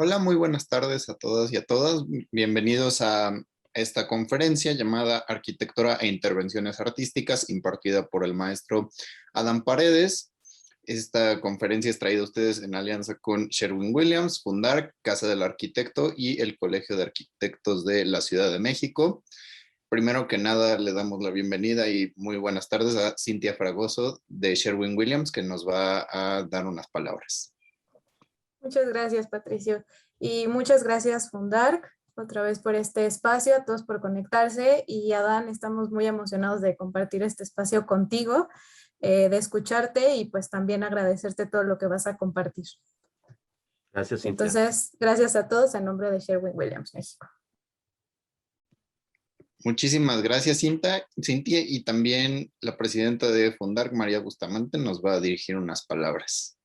Hola, muy buenas tardes a todas y a todas. Bienvenidos a esta conferencia llamada Arquitectura e Intervenciones Artísticas, impartida por el maestro Adán Paredes. Esta conferencia es traída a ustedes en alianza con Sherwin-Williams, Fundark, Casa del Arquitecto y el Colegio de Arquitectos de la Ciudad de México. Primero que nada, le damos la bienvenida y muy buenas tardes a Cintia Fragoso de Sherwin-Williams, que nos va a dar unas palabras. Muchas gracias, Patricio. Y muchas gracias, Fundark, otra vez por este espacio, a todos por conectarse. Y Adán, estamos muy emocionados de compartir este espacio contigo, de escucharte y pues también agradecerte todo lo que vas a compartir. Gracias, Cintia. Entonces, gracias a todos en nombre de Sherwin-Williams, México. Muchísimas gracias, Cintia, y también la presidenta de Fundark, María Bustamante, nos va a dirigir unas palabras.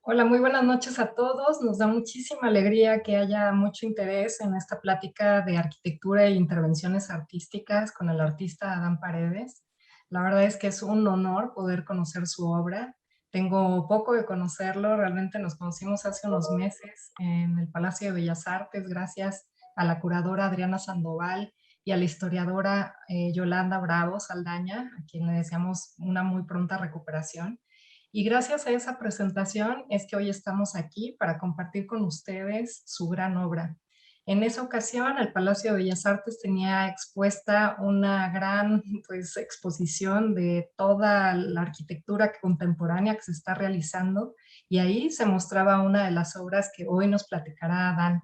Hola, muy buenas noches a todos. Nos da muchísima alegría que haya mucho interés en esta plática de arquitectura e intervenciones artísticas con el artista Adán Paredes. La verdad es que es un honor poder conocer su obra. Tengo poco de conocerlo, realmente nos conocimos hace unos meses en el Palacio de Bellas Artes, gracias a la curadora Adriana Sandoval y a la historiadora Yolanda Bravo Saldaña, a quien le deseamos una muy pronta recuperación. Y gracias a esa presentación es que hoy estamos aquí para compartir con ustedes su gran obra. En esa ocasión, el Palacio de Bellas Artes tenía expuesta una gran exposición de toda la arquitectura contemporánea que se está realizando y ahí se mostraba una de las obras que hoy nos platicará Adán.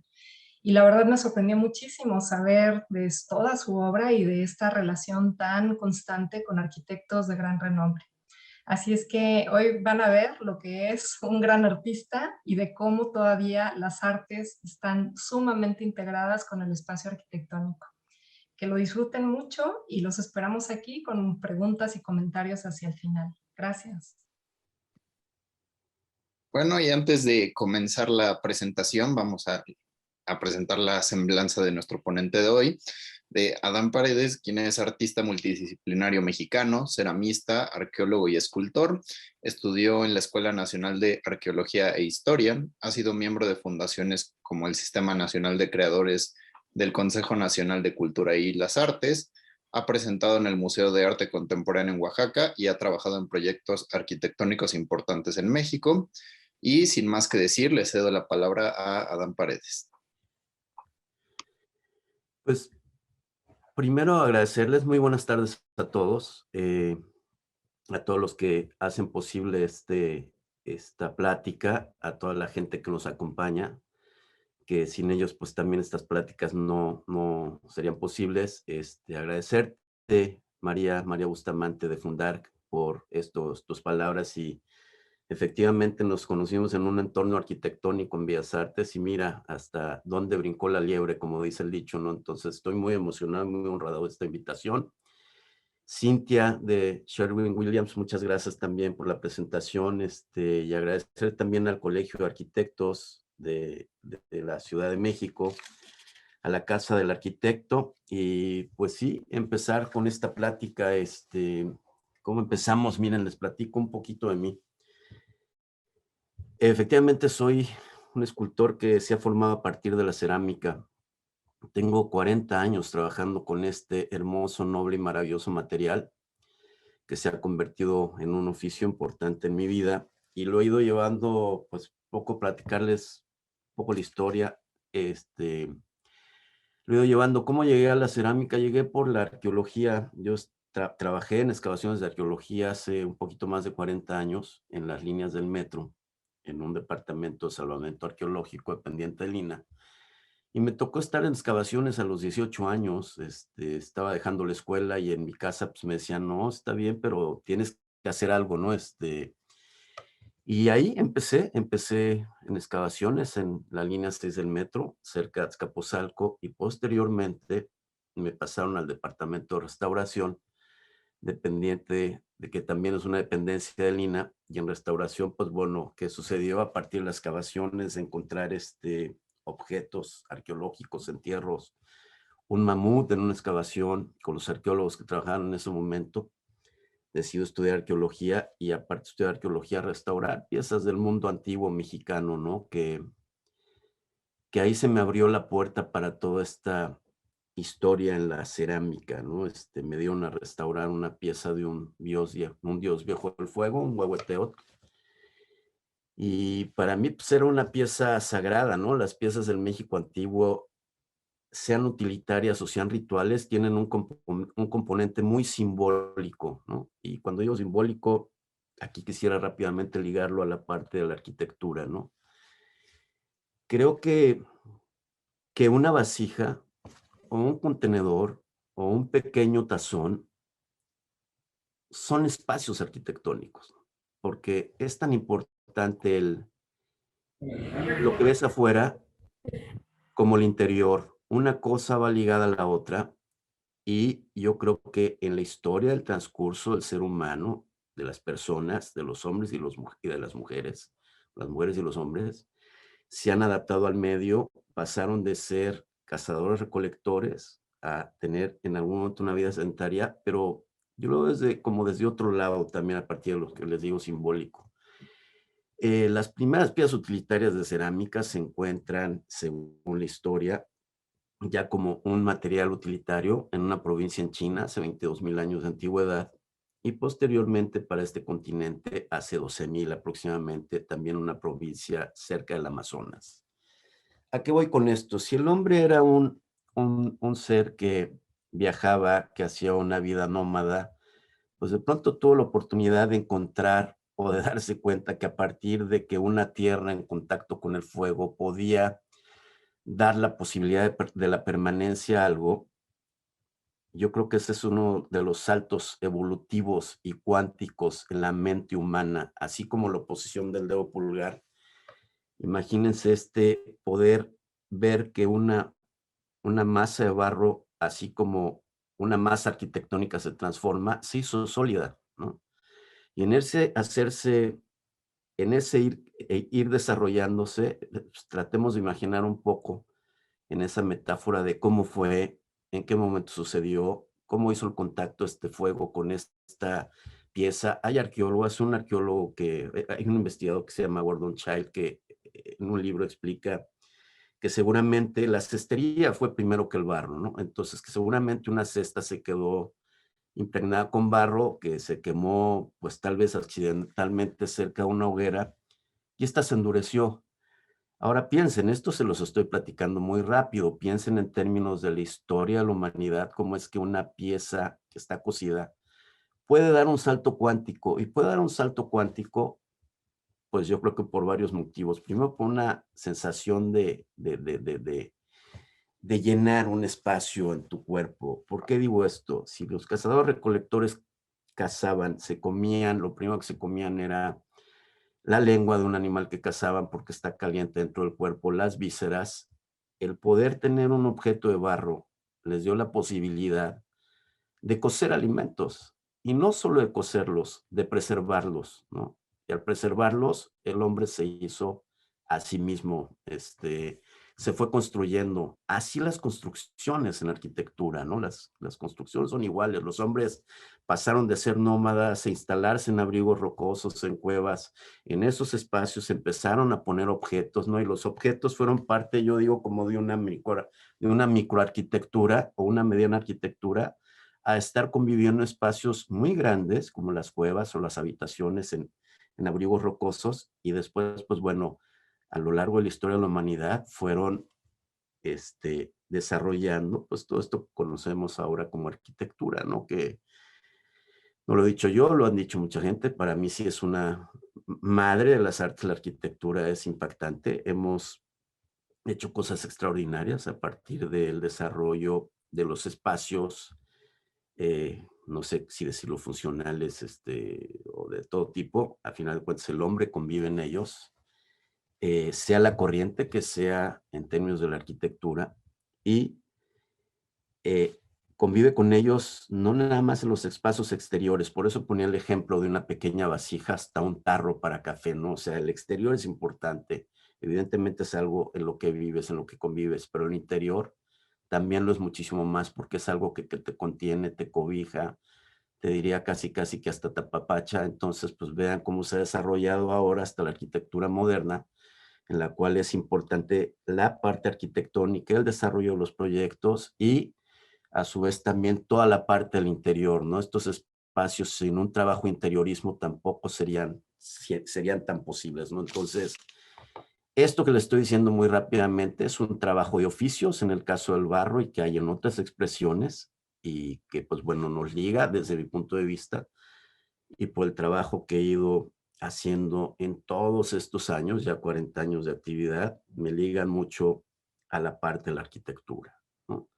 Y la verdad me sorprendió muchísimo saber de toda su obra y de esta relación tan constante con arquitectos de gran renombre. Así es que hoy van a ver lo que es un gran artista y de cómo todavía las artes están sumamente integradas con el espacio arquitectónico. Que lo disfruten mucho y los esperamos aquí con preguntas y comentarios hacia el final. Gracias. Bueno, y antes de comenzar la presentación, vamos a presentar la semblanza de nuestro ponente de hoy, de Adán Paredes, quien es artista multidisciplinario mexicano, ceramista, arqueólogo y escultor. Estudió en la Escuela Nacional de Arqueología e Historia. Ha sido miembro de fundaciones como el Sistema Nacional de Creadores del Consejo Nacional de Cultura y las Artes. Ha presentado en el Museo de Arte Contemporáneo en Oaxaca y ha trabajado en proyectos arquitectónicos importantes en México. Y sin más que decir, le cedo la palabra a Adán Paredes. Pues primero agradecerles, muy buenas tardes a todos los que hacen posible esta plática, a toda la gente que nos acompaña, que sin ellos pues también estas pláticas no serían posibles. Agradecerte, María Bustamante de Fundark, por tus palabras. Y efectivamente nos conocimos en un entorno arquitectónico en Bellas Artes y mira hasta dónde brincó la liebre, como dice el dicho, ¿no? Entonces estoy muy emocionado, muy honrado de esta invitación. Cintia de Sherwin-Williams, muchas gracias también por la presentación, y agradecer también al Colegio de Arquitectos de la Ciudad de México, a la Casa del Arquitecto, y pues sí, empezar con esta plática. ¿Cómo empezamos? Miren, les platico un poquito de mí. Efectivamente soy un escultor que se ha formado a partir de la cerámica. Tengo 40 años trabajando con este hermoso, noble y maravilloso material que se ha convertido en un oficio importante en mi vida, y lo he ido llevando, pues, platicarles un poco la historia. Lo he ido llevando. ¿Cómo llegué a la cerámica? Llegué por la arqueología. Yo trabajé en excavaciones de arqueología hace un poquito más de 40 años en las líneas del metro, en un departamento de salvamento arqueológico dependiente del INAH. Y me tocó estar en excavaciones a los 18 años. Estaba dejando la escuela y en mi casa pues me decían, no, está bien, pero tienes que hacer algo, ¿no? Y ahí empecé en excavaciones en la línea 6 del metro, cerca de Azcapotzalco, y posteriormente me pasaron al departamento de restauración, dependiente de que también es una dependencia del INAH. Y en restauración, pues bueno, ¿qué sucedió? A partir de las excavaciones, encontrar objetos arqueológicos, entierros, un mamut en una excavación con los arqueólogos que trabajaban en ese momento. Decido estudiar arqueología y, aparte de estudiar arqueología, restaurar piezas del mundo antiguo mexicano, ¿no? Que que ahí se me abrió la puerta para toda esta historia en la cerámica, ¿no? Me dieron a restaurar una pieza de un dios viejo del fuego, un Huehueteotl. Y para mí, pues, era una pieza sagrada, ¿no? Las piezas del México antiguo, sean utilitarias o sean rituales, tienen un componente muy simbólico, ¿no? Y cuando digo simbólico, aquí quisiera rápidamente ligarlo a la parte de la arquitectura, ¿no? Creo que una vasija o un contenedor o un pequeño tazón son espacios arquitectónicos, porque es tan importante lo que ves afuera como el interior. Una cosa va ligada a la otra y yo creo que en la historia del transcurso del ser humano, de las personas, de los hombres y de las mujeres y los hombres, se han adaptado al medio, pasaron de ser cazadores-recolectores a tener en algún momento una vida sedentaria, pero yo lo veo como desde otro lado también, a partir de lo que les digo simbólico. Las primeras piezas utilitarias de cerámica se encuentran, según la historia, ya como un material utilitario en una provincia en China hace 22,000 años de antigüedad, y posteriormente para este continente hace 12,000 aproximadamente, también una provincia cerca del Amazonas. ¿A qué voy con esto? Si el hombre era un ser que viajaba, que hacía una vida nómada, pues de pronto tuvo la oportunidad de encontrar o de darse cuenta que a partir de que una tierra en contacto con el fuego podía dar la posibilidad de la permanencia a algo. Yo creo que ese es uno de los saltos evolutivos y cuánticos en la mente humana, así como la oposición del dedo pulgar. Imagínense poder ver que una masa de barro, así como una masa arquitectónica se transforma, se hizo sólida, ¿no? Y en ese ir desarrollándose, pues, tratemos de imaginar un poco en esa metáfora de cómo fue, en qué momento sucedió, cómo hizo el contacto este fuego con esta pieza. Hay arqueólogos, un arqueólogo hay un investigador que se llama Gordon Child que en un libro explica que seguramente la cestería fue primero que el barro, ¿no? Entonces, que seguramente una cesta se quedó impregnada con barro, que se quemó, pues tal vez accidentalmente cerca de una hoguera, y esta se endureció. Ahora piensen, esto se los estoy platicando muy rápido, piensen en términos de la historia de la humanidad, cómo es que una pieza que está cocida puede dar un salto cuántico, y puede dar un salto cuántico, pues yo creo que por varios motivos. Primero, por una sensación de llenar un espacio en tu cuerpo. ¿Por qué digo esto? Si los cazadores recolectores cazaban, se comían, lo primero que se comían era la lengua de un animal que cazaban porque está caliente dentro del cuerpo, las vísceras. El poder tener un objeto de barro les dio la posibilidad de cocer alimentos, y no solo de cocerlos, de preservarlos, ¿no? Y al preservarlos, el hombre se hizo a sí mismo, se fue construyendo. Así las construcciones en arquitectura, ¿no? Las construcciones son iguales. Los hombres pasaron de ser nómadas a instalarse en abrigos rocosos, en cuevas. En esos espacios empezaron a poner objetos, ¿no? Y los objetos fueron parte, yo digo, como de una microarquitectura o una mediana arquitectura, a estar conviviendo en espacios muy grandes, como las cuevas o las habitaciones en abrigos rocosos, y después, pues bueno, a lo largo de la historia de la humanidad fueron desarrollando, pues todo esto que conocemos ahora como arquitectura, ¿no? Que no lo he dicho yo, lo han dicho mucha gente, para mí sí es una madre de las artes, la arquitectura es impactante. Hemos hecho cosas extraordinarias a partir del desarrollo de los espacios, no sé si decirlo funcionales, o de todo tipo. Al final de cuentas, el hombre convive en ellos, sea la corriente que sea en términos de la arquitectura, y eh, convive con ellos no nada más en los espacios exteriores. Por eso ponía el ejemplo de una pequeña vasija hasta un tarro para café, ¿no? O sea, el exterior es importante, evidentemente es algo en lo que vives, en lo que convives, pero el interior también lo es muchísimo más, porque es algo que te contiene, te cobija, te diría casi casi que hasta te apapacha. Entonces, pues vean cómo se ha desarrollado ahora hasta la arquitectura moderna, en la cual es importante la parte arquitectónica, el desarrollo de los proyectos y a su vez también toda la parte del interior, ¿no? Estos espacios sin un trabajo interiorismo tampoco serían tan posibles, ¿no? Entonces, esto que le estoy diciendo muy rápidamente es un trabajo de oficios en el caso del barro y que hay en otras expresiones y que, pues bueno, nos liga desde mi punto de vista y por el trabajo que he ido haciendo en todos estos años, ya 40 años de actividad, me ligan mucho a la parte de la arquitectura, ¿no?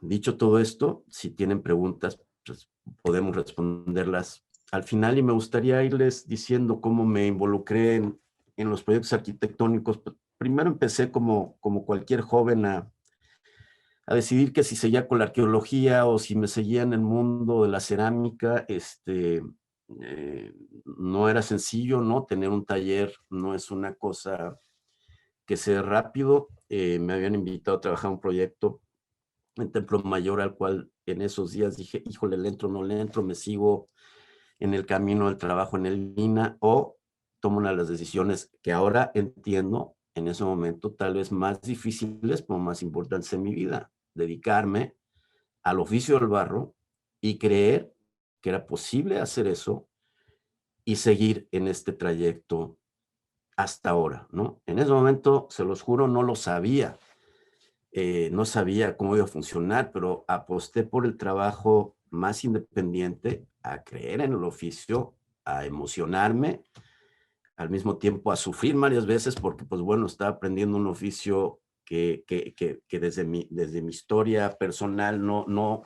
Dicho todo esto, si tienen preguntas, pues podemos responderlas al final y me gustaría irles diciendo cómo me involucré en los proyectos arquitectónicos. Primero empecé como cualquier joven a decidir que si seguía con la arqueología o si me seguía en el mundo de la cerámica. No era sencillo, ¿no? Tener un taller no es una cosa que sea rápido. Me habían invitado a trabajar un proyecto en Templo Mayor al cual en esos días dije, híjole, le entro, no le entro, me sigo en el camino del trabajo en el INA o tomo una de las decisiones que ahora entiendo en ese momento tal vez más difíciles, pero más importantes en mi vida, dedicarme al oficio del barro y creer que era posible hacer eso y seguir en este trayecto hasta ahora, ¿no? En ese momento, se los juro, no lo sabía. No sabía cómo iba a funcionar, pero aposté por el trabajo más independiente, a creer en el oficio, a emocionarme, al mismo tiempo a sufrir varias veces porque, pues bueno, estaba aprendiendo un oficio que desde mi historia personal no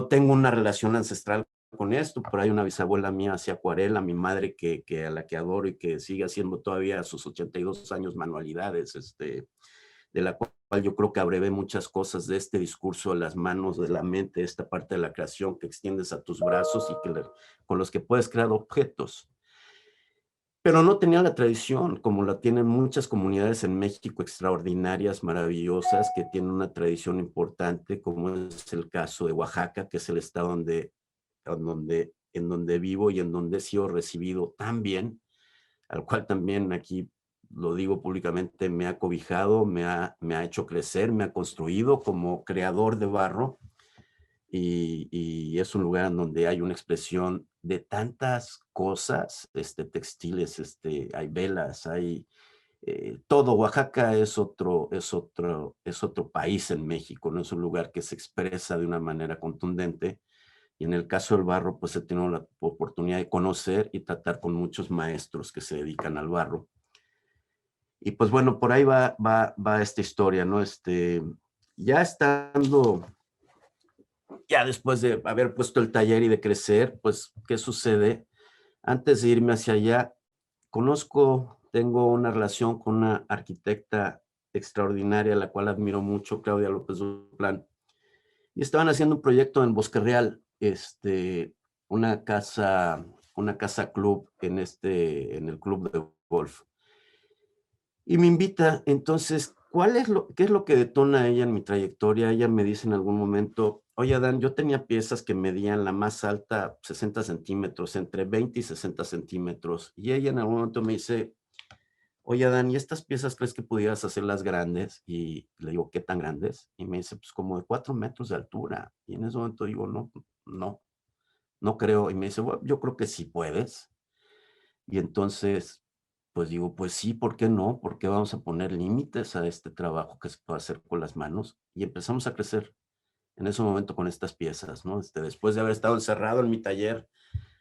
tengo una relación ancestral con esto. Por ahí una bisabuela mía hacía acuarela, mi madre a la que adoro y que sigue haciendo todavía a sus 82 años manualidades, de la cual yo creo que abrevé muchas cosas de este discurso de las manos, de la mente, esta parte de la creación que extiendes a tus brazos y con los que puedes crear objetos. Pero no tenía la tradición, como la tienen muchas comunidades en México extraordinarias, maravillosas, que tienen una tradición importante, como es el caso de Oaxaca, que es el estado en donde vivo y en donde he sido recibido tan bien, al cual también aquí lo digo públicamente, me ha cobijado, me ha hecho crecer, me ha construido como creador de barro y es un lugar en donde hay una expresión de tantas cosas, textiles, hay velas, hay todo. Oaxaca es otro país en México, no es un lugar que se expresa de una manera contundente. Y en el caso del barro, pues he tenido la oportunidad de conocer y tratar con muchos maestros que se dedican al barro. Y pues bueno, por ahí va esta historia, ¿no? Ya estando, ya después de haber puesto el taller y de crecer, pues, ¿qué sucede? Antes de irme hacia allá, tengo una relación con una arquitecta extraordinaria, la cual admiro mucho, Claudia López Duplán. Y estaban haciendo un proyecto en Bosque Real, una casa club en el club de golf. Y me invita, entonces, ¿qué es lo que detona ella en mi trayectoria? Ella me dice en algún momento, oye, Adán, yo tenía piezas que medían la más alta 60 centímetros, entre 20 y 60 centímetros. Y ella en algún momento me dice, oye, Adán, ¿y estas piezas crees que pudieras hacerlas grandes? Y le digo, ¿qué tan grandes? Y me dice, pues como de 4 metros de altura. Y en ese momento digo, no creo. Y me dice, bueno, yo creo que sí puedes. Y entonces, pues digo, pues sí, ¿por qué no? ¿Por qué vamos a poner límites a este trabajo que se puede hacer con las manos? Y empezamos a crecer en ese momento con estas piezas, ¿no? Después de haber estado encerrado en mi taller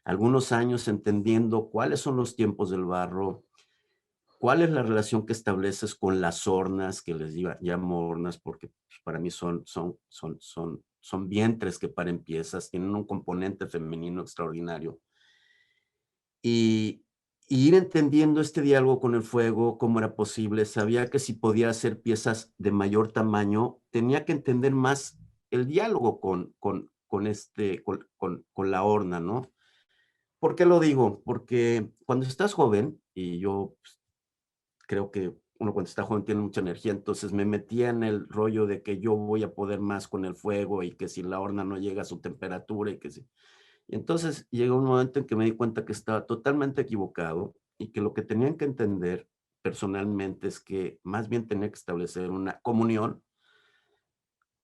algunos años entendiendo cuáles son los tiempos del barro, cuál es la relación que estableces con las hornas, que les llamo hornas porque pues, para mí son vientres que paren piezas, tienen un componente femenino extraordinario. Y ir entendiendo este diálogo con el fuego, cómo era posible. Sabía que si podía hacer piezas de mayor tamaño, tenía que entender más el diálogo con la horna, ¿no? ¿Por qué lo digo? Porque cuando estás joven, y yo pues, creo que uno cuando está joven tiene mucha energía, entonces me metía en el rollo de que yo voy a poder más con el fuego y que si la horna no llega a su temperatura y que si... Y entonces llegó un momento en que me di cuenta que estaba totalmente equivocado, y que lo que tenían que entender personalmente es que más bien tenía que establecer una comunión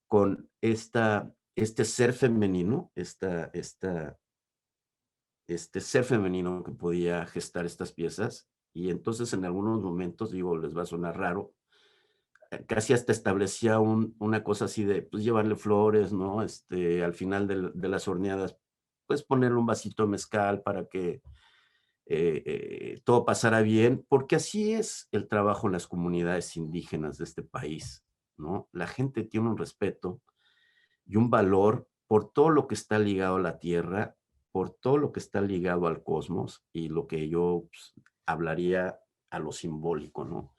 con este ser femenino, este ser femenino que podía gestar estas piezas. Y entonces en algunos momentos, digo, les va a sonar raro, casi hasta establecía una cosa así de, pues, llevarle flores, ¿no? Al final de las horneadas, pues, ponerle un vasito de mezcal para que todo pasara bien, porque así es el trabajo en las comunidades indígenas de este país, ¿no? La gente tiene un respeto y un valor por todo lo que está ligado a la tierra, por todo lo que está ligado al cosmos y lo que yo, pues, hablaría a lo simbólico, ¿no?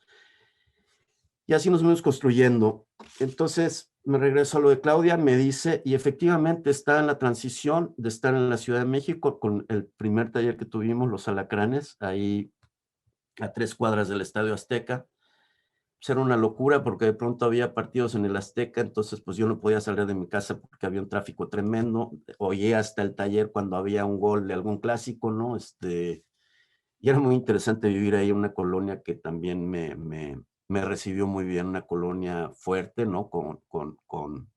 Y así nos vamos construyendo. Entonces, me regreso a lo de Claudia, me dice, y efectivamente está en la transición de estar en la Ciudad de México con el primer taller que tuvimos, Los Alacranes, ahí a 3 cuadras del Estadio Azteca. Pues era una locura porque de pronto había partidos en el Azteca, entonces pues yo no podía salir de mi casa porque había un tráfico tremendo. Oí hasta el taller cuando había un gol de algún clásico, ¿no? Y era muy interesante vivir ahí en una colonia que también me recibió muy bien, una colonia fuerte, ¿no? Con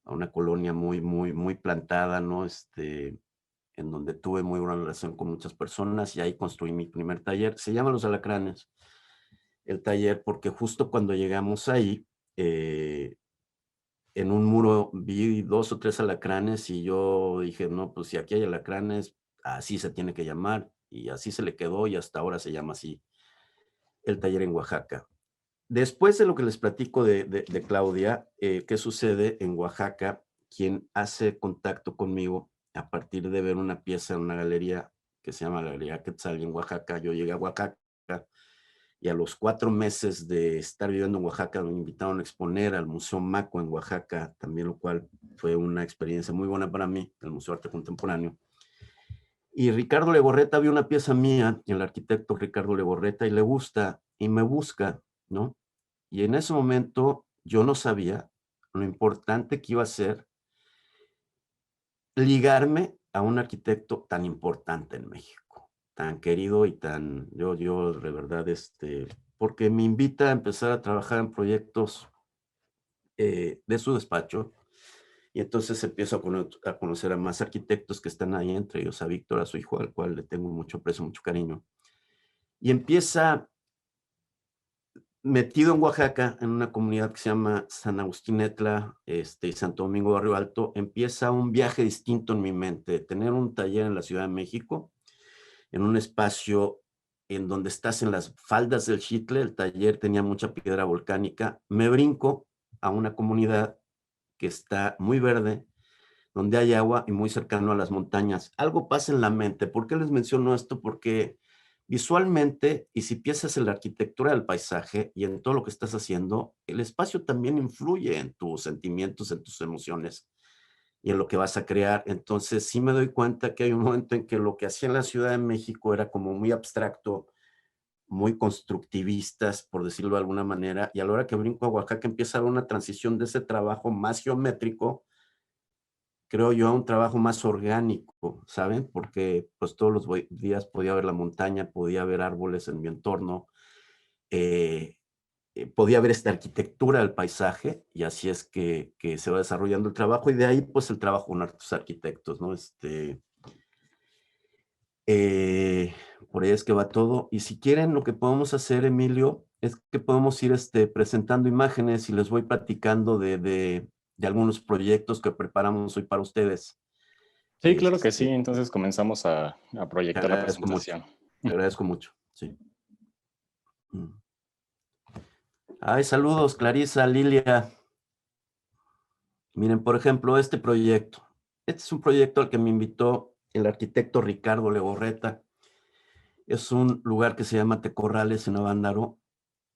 una colonia muy plantada, ¿no? En donde tuve muy buena relación con muchas personas y ahí construí mi primer taller. Se llama Los Alacranes, el taller, porque justo cuando llegamos ahí, en un muro vi 2 o 3 alacranes y yo dije, no, pues si aquí hay alacranes, así se tiene que llamar. Y así se le quedó y hasta ahora se llama así el taller en Oaxaca. Después de lo que les platico de Claudia, ¿qué sucede en Oaxaca? Quien hace contacto conmigo a partir de ver una pieza en una galería que se llama la Galería Quetzal en Oaxaca. Yo llegué a Oaxaca y a los 4 meses de estar viviendo en Oaxaca me invitaron a exponer al Museo Maco en Oaxaca, también lo cual fue una experiencia muy buena para mí, el Museo de Arte Contemporáneo. Y Ricardo Legorreta vio una pieza mía, el arquitecto Ricardo Legorreta, y le gusta y me busca, ¿no? Y en ese momento yo no sabía lo importante que iba a ser ligarme a un arquitecto tan importante en México, tan querido y tan, yo de verdad, porque me invita a empezar a trabajar en proyectos de su despacho. Y entonces empiezo a conocer a más arquitectos que están ahí, entre ellos a Víctor, a su hijo, al cual le tengo mucho aprecio, mucho cariño. Y empieza metido en Oaxaca, en una comunidad que se llama San Agustín Etla, y Santo Domingo Barrio Alto, empieza un viaje distinto en mi mente, tener un taller en la Ciudad de México, en un espacio en donde estás en las faldas del Xitle. El taller tenía mucha piedra volcánica. Me brinco a una comunidad que está muy verde, donde hay agua y muy cercano a las montañas. Algo pasa en la mente. ¿Por qué les menciono esto? Porque visualmente, y si piensas en la arquitectura del paisaje y en todo lo que estás haciendo, el espacio también influye en tus sentimientos, en tus emociones y en lo que vas a crear. Entonces sí me doy cuenta que hay un momento en que lo que hacía en la Ciudad de México era como muy abstracto, muy constructivistas, por decirlo de alguna manera, y a la hora que brinco a Oaxaca empieza a haber una transición de ese trabajo más geométrico, creo yo, a un trabajo más orgánico, ¿saben? Porque pues todos los días podía ver la montaña, podía ver árboles en mi entorno, eh, podía ver esta arquitectura del paisaje, y así es que se va desarrollando el trabajo, y de ahí pues el trabajo con otros arquitectos, ¿no? Eh, por ahí es que va todo. Y si quieren, lo que podemos hacer, Emilio, es que podemos ir presentando imágenes y les voy platicando de algunos proyectos que preparamos hoy para ustedes. Sí, claro que sí. Entonces comenzamos a Te proyectar la agradezco mucho. presentación. Te agradezco mucho. Sí. Ay, saludos, Clarisa, Lilia. Miren, por ejemplo, este proyecto. Este es un proyecto al que me invitó el arquitecto Ricardo Legorreta. Es un lugar que se llama Tecorrales en Avándaro.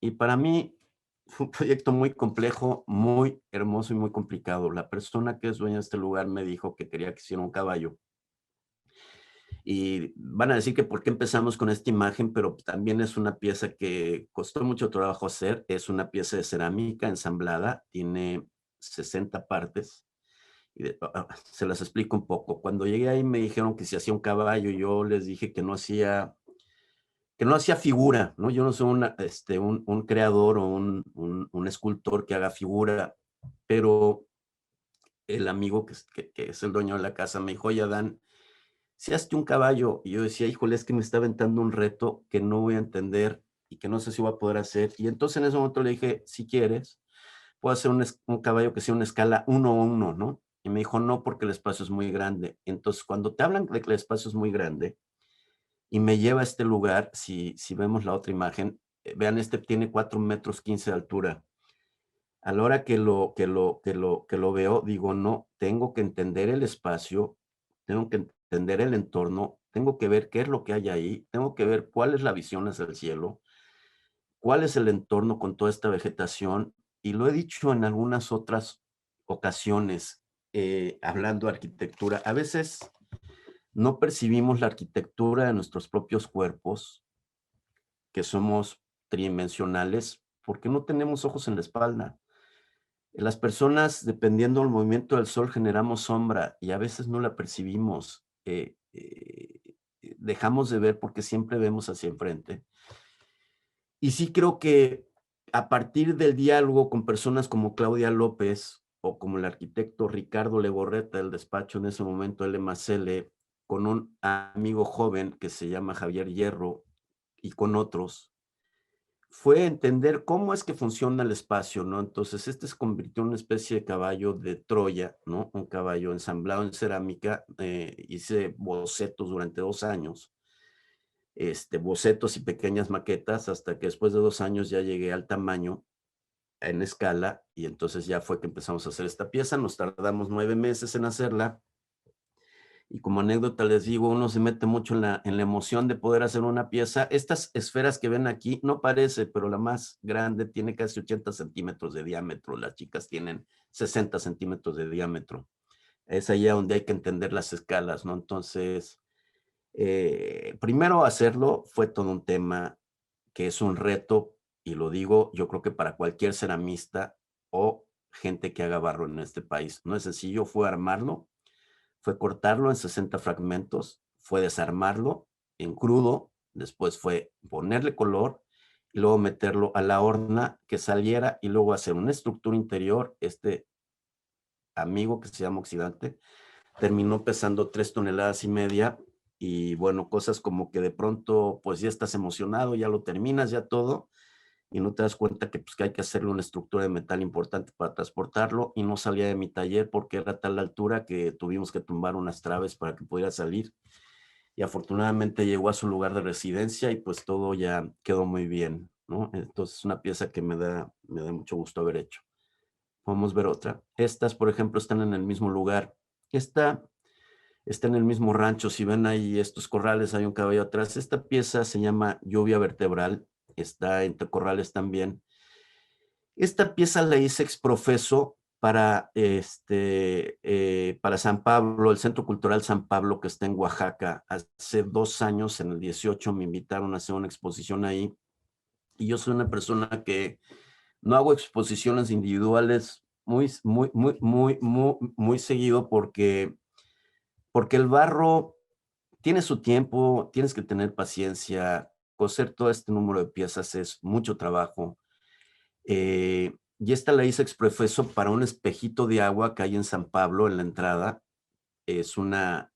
Y para mí fue un proyecto muy complejo, muy hermoso y muy complicado. La persona que es dueña de este lugar me dijo que quería que hiciera un caballo. Y van a decir que por qué empezamos con esta imagen, pero también es una pieza que costó mucho trabajo hacer. Es una pieza de cerámica ensamblada, tiene 60 partes. Se las explico un poco. Cuando llegué ahí me dijeron que se hacía un caballo, y yo les dije que no hacía que no hacía figura, ¿no? Yo no soy un creador o un escultor que haga figura, pero el amigo que es el dueño de la casa me dijo, oye, Adán, si hazte un caballo. Y yo decía, híjole, es que me está aventando un reto que no voy a entender y que no sé si voy a poder hacer. Y entonces en ese momento le dije, si quieres, puedo hacer un caballo que sea una escala 1:1, ¿no? Y me dijo, no, porque el espacio es muy grande. Entonces, cuando te hablan de que el espacio es muy grande y me lleva a este lugar, si vemos la otra imagen, vean, este tiene 4,15 metros de altura. A la hora que lo veo, digo, no, tengo que entender el espacio, tengo que entender el entorno, tengo que ver qué es lo que hay ahí, tengo que ver cuál es la visión hacia el cielo, cuál es el entorno con toda esta vegetación. Y lo he dicho en algunas otras ocasiones, hablando de arquitectura. A veces no percibimos la arquitectura de nuestros propios cuerpos, que somos tridimensionales, porque no tenemos ojos en la espalda. Las personas, dependiendo del movimiento del sol, generamos sombra y a veces no la percibimos. Dejamos de ver porque siempre vemos hacia enfrente. Y sí creo que a partir del diálogo con personas como Claudia López o como el arquitecto Ricardo Legorreta del despacho en ese momento LMACL, con un amigo joven que se llama Javier Hierro y con otros, fue entender cómo es que funciona el espacio, ¿no? Entonces, este se convirtió en una especie de caballo de Troya, ¿no? Un caballo ensamblado en cerámica. Hice bocetos durante 2 años, bocetos y pequeñas maquetas, hasta que después de 2 años ya llegué al tamaño en escala, y entonces ya fue que empezamos a hacer esta pieza. Nos tardamos 9 meses en hacerla. Y como anécdota les digo, uno se mete mucho en la emoción de poder hacer una pieza. Estas esferas que ven aquí, no parece, pero la más grande tiene casi 80 centímetros de diámetro. Las chicas tienen 60 centímetros de diámetro. Es allá donde hay que entender las escalas, ¿no? Entonces, primero hacerlo fue todo un tema que es un reto, y lo digo, yo creo que para cualquier ceramista o gente que haga barro en este país. No es sencillo, fue armarlo, fue cortarlo en 60 fragmentos, fue desarmarlo en crudo, después fue ponerle color y luego meterlo a la horna que saliera y luego hacer una estructura interior. Este amigo que se llama oxidante terminó pesando 3,5 toneladas, y bueno, cosas como que de pronto pues ya estás emocionado, ya lo terminas, ya todo, y no te das cuenta que, pues, que hay que hacerle una estructura de metal importante para transportarlo, y no salía de mi taller porque era tal la altura que tuvimos que tumbar unas traves para que pudiera salir, y afortunadamente llegó a su lugar de residencia y pues todo ya quedó muy bien, ¿no? Entonces es una pieza que me da mucho gusto haber hecho. Vamos a ver otra. Estas, por ejemplo, están en el mismo lugar. Esta está en el mismo rancho. Si ven ahí estos corrales, hay un caballo atrás. Esta pieza se llama Lluvia Vertebral. Está entre corrales también. Esta pieza la hice exprofeso para San Pablo, el Centro Cultural San Pablo, que está en Oaxaca. Hace 2 años, en el 18, me invitaron a hacer una exposición ahí. Y yo soy una persona que no hago exposiciones individuales muy seguido, porque el barro tiene su tiempo, tienes que tener paciencia. Coser todo este número de piezas es mucho trabajo. Y esta la hice exprofeso para un espejito de agua que hay en San Pablo, en la entrada. Es una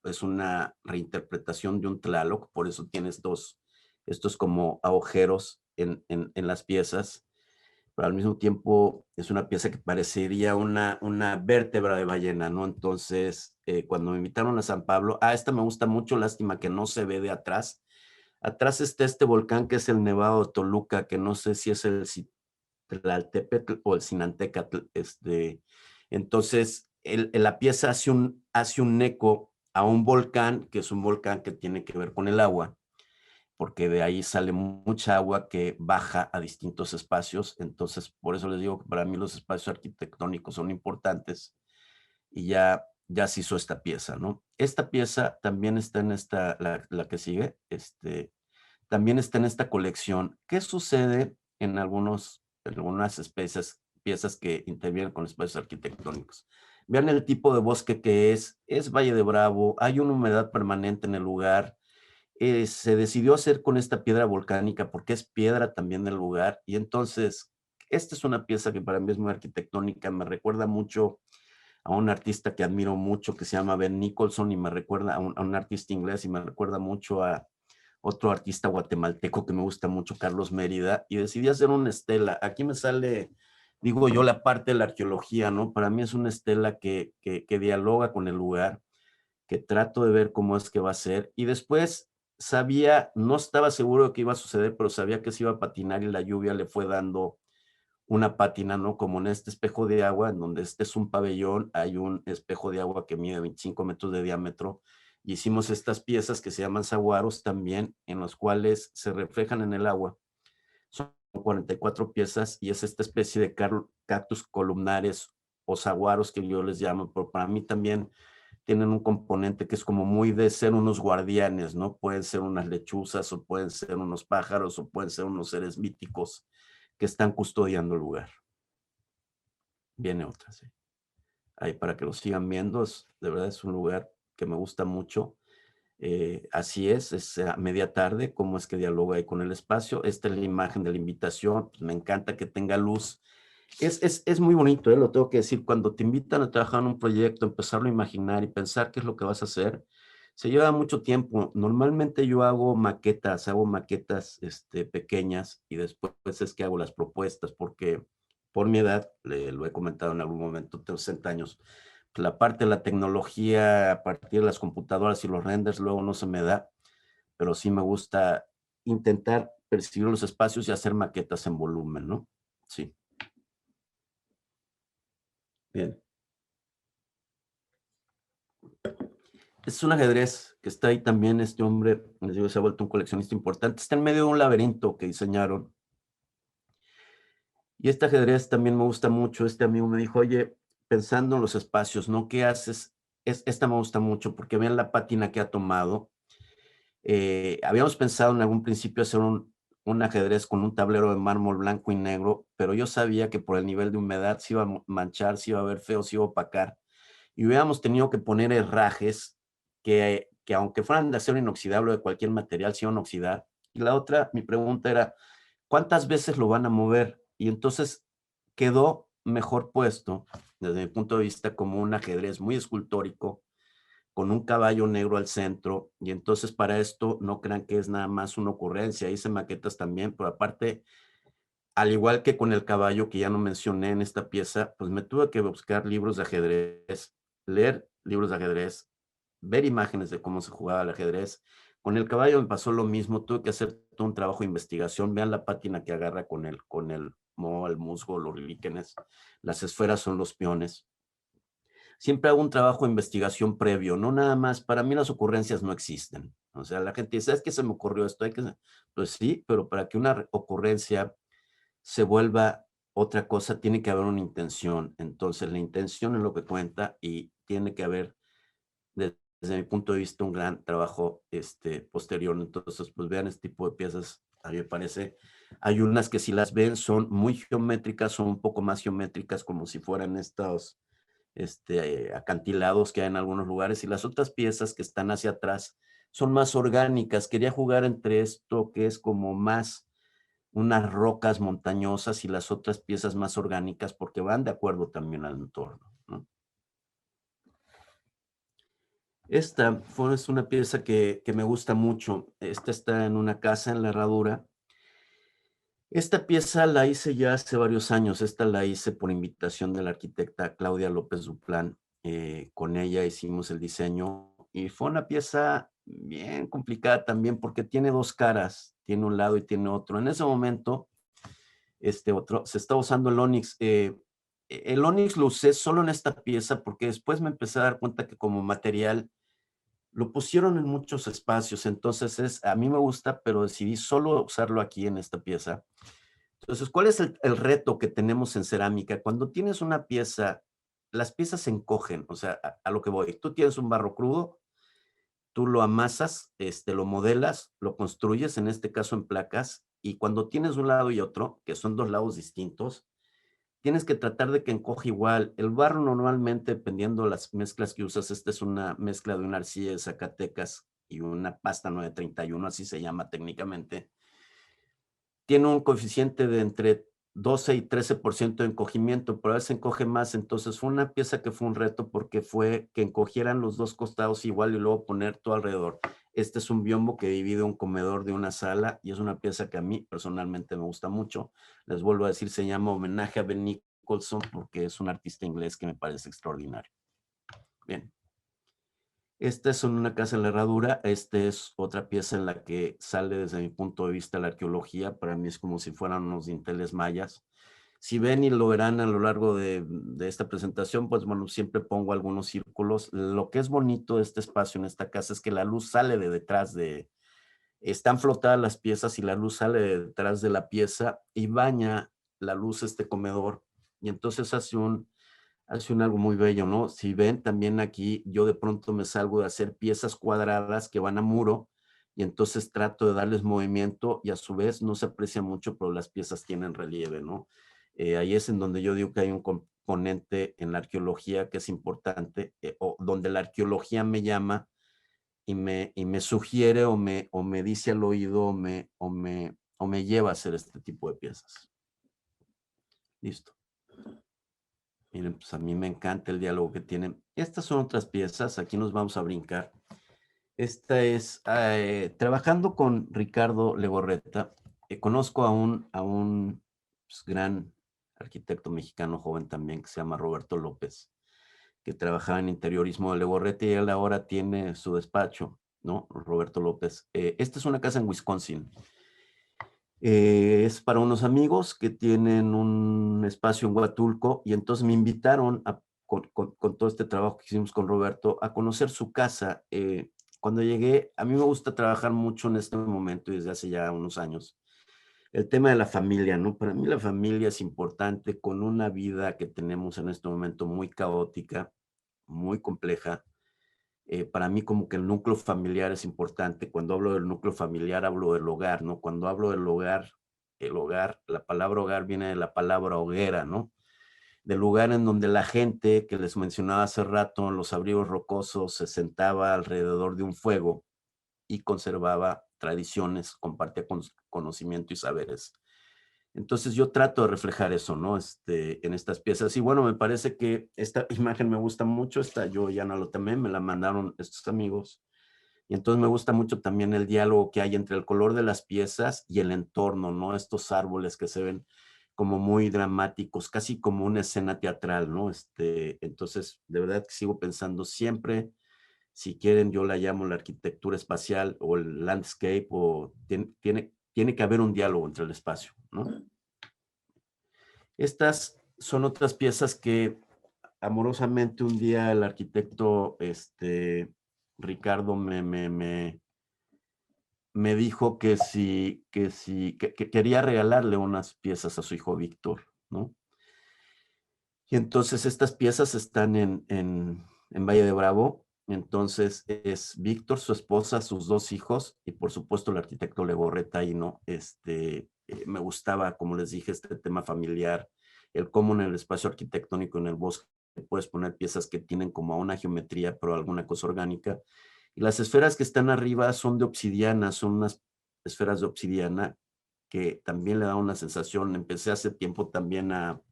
reinterpretación de un Tlaloc, por eso tiene estos como agujeros en las piezas, pero al mismo tiempo es una pieza que parecería una vértebra de ballena, ¿no? Entonces, cuando me invitaron a San Pablo, esta me gusta mucho, lástima que no se ve de atrás. Atrás está este volcán que es el Nevado de Toluca, que no sé si es el Tlaltepetl o el Sinantécatl. Entonces, la pieza hace un eco a un volcán, que es un volcán que tiene que ver con el agua, porque de ahí sale mucha agua que baja a distintos espacios. Entonces, por eso les digo que para mí los espacios arquitectónicos son importantes, y ya se hizo esta pieza, ¿no? Esta pieza también está en la que sigue, también está en esta colección. ¿Qué sucede en algunas piezas que intervienen con espacios arquitectónicos? Vean el tipo de bosque que es Valle de Bravo, hay una humedad permanente en el lugar. se decidió hacer con esta piedra volcánica porque es piedra también del lugar. Y entonces, esta es una pieza que para mí es muy arquitectónica, me recuerda mucho a un artista que admiro mucho que se llama Ben Nicholson y me recuerda a un artista inglés y me recuerda mucho a otro artista guatemalteco que me gusta mucho, Carlos Mérida, y decidí hacer una estela. Aquí me sale, digo yo, la parte de la arqueología, ¿no? Para mí es una estela que dialoga con el lugar, que trato de ver cómo es que va a ser. Y después sabía, no estaba seguro de qué iba a suceder, pero sabía que se iba a patinar y la lluvia le fue dando una pátina, ¿no? Como en este espejo de agua, en donde este es un pabellón, hay un espejo de agua que mide 25 metros de diámetro. Y hicimos estas piezas que se llaman saguaros también, en los cuales se reflejan en el agua. Son 44 piezas y es esta especie de cactus columnares o saguaros que yo les llamo, pero para mí también tienen un componente que es como muy de ser unos guardianes, ¿no? Pueden ser unas lechuzas o pueden ser unos pájaros o pueden ser unos seres míticos que están custodiando el lugar. Viene otra, sí. Ahí para que lo sigan viendo, de verdad es un lugar que me gusta mucho. Así es a media tarde, cómo es que dialoga ahí con el espacio. Esta es la imagen de la invitación, pues me encanta que tenga luz. Es muy bonito, lo tengo que decir, cuando te invitan a trabajar en un proyecto, empezarlo a imaginar y pensar qué es lo que vas a hacer, se lleva mucho tiempo. Normalmente yo hago maquetas pequeñas y después es que hago las propuestas, porque por mi edad, lo he comentado en algún momento, tengo 60 años, la parte de la tecnología a partir de las computadoras y los renders luego no se me da, pero sí me gusta intentar percibir los espacios y hacer maquetas en volumen, ¿no? Sí. Bien. Es un ajedrez que está ahí también, este hombre, les digo, se ha vuelto un coleccionista importante, está en medio de un laberinto que diseñaron. Y este ajedrez también me gusta mucho, este amigo me dijo, oye, pensando en los espacios, ¿no? ¿Qué haces? Esta me gusta mucho porque vean la pátina que ha tomado. Habíamos pensado en algún principio hacer un ajedrez con un tablero de mármol blanco y negro, pero yo sabía que por el nivel de humedad se iba a manchar, se iba a ver feo, se iba a opacar. Y hubiéramos tenido que poner herrajes que aunque fueran de acero inoxidable o de cualquier material, se iban a oxidar. Y la otra, mi pregunta era, ¿cuántas veces lo van a mover? Y entonces quedó mejor puesto, desde mi punto de vista, como un ajedrez muy escultórico, con un caballo negro al centro, y entonces para esto no crean que es nada más una ocurrencia, hice maquetas también, pero aparte, al igual que con el caballo que ya no mencioné en esta pieza, pues me tuve que buscar libros de ajedrez, leer libros de ajedrez, ver imágenes de cómo se jugaba el ajedrez. Con el caballo me pasó lo mismo, tuve que hacer todo un trabajo de investigación, vean la pátina que agarra con el mo, el musgo, los líquenes, las esferas son los peones. Siempre hago un trabajo de investigación previo, no nada más, para mí las ocurrencias no existen. O sea, la gente dice, es que se me ocurrió esto, pues sí, pero para que una ocurrencia se vuelva otra cosa, tiene que haber una intención. Entonces, la intención es lo que cuenta y tiene que haber, desde mi punto de vista, un gran trabajo posterior. Entonces, pues vean este tipo de piezas, a mí me parece. Hay unas que si las ven son muy geométricas, son un poco más geométricas, como si fueran estos acantilados que hay en algunos lugares, y las otras piezas que están hacia atrás son más orgánicas. Quería jugar entre esto que es como más unas rocas montañosas y las otras piezas más orgánicas porque van de acuerdo también al entorno, ¿no? Esta es una pieza que me gusta mucho. Esta está en una casa en la Herradura. Esta pieza la hice ya hace varios años. Esta la hice por invitación de la arquitecta Claudia López Duplán. Con ella hicimos el diseño y fue una pieza bien complicada también porque tiene dos caras, tiene un lado y tiene otro. En ese momento, se está usando el Onyx. El Onyx lo usé solo en esta pieza porque después me empecé a dar cuenta que como material lo pusieron en muchos espacios. Entonces a mí me gusta, pero decidí solo usarlo aquí en esta pieza. Entonces, ¿cuál es el reto que tenemos en cerámica? Cuando tienes una pieza, las piezas se encogen, o sea, a lo que voy. Tú tienes un barro crudo, tú lo amasas, lo modelas, lo construyes, en este caso en placas, y cuando tienes un lado y otro, que son dos lados distintos, tienes que tratar de que encoja igual. El barro normalmente, dependiendo de las mezclas que usas, esta es una mezcla de una arcilla de Zacatecas y una pasta 931, así se llama técnicamente, tiene un coeficiente de entre 12 y 13% de encogimiento, pero a veces encoge más. Entonces fue una pieza que fue un reto porque fue que encogieran los dos costados igual y luego poner todo alrededor. Este es un biombo que divide un comedor de una sala y es una pieza que a mí personalmente me gusta mucho. Les vuelvo a decir, se llama Homenaje a Ben Nicholson porque es un artista inglés que me parece extraordinario. Bien. Esta es una casa en la herradura. Esta es otra pieza en la que sale desde mi punto de vista la arqueología. Para mí es como si fueran unos dinteles mayas. Si ven y lo verán a lo largo de esta presentación, pues bueno, siempre pongo algunos círculos. Lo que es bonito de este espacio en esta casa es que la luz sale de detrás de... Están flotadas las piezas y la luz sale de detrás de la pieza y baña la luz este comedor. Y entonces hace un algo muy bello, ¿no? Si ven también aquí, yo de pronto me salgo de hacer piezas cuadradas que van a muro y entonces trato de darles movimiento y a su vez no se aprecia mucho, pero las piezas tienen relieve, ¿no? Ahí es en donde yo digo que hay un componente en la arqueología que es importante, o donde la arqueología me llama y me sugiere o me dice al oído o me lleva a hacer este tipo de piezas. Listo. Miren, pues a mí me encanta el diálogo que tienen. Estas son otras piezas, aquí nos vamos a brincar. Esta es, trabajando con Ricardo Legorreta, conozco a un pues, gran arquitecto mexicano joven también que se llama Roberto López, que trabajaba en interiorismo de Legorreta y él ahora tiene su despacho, ¿no? Roberto López. Esta es una casa en Wisconsin. Es para unos amigos que tienen un espacio en Huatulco y entonces me invitaron con todo este trabajo que hicimos con Roberto a conocer su casa. Cuando llegué, a mí me gusta trabajar mucho en este momento y desde hace ya unos años. El tema de la familia, ¿no? Para mí la familia es importante con una vida que tenemos en este momento muy caótica, muy compleja. Para mí como que el núcleo familiar es importante. Cuando hablo del núcleo familiar, hablo del hogar, ¿no? Cuando hablo del hogar, el hogar, la palabra hogar viene de la palabra hoguera, ¿no? Del lugar en donde la gente que les mencionaba hace rato, en los abrigos rocosos, se sentaba alrededor de un fuego y conservaba tradiciones, compartía conocimiento y saberes. Entonces yo trato de reflejar eso, ¿no? En estas piezas. Y bueno, me parece que esta imagen me gusta mucho. Esta yo ya no lo tomé, me la mandaron estos amigos. Y entonces me gusta mucho también el diálogo que hay entre el color de las piezas y el entorno, ¿no? Estos árboles que se ven como muy dramáticos, casi como una escena teatral, ¿no? Entonces, de verdad que sigo pensando siempre, si quieren, yo la llamo la arquitectura espacial o el landscape, o tiene que haber un diálogo entre el espacio, ¿no? Estas son otras piezas que amorosamente un día el arquitecto Ricardo me dijo que quería regalarle unas piezas a su hijo Víctor, ¿no? Y entonces estas piezas están en Valle de Bravo. Entonces es Víctor, su esposa, sus dos hijos y por supuesto el arquitecto Legorreta ahí, ¿no? Me gustaba, como les dije, este tema familiar, el cómo en el espacio arquitectónico, en el bosque, puedes poner piezas que tienen como una geometría, pero alguna cosa orgánica. Y las esferas que están arriba son de obsidiana, son unas esferas de obsidiana que también le da una sensación. Empecé hace tiempo también a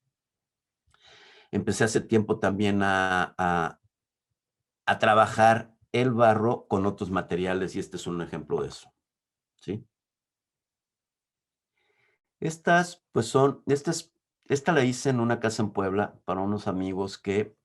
trabajar el barro con otros materiales y este es un ejemplo de eso, ¿sí? Pues esta la hice en una casa en Puebla para unos amigos que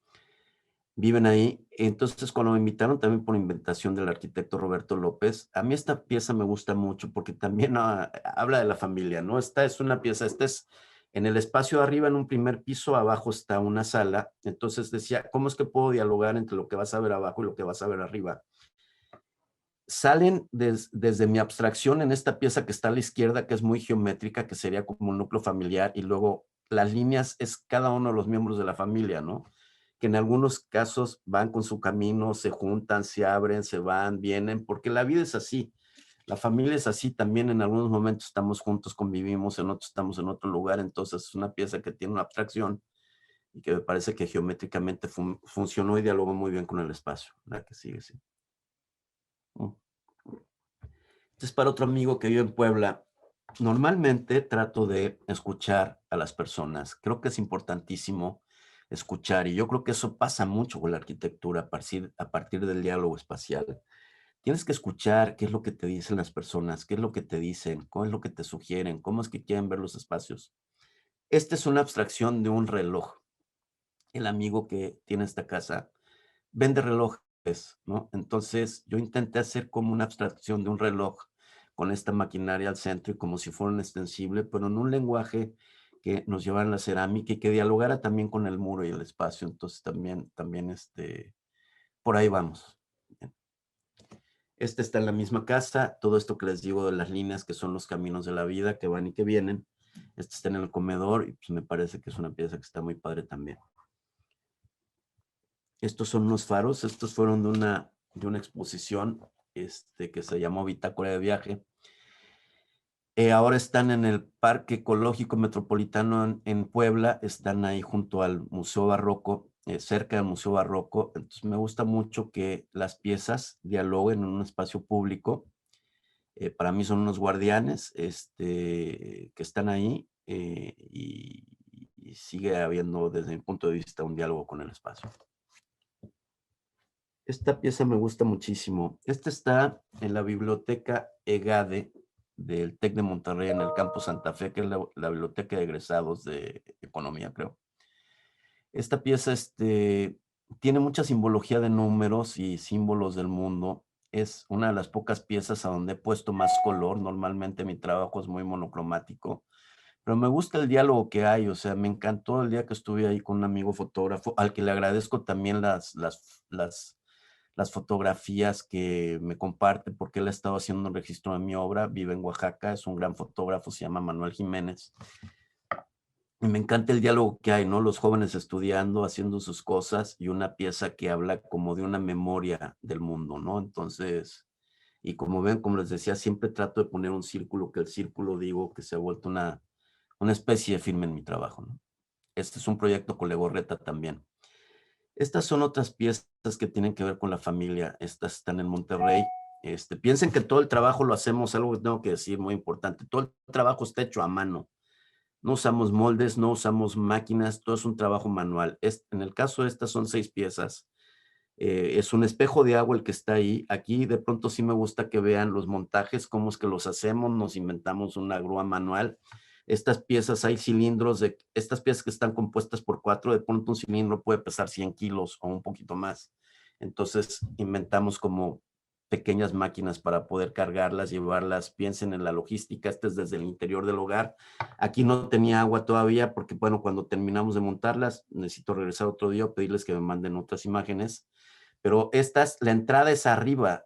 viven ahí. Entonces, cuando me invitaron también por invitación del arquitecto Roberto López, a mí esta pieza me gusta mucho porque también habla de la familia, ¿no? Esta es una pieza, esta es en el espacio de arriba, en un primer piso, abajo está una sala. Entonces decía, ¿cómo es que puedo dialogar entre lo que vas a ver abajo y lo que vas a ver arriba? Salen desde mi abstracción en esta pieza que está a la izquierda, que es muy geométrica, que sería como un núcleo familiar, y luego las líneas es cada uno de los miembros de la familia, ¿no? Que en algunos casos van con su camino, se juntan, se abren, se van, vienen, porque la vida es así. La familia es así, también en algunos momentos estamos juntos, convivimos, en otros estamos en otro lugar, entonces es una pieza que tiene una abstracción y que me parece que geométricamente funcionó y dialogó muy bien con el espacio. La que sigue, sí. es para otro amigo que vive en Puebla. Normalmente trato de escuchar a las personas. Creo que es importantísimo escuchar y yo creo que eso pasa mucho con la arquitectura a partir del diálogo espacial. Tienes que escuchar qué es lo que te dicen las personas, qué es lo que te dicen, cómo es lo que te sugieren, cómo es que quieren ver los espacios. Esta es una abstracción de un reloj. El amigo que tiene esta casa vende relojes, ¿no? Entonces yo intenté hacer como una abstracción de un reloj con esta maquinaria al centro y como si fuera un extensible, pero en un lenguaje que nos llevara a la cerámica y que dialogara también con el muro y el espacio. Entonces también por ahí vamos. Este está en la misma casa, todo esto que les digo de las líneas que son los caminos de la vida que van y que vienen. Este está en el comedor y pues me parece que es una pieza que está muy padre también. Estos son unos faros, estos fueron de una exposición que se llamó Bitácora de Viaje. Ahora están en el Parque Ecológico Metropolitano en Puebla, están ahí junto al Museo Barroco, cerca del Museo Barroco. Entonces me gusta mucho que las piezas dialoguen en un espacio público. Para mí son unos guardianes que están ahí y sigue habiendo desde mi punto de vista un diálogo con el espacio. Esta pieza me gusta muchísimo. Esta está en la biblioteca EGADE del TEC de Monterrey en el campus Santa Fe, que es la biblioteca de egresados de economía, creo. Esta pieza tiene mucha simbología de números y símbolos del mundo. Es una de las pocas piezas a donde he puesto más color. Normalmente mi trabajo es muy monocromático, pero me gusta el diálogo que hay. O sea, me encantó el día que estuve ahí con un amigo fotógrafo, al que le agradezco también las fotografías que me comparte, porque él ha estado haciendo un registro de mi obra, vive en Oaxaca, es un gran fotógrafo, se llama Manuel Jiménez. Y me encanta el diálogo que hay, ¿no? Los jóvenes estudiando, haciendo sus cosas y una pieza que habla como de una memoria del mundo, ¿no? Entonces, y como ven, como les decía, siempre trato de poner un círculo, que el círculo digo que se ha vuelto una especie de firma en mi trabajo, ¿no? Este es un proyecto con Legorreta también. Estas son otras piezas que tienen que ver con la familia. Estas están en Monterrey. Piensen que todo el trabajo lo hacemos, algo que tengo que decir muy importante, todo el trabajo está hecho a mano. No usamos moldes, no usamos máquinas, todo es un trabajo manual. En el caso de estas son 6 piezas. Es un espejo de agua el que está ahí. Aquí de pronto sí me gusta que vean los montajes, cómo es que los hacemos. Nos inventamos una grúa manual. Estas piezas, hay cilindros, estas piezas que están compuestas por 4, de pronto un cilindro puede pesar 100 kilos o un poquito más. Entonces inventamos como pequeñas máquinas para poder cargarlas, llevarlas. Piensen en la logística, este es desde el interior del hogar. Aquí no tenía agua todavía porque, bueno, cuando terminamos de montarlas, necesito regresar otro día o pedirles que me manden otras imágenes. Pero la entrada es arriba,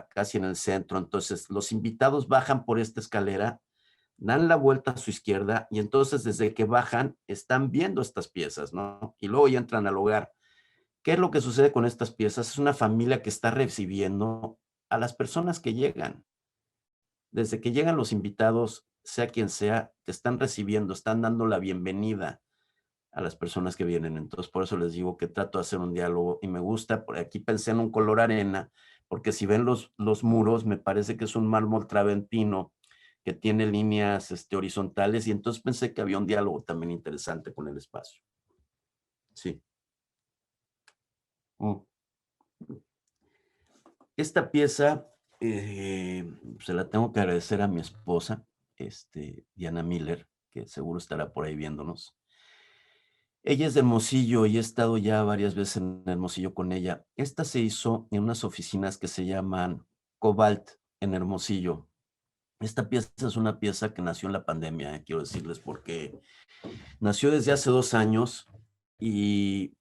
casi en el centro. Entonces los invitados bajan por esta escalera, dan la vuelta a su izquierda y entonces desde que bajan están viendo estas piezas, ¿no? Y luego ya entran al hogar. ¿Qué es lo que sucede con estas piezas? Es una familia que está recibiendo a las personas que llegan. Desde que llegan los invitados, sea quien sea, te están recibiendo, están dando la bienvenida a las personas que vienen. Entonces, por eso les digo que trato de hacer un diálogo y me gusta. Por aquí pensé en un color arena, porque si ven los muros, me parece que es un mármol traventino que tiene líneas horizontales y entonces pensé que había un diálogo también interesante con el espacio. Sí. Esta pieza se la tengo que agradecer a mi esposa, Diana Miller, que seguro estará por ahí viéndonos. Ella es de Hermosillo y he estado ya varias veces en Hermosillo con ella. Esta se hizo en unas oficinas que se llaman Cobalt en Hermosillo. Esta pieza es una pieza que nació en la pandemia, quiero decirles, porque nació desde hace 2 años y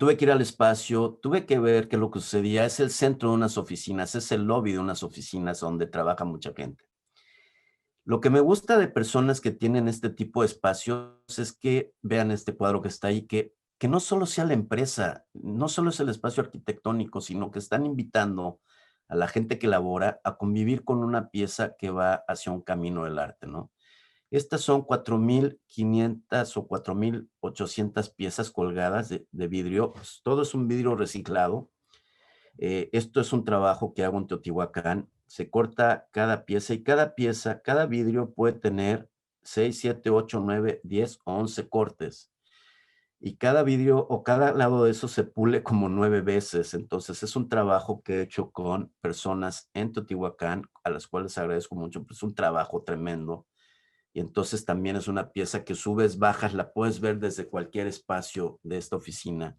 tuve que ir al espacio, tuve que ver que lo que sucedía es el centro de unas oficinas, es el lobby de unas oficinas donde trabaja mucha gente. Lo que me gusta de personas que tienen este tipo de espacios es que vean este cuadro que está ahí, que no solo sea la empresa, no solo es el espacio arquitectónico, sino que están invitando a la gente que labora a convivir con una pieza que va hacia un camino del arte, ¿no? Estas son 4,500 o 4,800 piezas colgadas de vidrio. Pues todo es un vidrio reciclado. Esto es un trabajo que hago en Teotihuacán Se corta cada pieza y cada vidrio puede tener 6, 7, 8, 9, 10 o 11 cortes. Y cada vidrio o cada lado de eso se pule como 9 veces. Entonces es un trabajo que he hecho con personas en Teotihuacán, a las cuales agradezco mucho, pues es un trabajo tremendo. Y entonces también es una pieza que subes, bajas, la puedes ver desde cualquier espacio de esta oficina.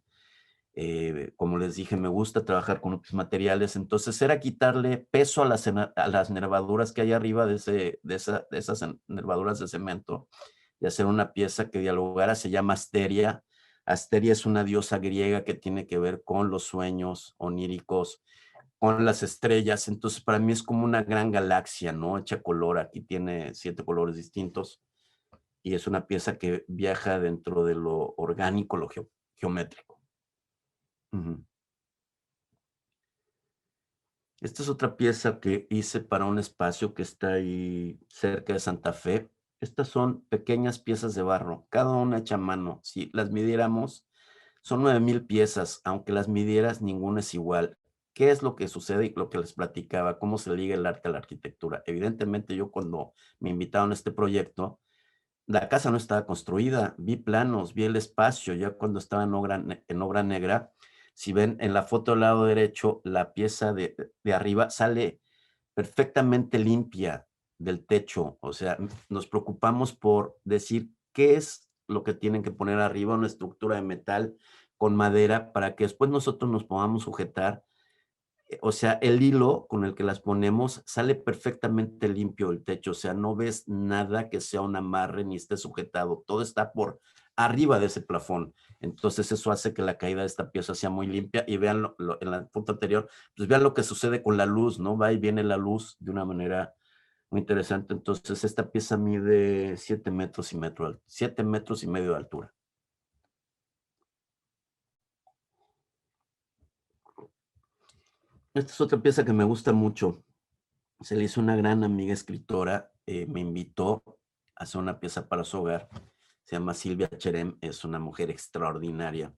Como les dije, me gusta trabajar con otros materiales, entonces era quitarle peso a las nervaduras que hay arriba de esas nervaduras de cemento y hacer una pieza que dialogara. Se llama Asteria. Asteria es una diosa griega que tiene que ver con los sueños oníricos, con las estrellas. Entonces para mí es como una gran galaxia, ¿no? Hecha color. Aquí tiene 7 colores distintos y es una pieza que viaja dentro de lo orgánico, lo geométrico. Esta es otra pieza que hice para un espacio que está ahí cerca de Santa Fe. Estas son pequeñas piezas de barro, cada una hecha a mano. Si las midiéramos, son 9,000 piezas, aunque las midieras, ninguna es igual. ¿Qué es lo que sucede y lo que les platicaba? ¿Cómo se liga el arte a la arquitectura? Evidentemente, yo cuando me invitaron a este proyecto, la casa no estaba construida, vi planos, vi el espacio, ya cuando estaba en obra negra. Si ven en la foto del lado derecho, la pieza de arriba sale perfectamente limpia del techo. O sea, nos preocupamos por decir qué es lo que tienen que poner arriba, una estructura de metal con madera, para que después nosotros nos podamos sujetar. O sea, el hilo con el que las ponemos sale perfectamente limpio del techo. O sea, no ves nada que sea un amarre ni esté sujetado. Todo está por arriba de ese plafón. Entonces eso hace que la caída de esta pieza sea muy limpia. Y vean en la foto anterior, pues vean lo que sucede con la luz, ¿no? Va y viene la luz de una manera muy interesante. Entonces esta pieza mide 7 metros y 7 metros y medio de altura. Esta es otra pieza que me gusta mucho. Se le hizo una gran amiga escritora, me invitó a hacer una pieza para su hogar. Se llama Silvia Cherem, es una mujer extraordinaria.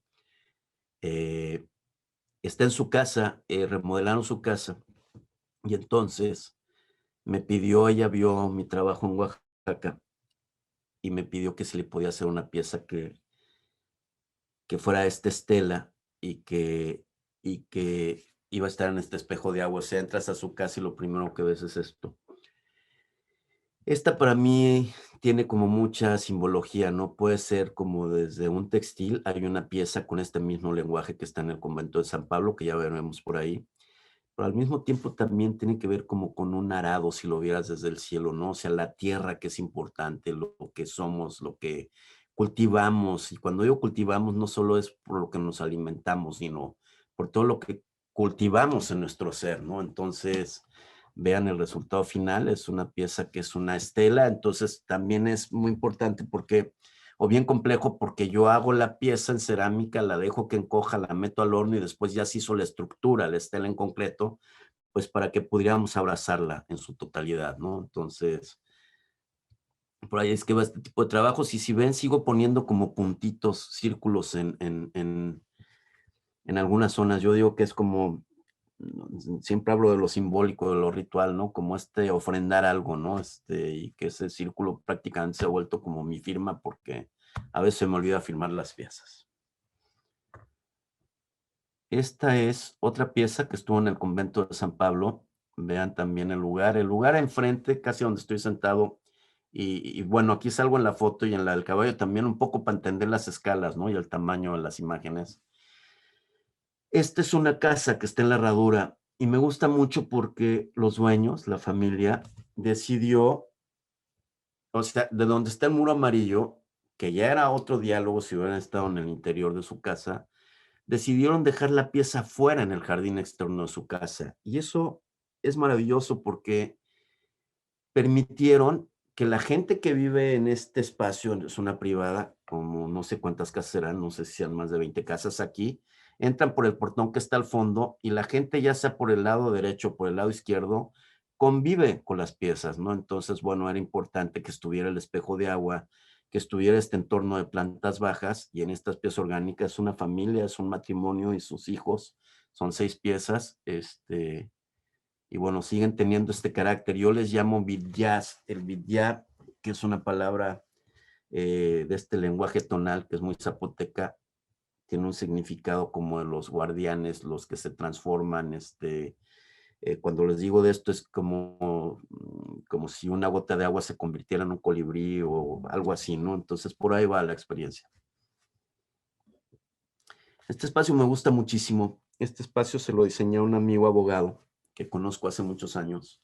Está en su casa, remodelaron su casa, y entonces me pidió, ella vio mi trabajo en Oaxaca, y me pidió que se le podía hacer una pieza que fuera esta estela y que iba a estar en este espejo de agua. O sea, entras a su casa y lo primero que ves es esto. Esta para mí tiene como mucha simbología, ¿no? Puede ser como desde un textil. Hay una pieza con este mismo lenguaje que está en el convento de San Pablo, que ya veremos por ahí. Pero al mismo tiempo también tiene que ver como con un arado, si lo vieras desde el cielo, ¿no? O sea, la tierra, que es importante, lo que somos, lo que cultivamos. Y cuando digo cultivamos, no solo es por lo que nos alimentamos, sino por todo lo que cultivamos en nuestro ser, ¿no? Entonces, vean el resultado final. Es una pieza que es una estela. Entonces también es muy importante porque, o bien complejo, porque yo hago la pieza en cerámica, la dejo que encoja, la meto al horno y después ya se hizo la estructura, la estela en concreto, pues para que pudiéramos abrazarla en su totalidad, ¿no? Entonces, por ahí es que va este tipo de trabajos. Y si ven, sigo poniendo como puntitos, círculos en algunas zonas. Yo digo que es como, siempre hablo de lo simbólico, de lo ritual, ¿no? Como ofrendar algo, ¿no? Y que ese círculo prácticamente se ha vuelto como mi firma, porque a veces se me olvida firmar las piezas. Esta es otra pieza que estuvo en el convento de San Pablo. Vean también el lugar enfrente, casi donde estoy sentado. Y bueno, aquí salgo en la foto y en la del caballo también, un poco para entender las escalas, ¿no? Y el tamaño de las imágenes. Esta es una casa que está en la herradura y me gusta mucho porque los dueños, la familia, decidió, o sea, de donde está el muro amarillo, que ya era otro diálogo si hubieran estado en el interior de su casa, decidieron dejar la pieza fuera en el jardín externo de su casa. Y eso es maravilloso porque permitieron que la gente que vive en este espacio, en zona privada, como no sé cuántas casas serán, no sé si sean más de 20 casas aquí, entran por el portón que está al fondo y la gente, ya sea por el lado derecho o por el lado izquierdo, convive con las piezas, ¿no? Entonces, bueno, era importante que estuviera el espejo de agua, que estuviera este entorno de plantas bajas, y en estas piezas orgánicas una familia, es un matrimonio y sus hijos, son 6 piezas, y bueno, siguen teniendo este carácter. Yo les llamo vidyas, el vidya, que es una palabra de este lenguaje tonal que es muy zapoteca, tiene un significado como de los guardianes, los que se transforman. Cuando les digo de esto es como si una gota de agua se convirtiera en un colibrí o algo así, ¿no? Entonces por ahí va la experiencia. Este espacio me gusta muchísimo. Este espacio se lo diseñó un amigo abogado que conozco hace muchos años.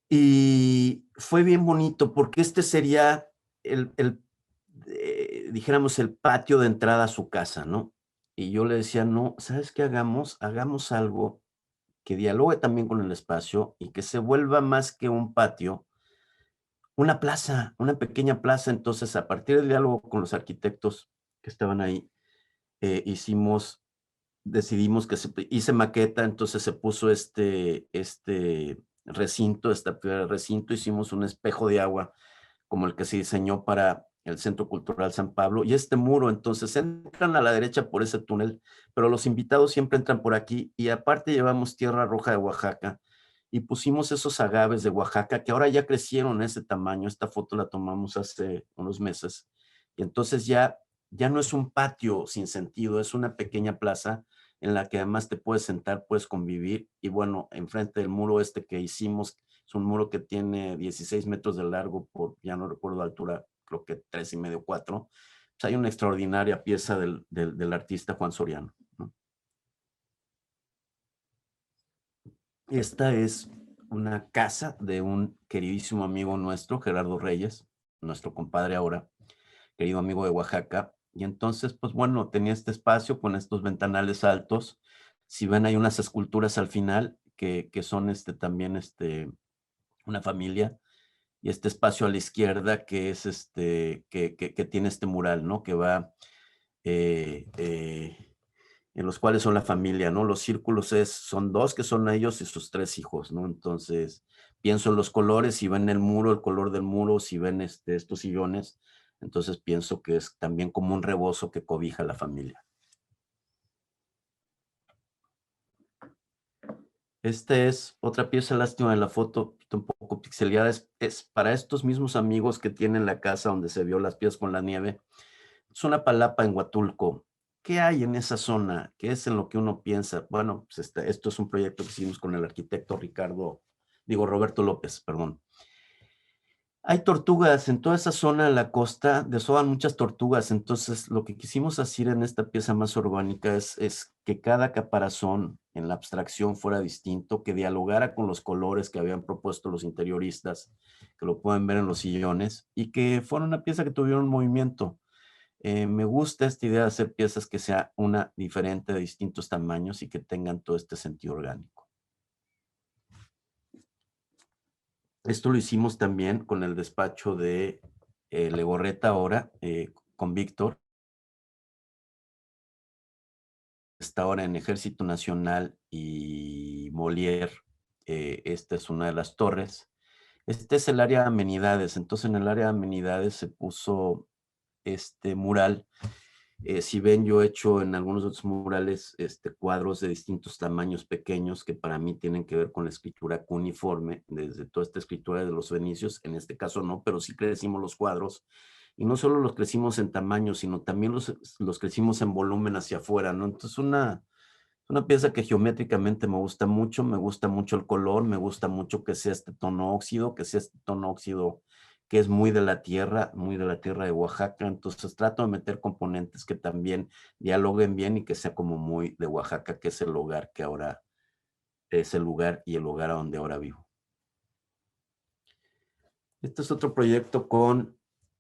Y fue bien bonito porque este sería dijéramos, el patio de entrada a su casa, ¿no? Y yo le decía, no, ¿sabes qué hagamos? Hagamos algo que dialogue también con el espacio y que se vuelva más que un patio, una plaza, una pequeña plaza. Entonces, a partir del diálogo con los arquitectos que estaban ahí, decidimos que hice maqueta, entonces se puso este recinto, recinto, hicimos un espejo de agua como el que se diseñó para el Centro Cultural San Pablo, y este muro. Entonces entran a la derecha por ese túnel, pero los invitados siempre entran por aquí, y aparte llevamos tierra roja de Oaxaca, y pusimos esos agaves de Oaxaca, que ahora ya crecieron ese tamaño. Esta foto la tomamos hace unos meses, y entonces ya no es un patio sin sentido, es una pequeña plaza en la que además te puedes sentar, puedes convivir, y bueno, enfrente del muro que hicimos, es un muro que tiene 16 metros de largo por, ya no recuerdo la altura, creo que 3,5, 4. Pues hay una extraordinaria pieza del artista Juan Soriano, ¿no? Esta es una casa de un queridísimo amigo nuestro, Gerardo Reyes, nuestro compadre ahora, querido amigo de Oaxaca. Y entonces, pues bueno, tenía este espacio con estos ventanales altos. Si ven, hay unas esculturas al final que son también una familia, y este espacio a la izquierda que es que tiene este mural, ¿no? Que va en los cuales son la familia, ¿no? Los círculos son 2 que son ellos y sus 3 hijos, ¿no? Entonces pienso en los colores, si ven el muro, el color del muro, si ven estos sillones, entonces pienso que es también como un rebozo que cobija a la familia. Esta es otra pieza, lástima de la foto, un poco pixeleada. Es para estos mismos amigos que tienen la casa donde se vio las piezas con la nieve. Es una palapa en Huatulco. ¿Qué hay en esa zona? ¿Qué es en lo que uno piensa? Bueno, pues esto es un proyecto que hicimos con el arquitecto Roberto López, perdón. Hay tortugas en toda esa zona de la costa, desovan muchas tortugas. Entonces, lo que quisimos hacer en esta pieza más orgánica es que cada caparazón en la abstracción fuera distinto, que dialogara con los colores que habían propuesto los interioristas, que lo pueden ver en los sillones, y que fuera una pieza que tuviera un movimiento. Me gusta esta idea de hacer piezas que sea una diferente de distintos tamaños y que tengan todo este sentido orgánico. Esto lo hicimos también con el despacho de Legorreta ahora, con Víctor. Está ahora en Ejército Nacional y Molière. Esta es una de las torres. Este es el área de amenidades. Entonces en el área de amenidades se puso este mural. Si ven, yo he hecho en algunos otros murales cuadros de distintos tamaños pequeños que para mí tienen que ver con la escritura cuneiforme, desde toda esta escritura de los fenicios. En este caso no, pero sí crecimos los cuadros, y no solo los crecimos en tamaño, sino también los crecimos en volumen hacia afuera, ¿no? Entonces una pieza que geométricamente me gusta mucho el color, me gusta mucho que sea este tono óxido, que es muy de la tierra de Oaxaca. Entonces trato de meter componentes que también dialoguen bien y que sea como muy de Oaxaca, que es el lugar que ahora es el lugar y el lugar a donde ahora vivo. Este es otro proyecto con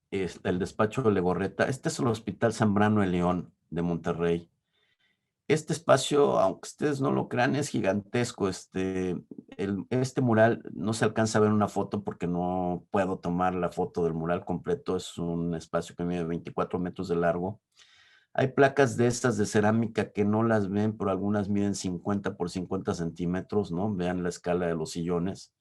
el despacho de Legorreta. Este es el Hospital Zambrano de León de Monterrey. Este espacio, aunque ustedes no lo crean, es gigantesco. Este mural no se alcanza a ver en una foto porque no puedo tomar la foto del mural completo. Es un espacio que mide 24 metros de largo. Hay placas de estas de cerámica que no las ven, pero algunas miden 50 por 50 centímetros, ¿no? Vean la escala de los sillones.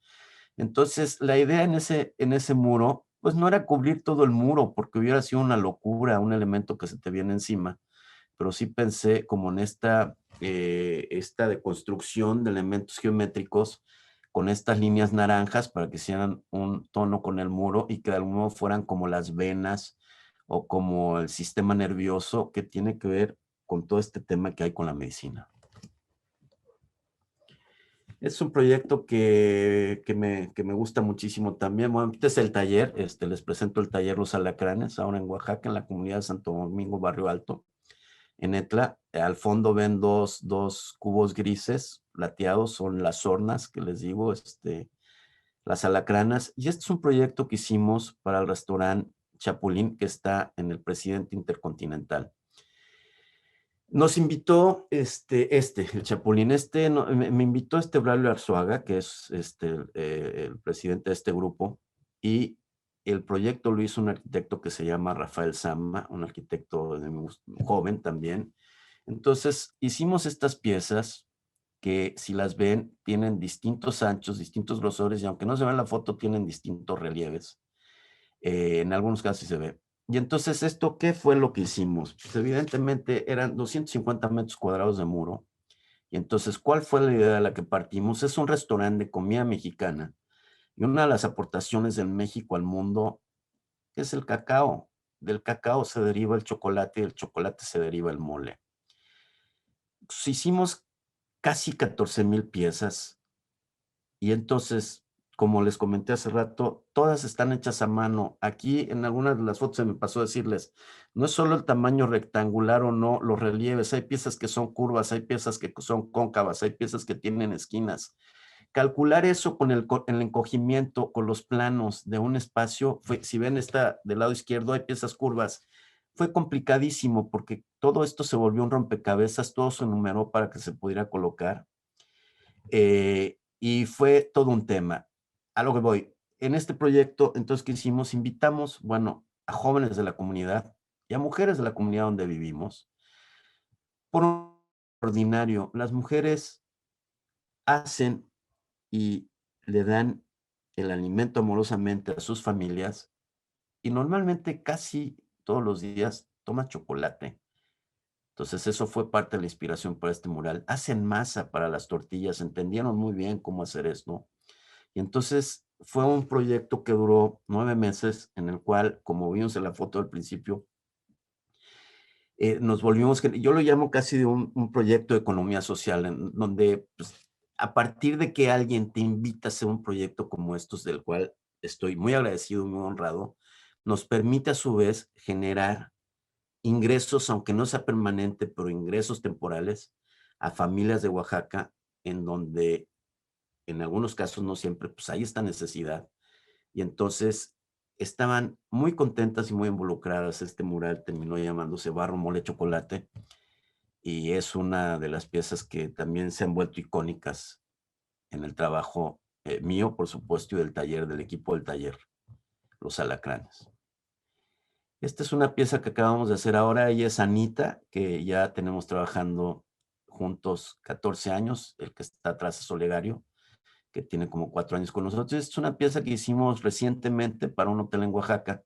Entonces, la idea en ese muro, pues no era cubrir todo el muro, porque hubiera sido una locura, un elemento que se te viene encima. Pero sí pensé como en esta esta deconstrucción de elementos geométricos con estas líneas naranjas para que hicieran un tono con el muro y que de algún modo fueran como las venas o como el sistema nervioso que tiene que ver con todo este tema que hay con la medicina. Es un proyecto que me gusta muchísimo también. Bueno, este es el taller, les presento el taller Los Alacranes, ahora en Oaxaca, en la comunidad de Santo Domingo, Barrio Alto, en Etla. Al fondo ven dos cubos grises plateados, son las hornas que les digo, las alacranas. Y este es un proyecto que hicimos para el restaurante Chapulín, que está en el Presidente Intercontinental. Nos invitó el Chapulín, me invitó Braulio Arzuaga, que es el presidente de este grupo, y el proyecto lo hizo un arquitecto que se llama Rafael Sama, un arquitecto joven también. Entonces, hicimos estas piezas que, si las ven, tienen distintos anchos, distintos grosores, y aunque no se ve en la foto, tienen distintos relieves. En algunos casos sí se ve. Y entonces, ¿qué fue lo que hicimos? Pues evidentemente eran 250 metros cuadrados de muro. Y entonces, ¿cuál fue la idea de la que partimos? Es un restaurante de comida mexicana. Y una de las aportaciones del México al mundo es el cacao. Del cacao se deriva el chocolate y del chocolate se deriva el mole. Pues hicimos casi 14,000 piezas. Y entonces, como les comenté hace rato, todas están hechas a mano. Aquí en algunas de las fotos se me pasó decirles, no es solo el tamaño rectangular o no, los relieves, hay piezas que son curvas, hay piezas que son cóncavas, hay piezas que tienen esquinas. Calcular eso con el encogimiento, con los planos de un espacio, si ven esta del lado izquierdo, hay piezas curvas, fue complicadísimo porque todo esto se volvió un rompecabezas, todo se enumeró para que se pudiera colocar. Y fue todo un tema. A lo que voy, en este proyecto, entonces, ¿qué hicimos? Invitamos, bueno, a jóvenes de la comunidad y a mujeres de la comunidad donde vivimos. Por un ordinario, las mujeres hacen y le dan el alimento amorosamente a sus familias y normalmente casi todos los días toman chocolate. Entonces eso fue parte de la inspiración para este mural. Hacen masa para las tortillas, entendieron muy bien cómo hacer esto. Y entonces fue un proyecto que duró 9 meses, en el cual, como vimos en la foto al principio, nos volvimos, yo lo llamo casi de un proyecto de economía social, en donde pues, a partir de que alguien te invita a hacer un proyecto como estos, del cual estoy muy agradecido y muy honrado, nos permite a su vez generar ingresos, aunque no sea permanente, pero ingresos temporales a familias de Oaxaca, en donde en algunos casos, no siempre, pues hay esta necesidad. Y entonces estaban muy contentas y muy involucradas. Este mural terminó llamándose Barro, Mole, Chocolate, y es una de las piezas que también se han vuelto icónicas en el trabajo mío, por supuesto, y del taller, del equipo del taller, Los Alacranes. Esta es una pieza que acabamos de hacer ahora. Ella es Anita, que ya tenemos trabajando juntos 14 años. El que está atrás es Olegario, que tiene como 4 años con nosotros. Es una pieza que hicimos recientemente para un hotel en Oaxaca,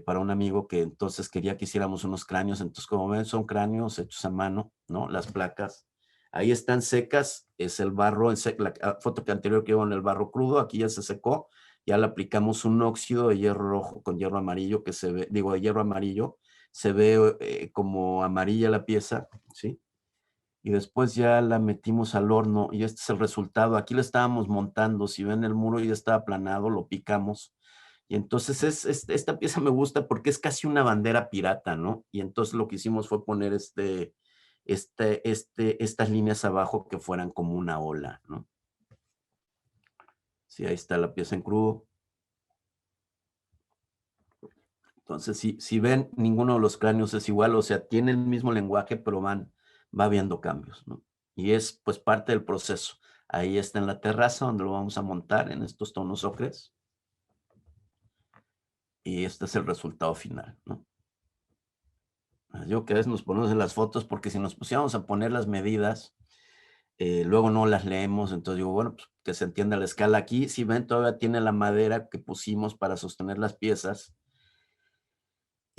para un amigo que entonces quería que hiciéramos unos cráneos. Entonces, como ven, son cráneos hechos a mano, ¿no? Las placas ahí están secas, es el barro, la foto que anterior que en el barro crudo, aquí ya se secó, ya le aplicamos un óxido de hierro rojo con hierro amarillo que se ve, digo, de hierro amarillo, se ve como amarilla la pieza, ¿sí? Y después ya la metimos al horno y este es el resultado. Aquí lo estábamos montando, si ven el muro ya está aplanado, lo picamos. Y entonces esta pieza me gusta porque es casi una bandera pirata, ¿no? Y entonces lo que hicimos fue poner estas líneas abajo que fueran como una ola, ¿no? Sí, ahí está la pieza en crudo. Entonces, si ven, ninguno de los cráneos es igual, o sea, tiene el mismo lenguaje, pero va habiendo cambios, ¿no? Y es pues parte del proceso. Ahí está en la terraza donde lo vamos a montar en estos tonos ocres. Y este es el resultado final, ¿no? Yo que a veces nos ponemos en las fotos porque si nos pusiéramos a poner las medidas, luego no las leemos, entonces digo, bueno, pues que se entienda la escala. Aquí, si ven, todavía tiene la madera que pusimos para sostener las piezas.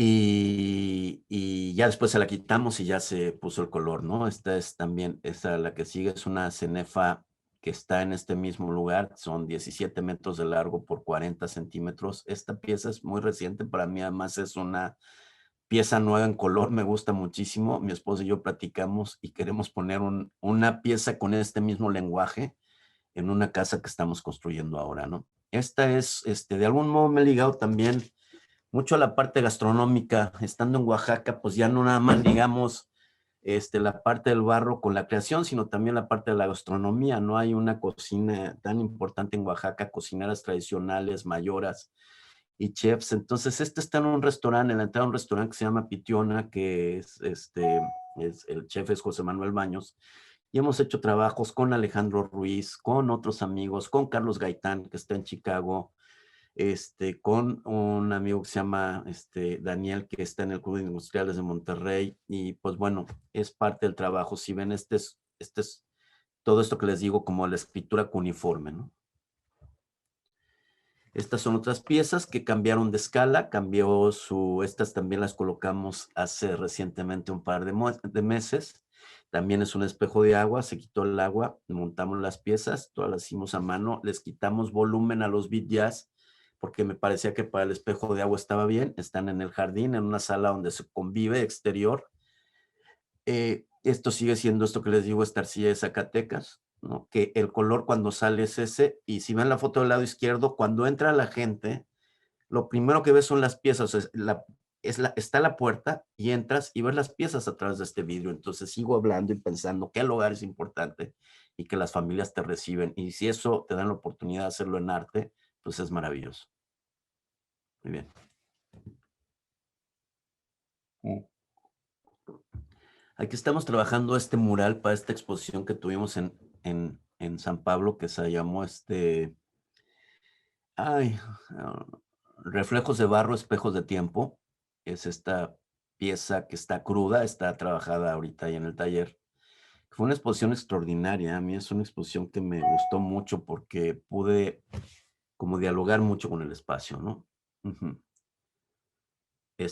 y ya después se la quitamos y ya se puso el color, ¿no? Esta es también, la que sigue es una cenefa que está en este mismo lugar, son 17 metros de largo por 40 centímetros. Esta pieza es muy reciente para mí, además es una pieza nueva en color, me gusta muchísimo. Mi esposa y yo platicamos y queremos poner una pieza con este mismo lenguaje en una casa que estamos construyendo ahora, ¿no? Esta es, de algún modo me he ligado también mucho a la parte gastronómica. Estando en Oaxaca, pues ya no nada más digamos la parte del barro con la creación, sino también la parte de la gastronomía. No hay una cocina tan importante en Oaxaca, cocineras tradicionales, mayoras y chefs. Entonces, está en un restaurante, en la entrada de un restaurante que se llama Pitiona, que el chef es José Manuel Baños, y hemos hecho trabajos con Alejandro Ruiz, con otros amigos, con Carlos Gaitán, que está en Chicago, con un amigo que se llama Daniel, que está en el Club de Industriales de Monterrey, y pues bueno, es parte del trabajo. Si ven, es todo esto que les digo como la escritura cuneiforme, ¿no? Estas son otras piezas que cambiaron de escala, estas también las colocamos hace recientemente un par de meses. También es un espejo de agua, se quitó el agua, montamos las piezas, todas las hicimos a mano, les quitamos volumen a los bead jazz, porque me parecía que para el espejo de agua estaba bien. Están en el jardín, en una sala donde se convive exterior. Esto sigue siendo esto que les digo, esta arcilla de Zacatecas, ¿no? Que el color cuando sale es ese, y si ven la foto del lado izquierdo, cuando entra la gente, lo primero que ves son las piezas. O sea, está la puerta y entras y ves las piezas a través de este vidrio. Entonces sigo hablando y pensando que el hogar es importante y que las familias te reciben, y si eso te dan la oportunidad de hacerlo en arte, pues es maravilloso. Muy bien. Aquí estamos trabajando este mural para esta exposición que tuvimos en San Pablo, que se llamó Reflejos de barro, espejos de tiempo. Es esta pieza que está cruda, está trabajada ahorita ahí en el taller. Fue una exposición extraordinaria. A mí es una exposición que me gustó mucho porque pude como dialogar mucho con el espacio, ¿no?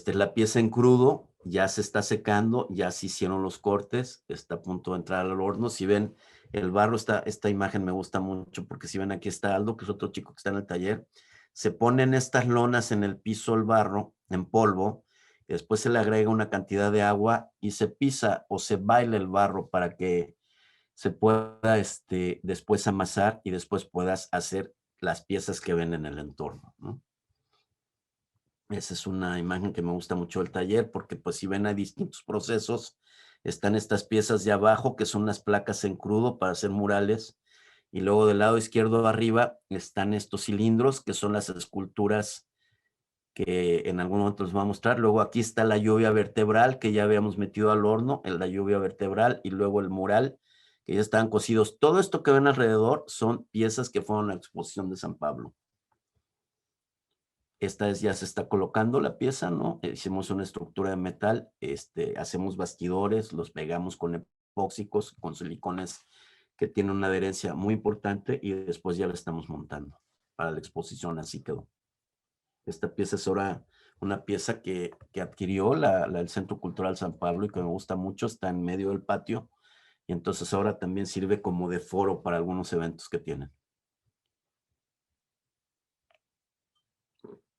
La pieza en crudo ya se está secando, ya se hicieron los cortes, está a punto de entrar al horno. Si ven el barro, esta imagen me gusta mucho, porque si ven, aquí está Aldo, que es otro chico que está en el taller. Se ponen estas lonas en el piso, el barro en polvo, y después se le agrega una cantidad de agua y se pisa o se baila el barro para que se pueda después amasar y después puedas hacer las piezas que ven en el entorno, ¿no? Esa es una imagen que me gusta mucho del taller, porque pues si ven hay distintos procesos. Están estas piezas de abajo, que son las placas en crudo para hacer murales, y luego del lado izquierdo arriba están estos cilindros, que son las esculturas que en algún momento les voy a mostrar. Luego aquí está la lluvia vertebral, que ya habíamos metido al horno, en la lluvia vertebral, y luego el mural, que ya estaban cosidos. Todo esto que ven alrededor son piezas que fueron a la exposición de San Pablo. Esta ya se está colocando la pieza, ¿no? Hicimos una estructura de metal, hacemos bastidores, los pegamos con epóxicos, con silicones que tienen una adherencia muy importante, y después ya la estamos montando para la exposición. Así quedó. Esta pieza es ahora una pieza que adquirió el Centro Cultural San Pablo y que me gusta mucho. Está en medio del patio, y entonces ahora también sirve como de foro para algunos eventos que tienen.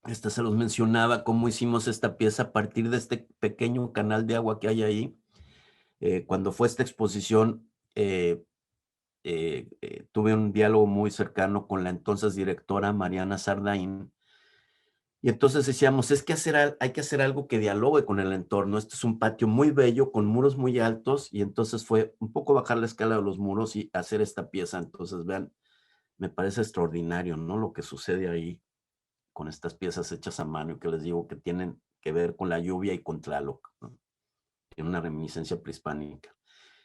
Se los mencionaba, cómo hicimos esta pieza a partir de este pequeño canal de agua que hay ahí. Cuando fue esta exposición, tuve un diálogo muy cercano con la entonces directora Mariana Sardain, y entonces decíamos, es que hay que hacer algo que dialogue con el entorno. Este es un patio muy bello, con muros muy altos, y entonces fue un poco bajar la escala de los muros y hacer esta pieza. Entonces, vean, me parece extraordinario, ¿no? Lo que sucede ahí con estas piezas hechas a mano, y que les digo que tienen que ver con la lluvia y con Tlaloc, ¿no? Tiene una reminiscencia prehispánica.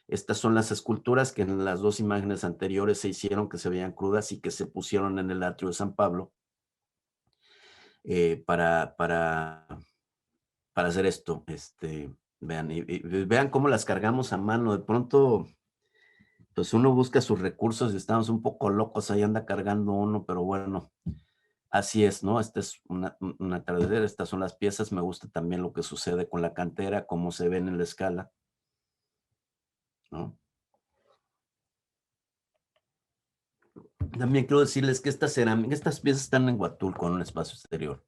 Estas son las esculturas que en las dos imágenes anteriores se hicieron, que se veían crudas y que se pusieron en el atrio de San Pablo para hacer esto. Vean, y vean cómo las cargamos a mano. De pronto, pues uno busca sus recursos y estamos un poco locos, ahí anda cargando uno, pero bueno, Así es, ¿no? Este es un atardecer, estas son las piezas. Me gusta también lo que sucede con la cantera, cómo se ven en la escala, ¿no? También quiero decirles que esta cerámica, estas piezas están en Huatulco, en un espacio exterior.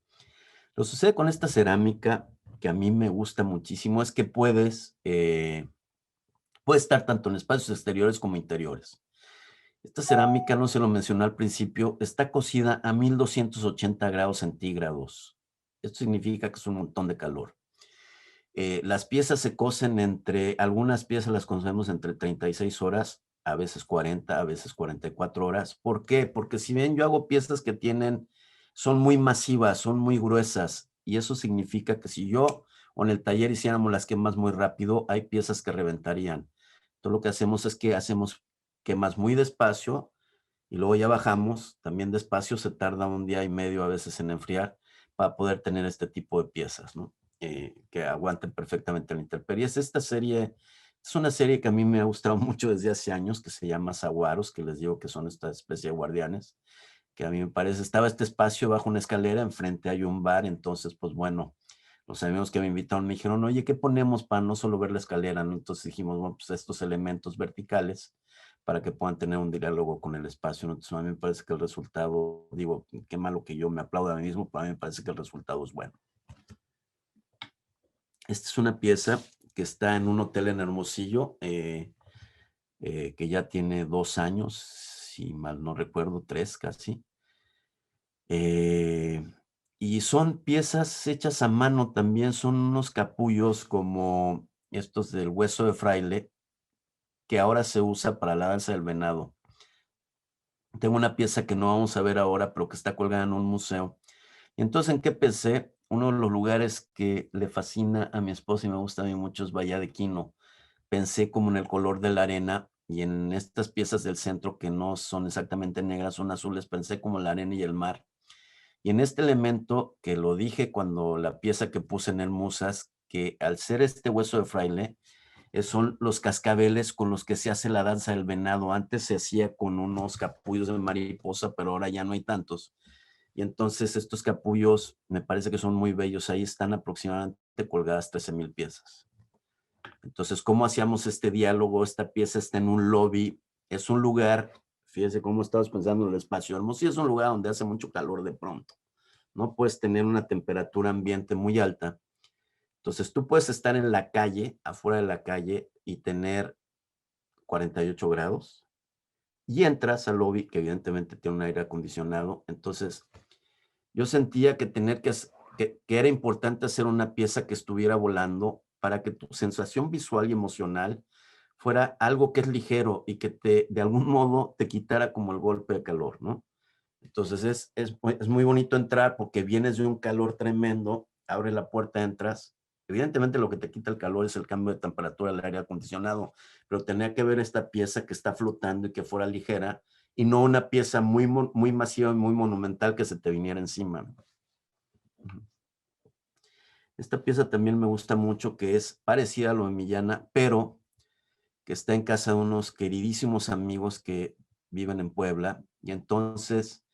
Lo que sucede con esta cerámica, que a mí me gusta muchísimo, es que puede estar tanto en espacios exteriores como interiores. Esta cerámica, no se lo mencioné al principio, está cocida a 1280 grados centígrados. Esto significa que es un montón de calor. Las piezas se cocen algunas piezas las cocemos entre 36 horas, a veces 40, a veces 44 horas. ¿Por qué? Porque si bien yo hago piezas que son muy masivas, son muy gruesas, y eso significa que si yo o en el taller hiciéramos las quemas muy rápido, hay piezas que reventarían. Entonces lo que hacemos es que hacemos quemas muy despacio y luego ya bajamos, también despacio, se tarda un día y medio a veces en enfriar para poder tener este tipo de piezas, ¿no? Que aguanten perfectamente la intemperie. Es una serie que a mí me ha gustado mucho desde hace años, que se llama Saguaros, que les digo que son esta especie de guardianes, que a mí me parece, estaba este espacio bajo una escalera, enfrente hay un bar, entonces pues bueno, los amigos que me invitaron me dijeron, oye, ¿qué ponemos para no solo ver la escalera, ¿no? Entonces dijimos, bueno, pues estos elementos verticales para que puedan tener un diálogo con el espacio, ¿no? Entonces a mí me parece que el resultado, digo, qué malo que yo me aplauda a mí mismo, pero a mí me parece que el resultado es bueno. Esta es una pieza que está en un hotel en Hermosillo, que ya tiene 2 años, si mal no recuerdo, 3 casi. Y son piezas hechas a mano también, son unos capullos como estos del hueso de fraile, que ahora se usa para la danza del venado. Tengo una pieza que no vamos a ver ahora, pero que está colgada en un museo. Y entonces, ¿en qué pensé? Uno de los lugares que le fascina a mi esposa y me gusta a mí mucho es Bahía de Quino. Pensé como en el color de la arena y en estas piezas del centro que no son exactamente negras, son azules, pensé como la arena y el mar. Y en este elemento, que lo dije cuando la pieza que puse en el Musas, que al ser este hueso de fraile, son los cascabeles con los que se hace la danza del venado. Antes se hacía con unos capullos de mariposa, pero ahora ya no hay tantos. Y entonces estos capullos me parece que son muy bellos. Ahí están aproximadamente colgadas 13,000 piezas. Entonces, ¿cómo hacíamos este diálogo? Esta pieza está en un lobby. Es un lugar, fíjense cómo estabas pensando en el espacio. Hermosillo es un lugar donde hace mucho calor de pronto. No puedes tener una temperatura ambiente muy alta. Entonces, tú puedes estar en la calle, afuera de la calle, y tener 48 grados. Y entras al lobby, que evidentemente tiene un aire acondicionado. Entonces, yo sentía que que era importante hacer una pieza que estuviera volando para que tu sensación visual y emocional fuera algo que es ligero y que de algún modo te quitara como el golpe de calor, ¿no? Entonces es muy bonito entrar porque vienes de un calor tremendo, abre la puerta, entras. Evidentemente lo que te quita el calor es el cambio de temperatura del aire acondicionado, pero tenía que ver esta pieza que está flotando y que fuera ligera y no una pieza muy masiva y muy monumental que se te viniera encima. Esta pieza también me gusta mucho, que es parecida a lo de Millana, pero que está en casa de unos queridísimos amigos que viven en Puebla. Y entonces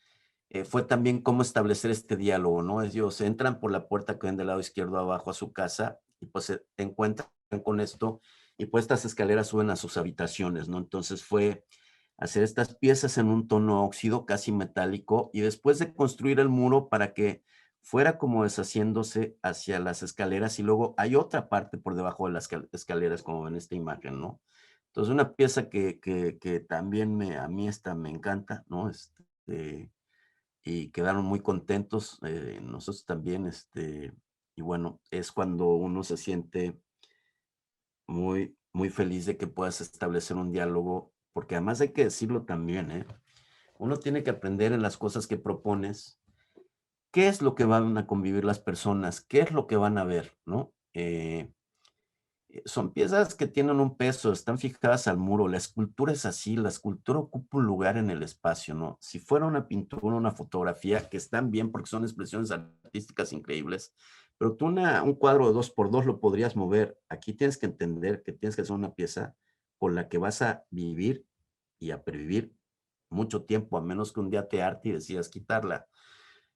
fue también cómo establecer este diálogo, ¿no? Ellos entran por la puerta que ven del lado izquierdo abajo a su casa y pues se encuentran con esto y pues estas escaleras suben a sus habitaciones, ¿no? Entonces fue hacer estas piezas en un tono óxido casi metálico y después de construir el muro para que fuera como deshaciéndose hacia las escaleras y luego hay otra parte por debajo de las escaleras como ven esta imagen, ¿no? Entonces una pieza que también a mí esta me encanta, ¿no? Y quedaron muy contentos, nosotros también, y bueno, es cuando uno se siente muy feliz de que puedas establecer un diálogo, porque además hay que decirlo también, uno tiene que aprender en las cosas que propones, qué es lo que van a convivir las personas, qué es lo que van a ver, ¿no? Son piezas que tienen un peso, están fijadas al muro, la escultura es así, la escultura ocupa un lugar en el espacio, ¿no? Si fuera una pintura, una fotografía, que están bien porque son expresiones artísticas increíbles, pero tú un cuadro de 2x2 lo podrías mover. Aquí tienes que entender que tienes que hacer una pieza con la que vas a vivir y a pervivir mucho tiempo, a menos que un día te harte y decidas quitarla.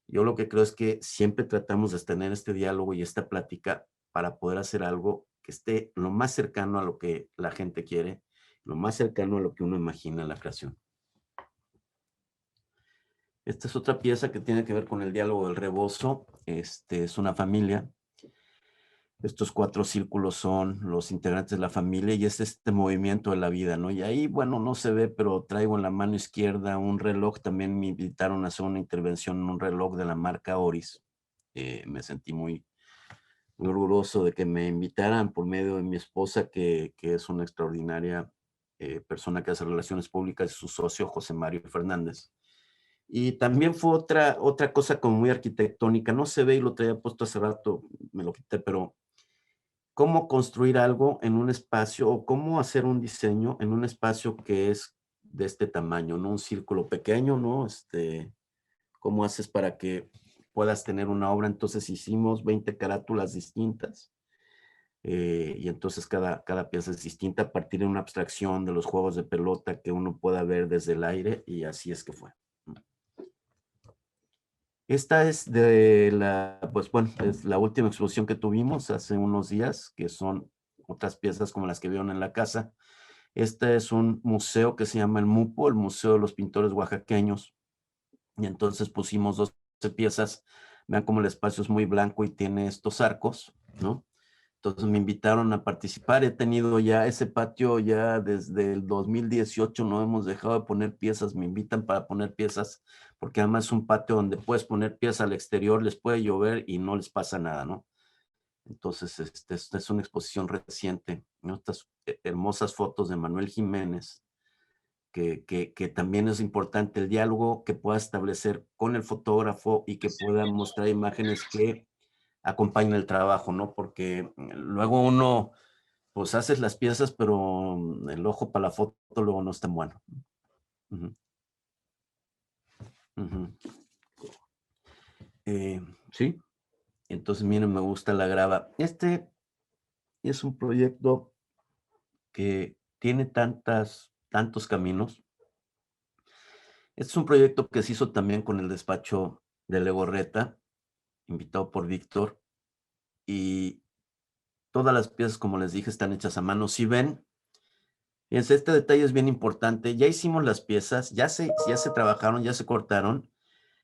Yo lo que creo es que siempre tratamos de tener este diálogo y esta plática para poder hacer algo que esté lo más cercano a lo que la gente quiere, lo más cercano a lo que uno imagina en la creación. Esta es otra pieza que tiene que ver con el diálogo del rebozo. Es una familia. Estos 4 círculos son los integrantes de la familia y es este movimiento de la vida, ¿no? Y ahí, bueno, no se ve, pero traigo en la mano izquierda un reloj. También me invitaron a hacer una intervención en un reloj de la marca Oris. Me sentí muy orgulloso de que me invitaran por medio de mi esposa, que es una extraordinaria persona que hace relaciones públicas, y su socio, José Mario Fernández. Y también fue otra cosa como muy arquitectónica. No se ve y lo traía puesto hace rato, me lo quité, pero cómo construir algo en un espacio o cómo hacer un diseño en un espacio que es de este tamaño, ¿no? Un círculo pequeño, ¿no? ¿Cómo haces para que puedas tener una obra? Entonces hicimos 20 carátulas distintas. Y entonces cada pieza es distinta a partir de una abstracción de los juegos de pelota que uno pueda ver desde el aire, y así es que fue. Esta es pues bueno, es la última exposición que tuvimos hace unos días, que son otras piezas como las que vieron en la casa. Este es un museo que se llama el MUPO, el Museo de los Pintores Oaxaqueños, y entonces pusimos 12 piezas. Vean cómo el espacio es muy blanco y tiene estos arcos, ¿no? Entonces me invitaron a participar. He tenido ya ese patio ya desde el 2018, no hemos dejado de poner piezas. Me invitan para poner piezas, porque además es un patio donde puedes poner piezas al exterior, les puede llover y no les pasa nada, ¿no? Entonces, esta es una exposición reciente, ¿no? Estas hermosas fotos de Manuel Jiménez, que también es importante el diálogo que pueda establecer con el fotógrafo y que pueda mostrar imágenes que acompañen el trabajo, ¿no? Porque luego uno, pues haces las piezas, pero el ojo para la foto luego no es tan bueno. Uh-huh. Uh-huh. Sí, entonces miren, me gusta la grava. Este es un proyecto que tiene tantos caminos. Este es un proyecto que se hizo también con el despacho de Legorreta, invitado por Víctor, y todas las piezas, como les dije, están hechas a mano. Si ven, fíjense, este detalle es bien importante. Ya hicimos las piezas, ya se trabajaron, ya se cortaron,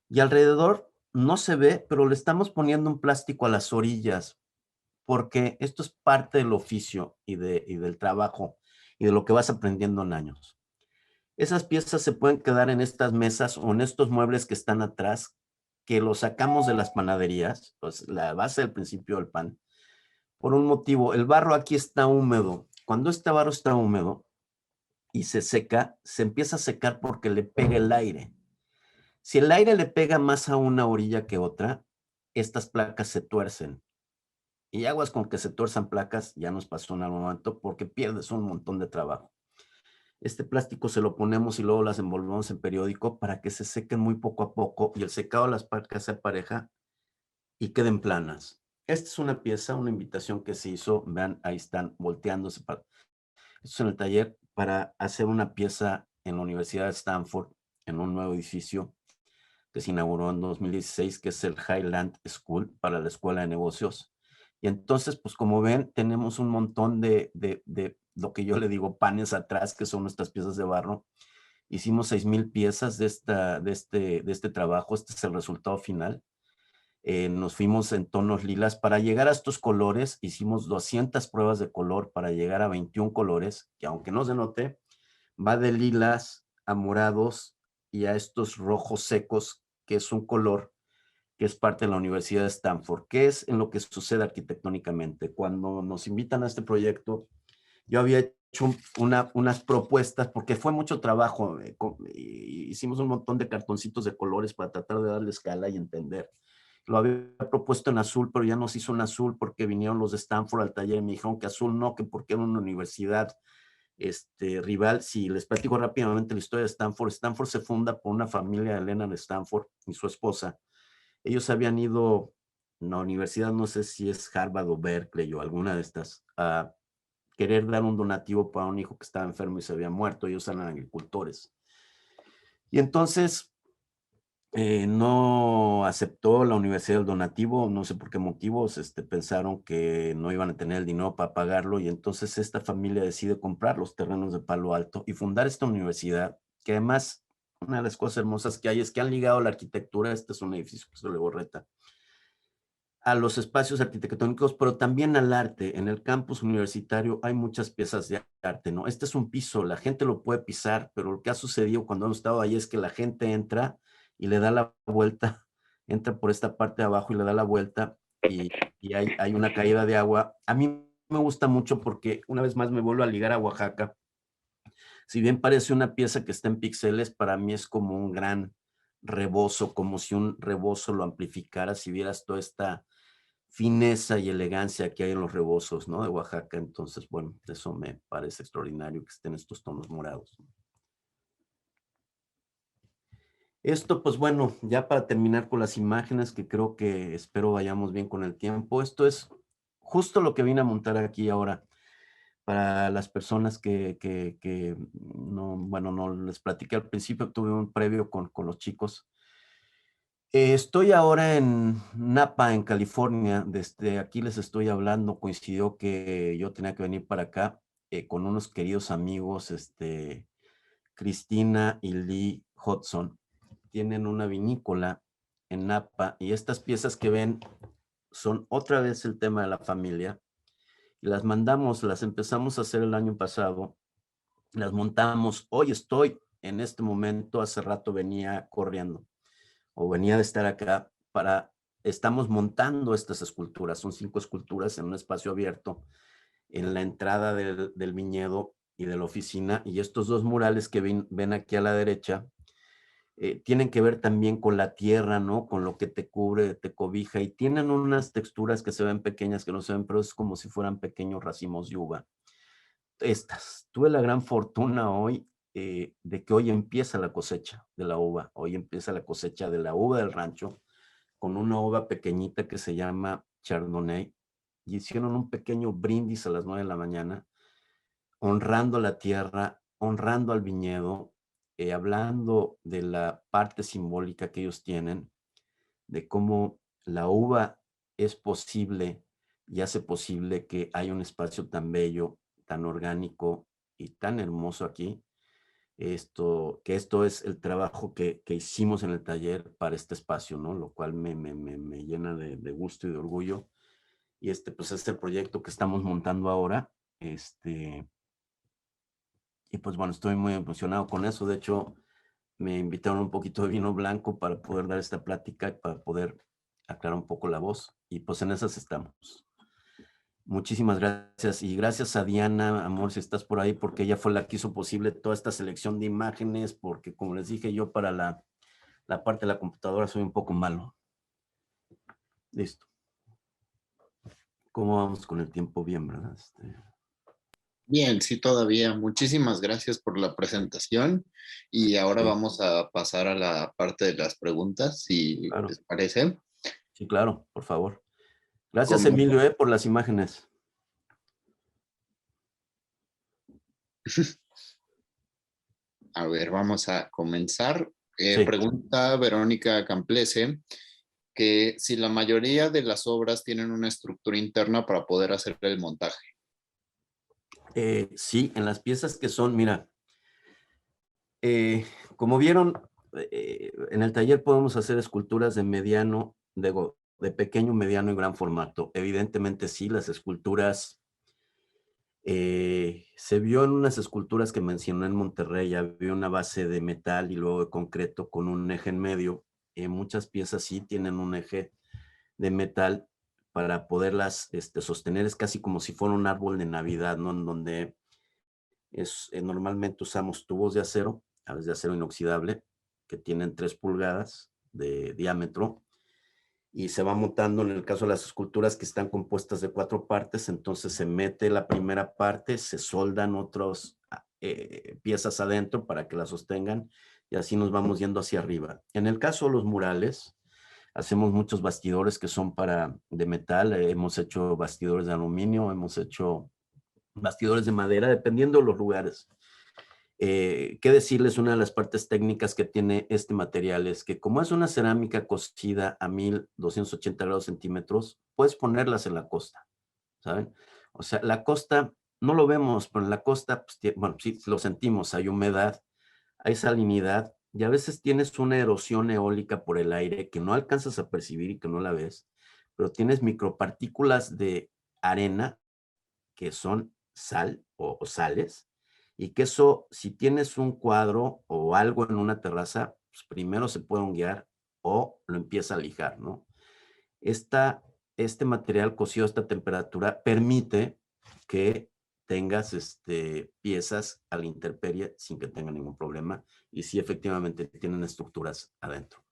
y alrededor no se ve, pero le estamos poniendo un plástico a las orillas, porque esto es parte del oficio y del trabajo y de lo que vas aprendiendo en años. Esas piezas se pueden quedar en estas mesas o en estos muebles que están atrás, que los sacamos de las panaderías, pues la base del principio del pan, por un motivo. El barro aquí está húmedo. Cuando este barro está húmedo y se seca, se empieza a secar porque le pega el aire. Si el aire le pega más a una orilla que otra, estas placas se tuercen. Y aguas con que se tuerzan placas, ya nos pasó en algún momento, porque pierdes un montón de trabajo. Este plástico se lo ponemos y luego las envolvemos en periódico para que se sequen muy poco a poco y el secado de las placas se pareja y queden planas. Esta es una pieza, una invitación que se hizo, vean, ahí están volteándose. Esto es en el taller para hacer una pieza en la Universidad de Stanford, en un nuevo edificio que se inauguró en 2016, que es el Highland School para la Escuela de Negocios. Y entonces, pues como ven, tenemos un montón de lo que yo le digo panes atrás, que son nuestras piezas de barro. Hicimos 6,000 piezas de este trabajo. Este es el resultado final. Nos fuimos en tonos lilas. Para llegar a estos colores, hicimos 200 pruebas de color para llegar a 21 colores, que aunque no se note, va de lilas a morados y a estos rojos secos, que es un color que es parte de la Universidad de Stanford. ¿Qué es en lo que sucede arquitectónicamente? Cuando nos invitan a este proyecto, yo había hecho unas propuestas, porque fue mucho trabajo. Hicimos un montón de cartoncitos de colores para tratar de darle escala y entender. Lo había propuesto en azul, pero ya nos hizo en azul porque vinieron los de Stanford al taller y me dijeron que azul no, que porque era una universidad rival. Si les platico rápidamente la historia de Stanford. Stanford se funda por una familia, Elena de Stanford y su esposa. Ellos habían ido a la universidad, no sé si es Harvard o Berkeley o alguna de estas, a querer dar un donativo para un hijo que estaba enfermo y se había muerto. Ellos eran agricultores. Y entonces No aceptó la Universidad del donativo, no sé por qué motivos, pensaron que no iban a tener el dinero para pagarlo y entonces esta familia decide comprar los terrenos de Palo Alto y fundar esta universidad, que además una de las cosas hermosas que hay es que han ligado la arquitectura, este es un edificio que se le borreta, a los espacios arquitectónicos, pero también al arte. En el campus universitario hay muchas piezas de arte, ¿no? Este es un piso, la gente lo puede pisar, pero lo que ha sucedido cuando hemos estado ahí es que la gente entra y le da la vuelta, entra por esta parte de abajo y le da la vuelta y hay una caída de agua. A mí me gusta mucho porque una vez más me vuelvo a ligar a Oaxaca. Si bien parece una pieza que está en píxeles, para mí es como un gran rebozo, como si un rebozo lo amplificara, si vieras toda esta fineza y elegancia que hay en los rebozos, ¿no? De Oaxaca. Entonces, bueno, eso me parece extraordinario que estén estos tonos morados. Esto, pues bueno, ya para terminar con las imágenes, que creo que espero vayamos bien con el tiempo. Esto es justo lo que vine a montar aquí ahora. Para las personas que no, bueno, no les platiqué al principio, tuve un previo con los chicos. Estoy ahora en Napa, en California. Desde aquí les estoy hablando. Coincidió que yo tenía que venir para acá con unos queridos amigos, Cristina y Lee Hudson. Tienen una vinícola en Napa y estas piezas que ven son otra vez el tema de la familia. Y las mandamos, las empezamos a hacer el año pasado. Las montamos. Hoy estoy en este momento, hace rato venía corriendo o venía de estar acá estamos montando estas esculturas, son 5 esculturas en un espacio abierto en la entrada del viñedo y de la oficina, y estos 2 murales que ven aquí a la derecha tienen que ver también con la tierra, ¿no? Con lo que te cubre, te cobija, y tienen unas texturas que se ven pequeñas, que no se ven, pero es como si fueran pequeños racimos de uva. Tuve la gran fortuna hoy de que hoy empieza la cosecha de la uva. Hoy empieza la cosecha de la uva del rancho con una uva pequeñita que se llama Chardonnay. Y hicieron un pequeño brindis a las 9 de la mañana, honrando la tierra, honrando al viñedo, hablando de la parte simbólica que ellos tienen, de cómo la uva es posible y hace posible que haya un espacio tan bello, tan orgánico y tan hermoso aquí. Esto es el trabajo que hicimos en el taller para este espacio, ¿no? Lo cual me llena de gusto y de orgullo. Y pues es el proyecto que estamos montando ahora. Y pues bueno, estoy muy emocionado con eso. De hecho, me invitaron un poquito de vino blanco para poder dar esta plática y para poder aclarar un poco la voz. Y pues en esas estamos. Muchísimas gracias. Y gracias a Diana, amor, si estás por ahí, porque ella fue la que hizo posible toda esta selección de imágenes, porque como les dije, yo para la parte de la computadora soy un poco malo. Listo. ¿Cómo vamos con el tiempo? Bien, ¿verdad? Bien, sí, todavía. Muchísimas gracias por la presentación y ahora Sí. vamos a pasar a la parte de las preguntas, si Claro. les parece. Sí, claro, por favor. Gracias, Como- Emilio, por las imágenes. A ver, vamos a comenzar. Sí. Pregunta Verónica Camplese que si la mayoría de las obras tienen una estructura interna para poder hacer el montaje. Sí, en las piezas que son, mira, como vieron, en el taller podemos hacer esculturas de mediano, de pequeño, mediano y gran formato. Evidentemente sí, las esculturas, se vio en unas esculturas que mencioné en Monterrey, había una base de metal y luego de concreto con un eje en medio. Muchas piezas sí tienen un eje de metal para poderlas sostener. Es casi como si fuera un árbol de Navidad, ¿no? En donde normalmente usamos tubos de acero, a veces de acero inoxidable, que tienen 3 pulgadas de diámetro, y se va montando, en el caso de las esculturas que están compuestas de 4 partes, entonces se mete la primera parte, se soldan otras piezas adentro para que la sostengan, y así nos vamos yendo hacia arriba. En el caso de los murales, hacemos muchos bastidores que son de metal, hemos hecho bastidores de aluminio, hemos hecho bastidores de madera, dependiendo de los lugares. qué decirles, una de las partes técnicas que tiene este material es que como es una cerámica cocida a 1280 grados centímetros, puedes ponerlas en la costa, ¿saben? O sea, la costa no lo vemos, pero en la costa, pues, bueno, sí lo sentimos, hay humedad, hay salinidad y a veces tienes una erosión eólica por el aire que no alcanzas a percibir y que no la ves, pero tienes micropartículas de arena que son sal o sales, y que eso, si tienes un cuadro o algo en una terraza, pues primero se puede honguear o lo empieza a lijar, ¿no? Este material cocido a esta temperatura permite que tengas piezas a la intemperie sin que tenga ningún problema y sí efectivamente tienen estructuras adentro.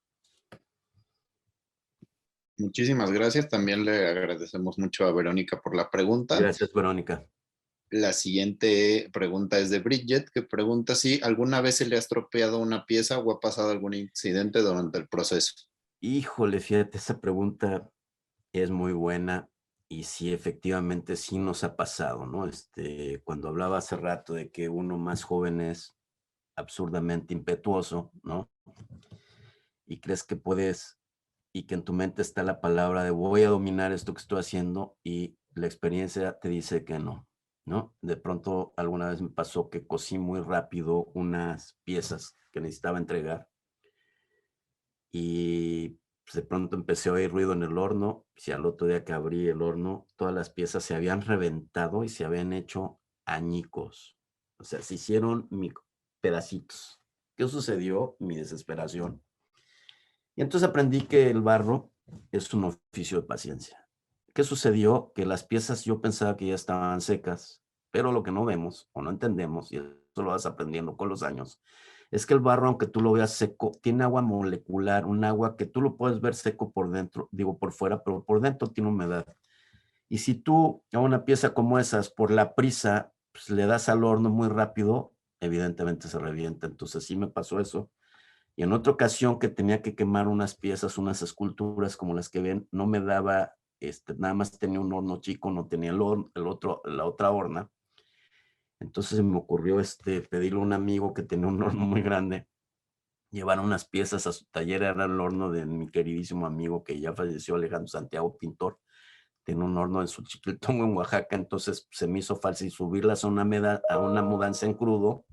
Muchísimas gracias. También le agradecemos mucho a Verónica por la pregunta. Gracias, Verónica. La siguiente pregunta es de Bridget, que pregunta si alguna vez se le ha estropeado una pieza o ha pasado algún incidente durante el proceso. Híjole, fíjate, esa pregunta es muy buena y sí, efectivamente, sí nos ha pasado, ¿no? Cuando hablaba hace rato de que uno más joven es absurdamente impetuoso, ¿no? Y crees que puedes, y que en tu mente está la palabra de voy a dominar esto que estoy haciendo y la experiencia te dice que no, ¿no? De pronto alguna vez me pasó que cosí muy rápido unas piezas que necesitaba entregar y pues, de pronto empecé a oír ruido en el horno. Si al otro día que abrí el horno, todas las piezas se habían reventado y se habían hecho añicos. O sea, se hicieron pedacitos. ¿Qué sucedió? Mi desesperación. Y entonces aprendí que el barro es un oficio de paciencia. ¿Qué sucedió? Que las piezas yo pensaba que ya estaban secas, pero lo que no vemos o no entendemos, y eso lo vas aprendiendo con los años, es que el barro, aunque tú lo veas seco, tiene agua molecular, un agua que tú lo puedes ver seco por dentro, digo por fuera, pero por dentro tiene humedad. Y si tú a una pieza como esas, por la prisa, pues, le das al horno muy rápido, evidentemente se revienta. Entonces sí me pasó eso. Y en otra ocasión que tenía que quemar unas piezas, unas esculturas como las que ven, no me daba, nada más tenía un horno chico, no tenía la otra horna. Entonces se me ocurrió pedirle a un amigo que tenía un horno muy grande, llevar unas piezas a su taller. Era el horno de mi queridísimo amigo que ya falleció, Alejandro Santiago, pintor. Tiene un horno en su Chiquiltongo, en Oaxaca. Entonces se me hizo fácil subirlas a una mudanza en crudo,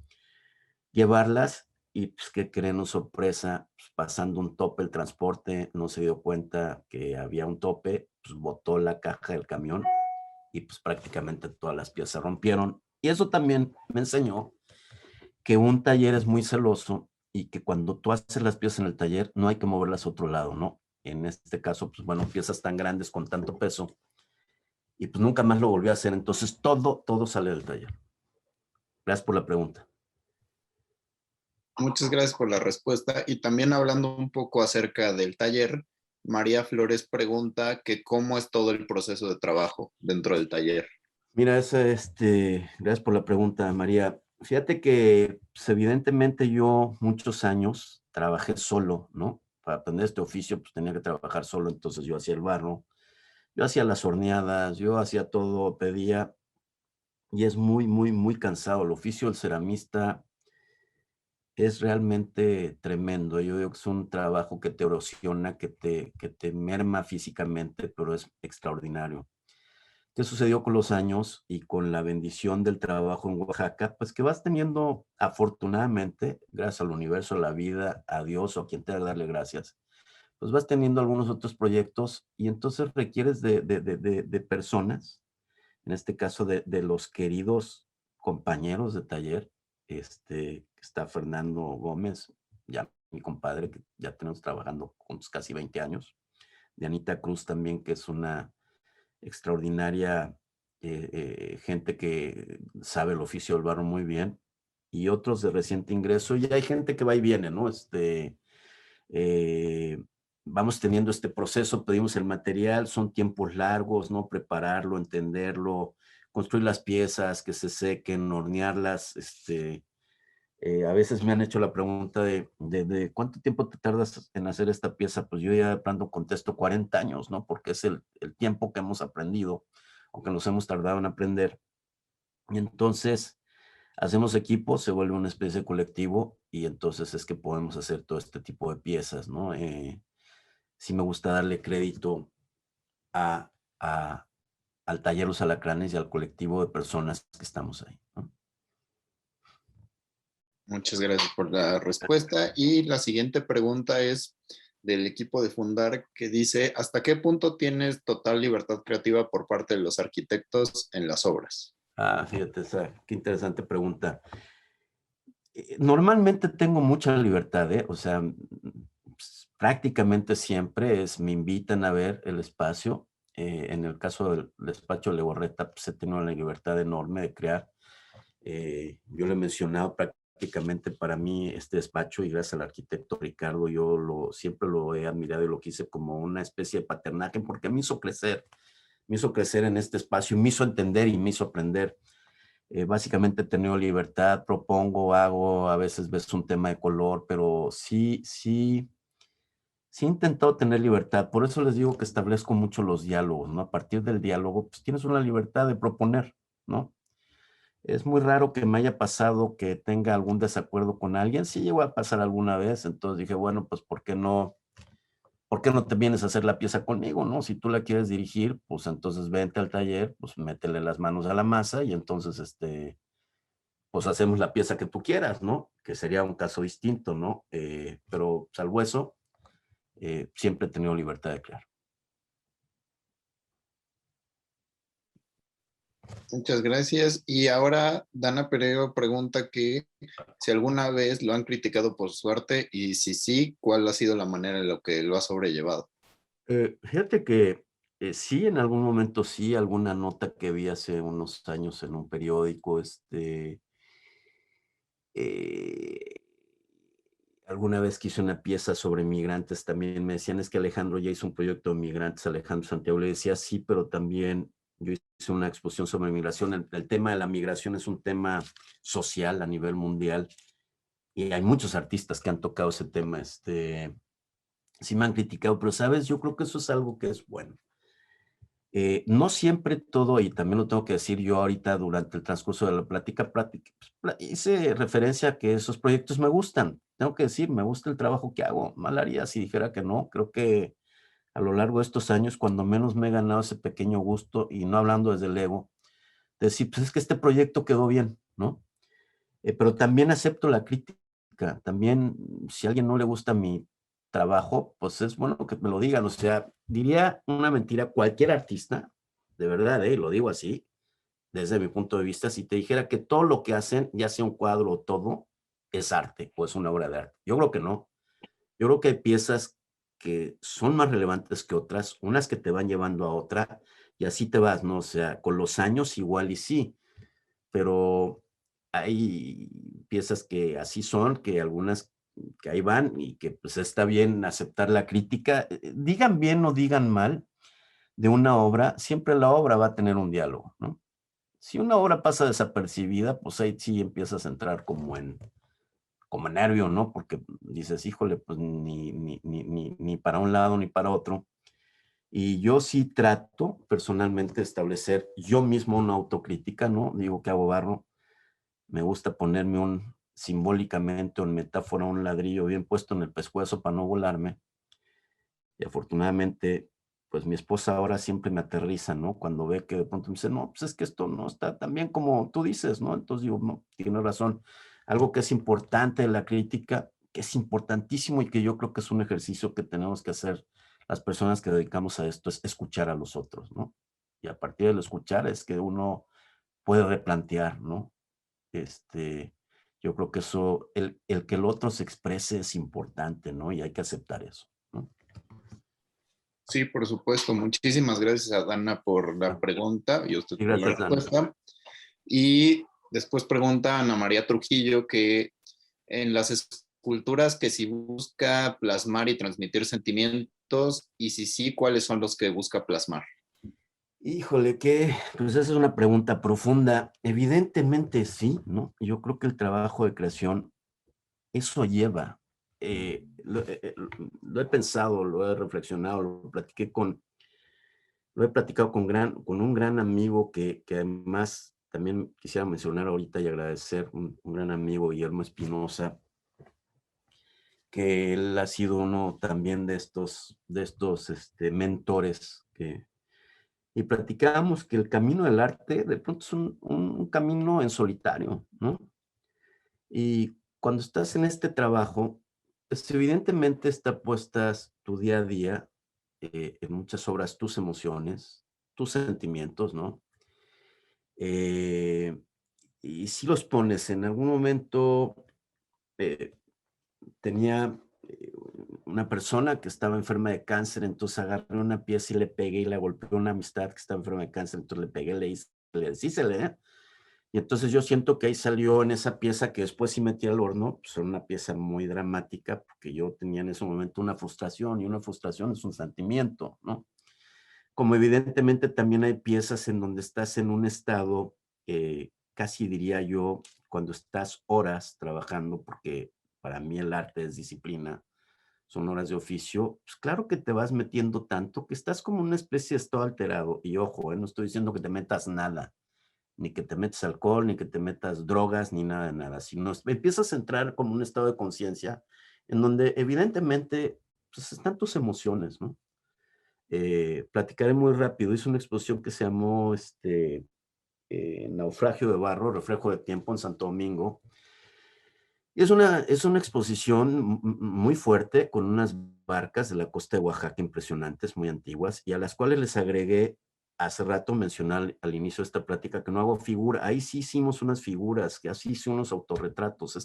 llevarlas y pues, ¿qué creen? Sorpresa, pues, pasando un tope el transporte, no se dio cuenta que había un tope, pues botó la caja del camión y pues prácticamente todas las piezas se rompieron. Y eso también me enseñó que un taller es muy celoso y que cuando tú haces las piezas en el taller no hay que moverlas a otro lado, ¿no? En este caso, pues bueno, piezas tan grandes con tanto peso y pues nunca más lo volví a hacer. Entonces todo sale del taller. Gracias por la pregunta. Muchas gracias por la respuesta. Y también hablando un poco acerca del taller, María Flores pregunta que cómo es todo el proceso de trabajo dentro del taller. Mira, gracias por la pregunta, María. Fíjate que pues, evidentemente yo muchos años trabajé solo, ¿no? Para aprender este oficio, pues tenía que trabajar solo, entonces yo hacía el barro, yo hacía las horneadas, yo hacía todo, pedía, y es muy, muy, muy cansado. El oficio del ceramista es realmente tremendo. Yo digo que es un trabajo que te erosiona, que te merma físicamente, pero es extraordinario. ¿Qué sucedió con los años y con la bendición del trabajo en Oaxaca? Pues que vas teniendo, afortunadamente, gracias al universo, a la vida, a Dios o a quien te que darle gracias, pues vas teniendo algunos otros proyectos y entonces requieres de personas, en este caso de los queridos compañeros de taller. Está Fernando Gómez, ya mi compadre, que ya tenemos trabajando juntos casi 20 años. De Anita Cruz también, que es una extraordinaria gente que sabe el oficio del barro muy bien, y otros de reciente ingreso, y hay gente que va y viene, ¿no? Vamos teniendo este proceso, pedimos el material, son tiempos largos, ¿no? Prepararlo, entenderlo, construir las piezas, que se sequen, hornearlas. A veces me han hecho la pregunta de ¿cuánto tiempo te tardas en hacer esta pieza? Pues yo ya de pronto contesto 40 años, ¿no? Porque es el tiempo que hemos aprendido o que nos hemos tardado en aprender. Y entonces hacemos equipo, se vuelve una especie de colectivo y entonces es que podemos hacer todo este tipo de piezas, ¿no? Sí me gusta darle crédito a, a- al taller Los Alacranes y al colectivo de personas que estamos ahí, ¿no? Muchas gracias por la respuesta. Y la siguiente pregunta es del equipo de Fundar, que dice, ¿hasta qué punto tienes total libertad creativa por parte de los arquitectos en las obras? Fíjate, qué interesante pregunta. Normalmente tengo mucha libertad, ¿eh? O sea, pues, prácticamente siempre me invitan a ver el espacio. En el caso del despacho Legorreta, pues he tenido la libertad enorme de crear. Yo le he mencionado prácticamente para mí este despacho y gracias al arquitecto Ricardo, siempre lo he admirado y lo quise como una especie de paternaje porque me hizo crecer en este espacio, me hizo entender y me hizo aprender. Básicamente he tenido libertad, propongo, hago, a veces ves un tema de color, pero sí he intentado tener libertad. Por eso les digo que establezco mucho los diálogos, ¿no? A partir del diálogo, pues tienes una libertad de proponer, ¿no? Es muy raro que me haya pasado que tenga algún desacuerdo con alguien. Sí llegó a pasar alguna vez, entonces dije, bueno, pues ¿por qué no te vienes a hacer la pieza conmigo, no? Si tú la quieres dirigir, pues entonces vente al taller, pues métele las manos a la masa y entonces, pues hacemos la pieza que tú quieras, ¿no? Que sería un caso distinto, ¿no? Pero salvo eso, siempre he tenido libertad de crear. Muchas gracias. Y ahora Dana Pereiro pregunta que si alguna vez lo han criticado por su arte y si sí, ¿cuál ha sido la manera en la que lo ha sobrellevado? Fíjate que sí, en algún momento sí, alguna nota que vi hace unos años en un periódico, eh, alguna vez que hice una pieza sobre migrantes, también me decían, es que Alejandro ya hizo un proyecto de migrantes, Alejandro Santiago. Le decía, sí, pero también yo hice una exposición sobre migración. El tema de la migración es un tema social a nivel mundial y hay muchos artistas que han tocado ese tema. Sí me han criticado, pero sabes, yo creo que eso es algo que es bueno. No siempre todo, y también lo tengo que decir yo ahorita durante el transcurso de la plática, pues, hice referencia a que esos proyectos me gustan. Tengo que decir, me gusta el trabajo que hago. Mal haría si dijera que no. Creo que a lo largo de estos años, cuando menos me he ganado ese pequeño gusto, y no hablando desde el ego, de decir, pues es que este proyecto quedó bien, ¿no? Pero también acepto la crítica. También, si a alguien no le gusta mi trabajo, pues es bueno que me lo digan. O sea, diría una mentira cualquier artista, de verdad, lo digo así, desde mi punto de vista, si te dijera que todo lo que hacen, ya sea un cuadro o todo, es arte o es una obra de arte. Yo creo que no. Yo creo que hay piezas que son más relevantes que otras, unas que te van llevando a otra, y así te vas, ¿no? O sea, con los años igual y sí, pero hay piezas que así son, que algunas que ahí van y que pues está bien aceptar la crítica. Digan bien o digan mal de una obra, siempre la obra va a tener un diálogo, ¿no? Si una obra pasa desapercibida, pues ahí sí empiezas a entrar como en nervio, ¿no? Porque dices, híjole, pues ni para un lado ni para otro. Y yo sí trato personalmente de establecer yo mismo una autocrítica, ¿no? Digo que hago barro. Me gusta ponerme simbólicamente o en metáfora, un ladrillo bien puesto en el pescuezo para no volarme. Y afortunadamente, pues mi esposa ahora siempre me aterriza, ¿no? Cuando ve que de pronto me dice, no, pues es que esto no está tan bien como tú dices, ¿no? Entonces digo, no, tiene razón. Algo que es importante de la crítica, que es importantísimo y que yo creo que es un ejercicio que tenemos que hacer las personas que dedicamos a esto, es escuchar a los otros, ¿no? Y a partir del escuchar es que uno puede replantear, ¿no? Yo creo que eso, el que el otro se exprese es importante, ¿no? Y hay que aceptar eso, ¿no? Sí, por supuesto. Muchísimas gracias a Dana por la pregunta y a usted Y por la gracias, Dana. respuesta. Y después pregunta Ana María Trujillo que en las esculturas que si busca plasmar y transmitir sentimientos y si sí, ¿cuáles son los que busca plasmar? Híjole, pues esa es una pregunta profunda. Evidentemente sí, ¿no? Yo creo que el trabajo de creación, eso lleva. Lo he pensado, lo he reflexionado, lo he platicado con un gran amigo que además también quisiera mencionar ahorita y agradecer un gran amigo, Guillermo Espinosa, que él ha sido uno también de estos mentores y platicábamos que el camino del arte de pronto es un camino en solitario, ¿no? Y cuando estás en este trabajo, pues evidentemente está puestas tu día a día, en muchas obras, tus emociones, tus sentimientos, ¿no? Eh, y si los pones en algún momento, eh, tenía una persona que estaba enferma de cáncer, entonces agarré una pieza y le pegué y la golpeé a una amistad que estaba enferma de cáncer, entonces le pegué, le hice, y entonces yo siento que ahí salió en esa pieza que después sí metí al horno, pues era una pieza muy dramática, porque yo tenía en ese momento una frustración, y una frustración es un sentimiento, ¿no? Como evidentemente también hay piezas en donde estás en un estado, casi diría yo, cuando estás horas trabajando, porque para mí el arte es disciplina, son horas de oficio, pues claro que te vas metiendo tanto que estás como una especie de estado alterado. Y ojo, no estoy diciendo que te metas nada, ni que te metas alcohol, ni que te metas drogas, ni nada de nada, sino empiezas a entrar como un estado de conciencia en donde evidentemente pues, están tus emociones, ¿no? Platicaré muy rápido. Hice una exposición que se llamó Naufragio de Barro, Reflejo de Tiempo en Santo Domingo. Y es una exposición muy fuerte con unas barcas de la costa de Oaxaca impresionantes, muy antiguas, y a las cuales les agregué, hace rato mencioné al inicio de esta plática que no hago figura. Ahí sí hicimos unas figuras, que así hice unos autorretratos.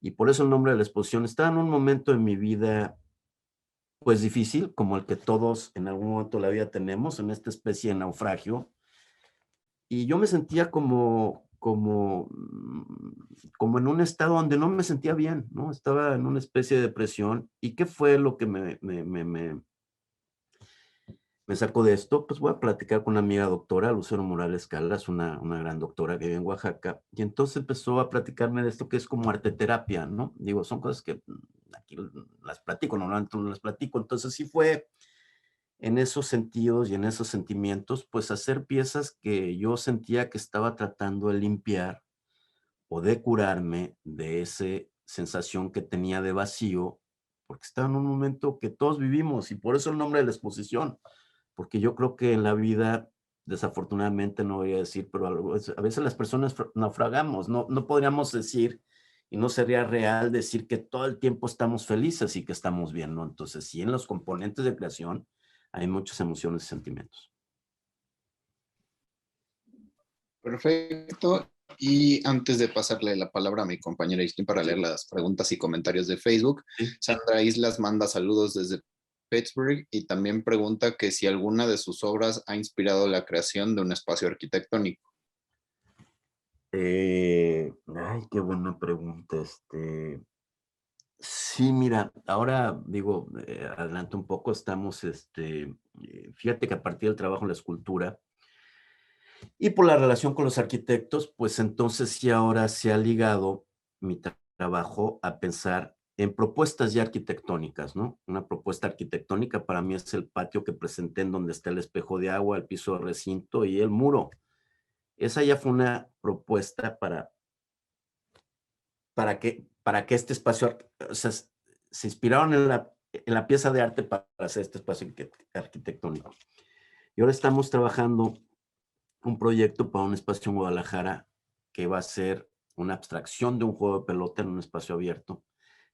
Y por eso el nombre de la exposición, estaba en un momento en mi vida pues difícil, como el que todos en algún momento de la vida tenemos, en esta especie de naufragio. Y yo me sentía como en un estado donde no me sentía bien, ¿no? Estaba en una especie de depresión. ¿Y qué fue lo que me sacó de esto? Pues voy a platicar con una amiga doctora, Lucero Morales Calas, una gran doctora que vive en Oaxaca, y entonces empezó a platicarme de esto que es como arte terapia, ¿no? Digo, son cosas que aquí las platico, normalmente no las platico. Entonces sí fue en esos sentidos y en esos sentimientos, pues hacer piezas que yo sentía que estaba tratando de limpiar o de curarme de esa sensación que tenía de vacío, porque estaba en un momento que todos vivimos, y por eso el nombre de la exposición, porque yo creo que en la vida, desafortunadamente no voy a decir, pero a veces las personas naufragamos, no podríamos decir, y no sería real decir que todo el tiempo estamos felices y que estamos bien, ¿no? Entonces, sí, en los componentes de creación hay muchas emociones y sentimientos. Perfecto. Y antes de pasarle la palabra a mi compañera Istin para leer las preguntas y comentarios de Facebook, Sí. Sandra Islas manda saludos desde Pittsburgh y también pregunta que si alguna de sus obras ha inspirado la creación de un espacio arquitectónico. Ay, qué buena pregunta. Sí, mira, ahora digo, adelanto un poco, estamos, fíjate que a partir del trabajo en la escultura y por la relación con los arquitectos, pues entonces sí ahora se ha ligado mi trabajo a pensar en propuestas ya arquitectónicas, ¿no? Una propuesta arquitectónica para mí es el patio que presenté en donde está el espejo de agua, el piso de recinto y el muro. Esa ya fue una propuesta para que este espacio, o sea, se inspiraron en la pieza de arte para hacer este espacio arquitectónico. Y ahora estamos trabajando un proyecto para un espacio en Guadalajara que va a ser una abstracción de un juego de pelota en un espacio abierto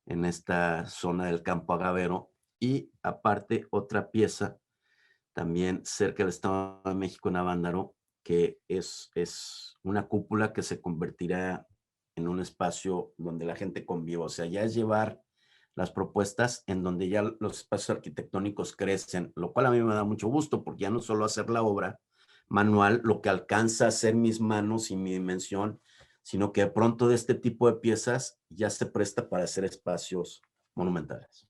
en esta zona del Campo Agavero, y aparte otra pieza también cerca del Estado de México, en Avándaro, que es una cúpula que se convertirá en un espacio donde la gente conviva. O sea, ya es llevar las propuestas en donde ya los espacios arquitectónicos crecen, lo cual a mí me da mucho gusto, porque ya no solo hacer la obra manual, lo que alcanza a hacer mis manos y mi dimensión, sino que de pronto de este tipo de piezas ya se presta para hacer espacios monumentales.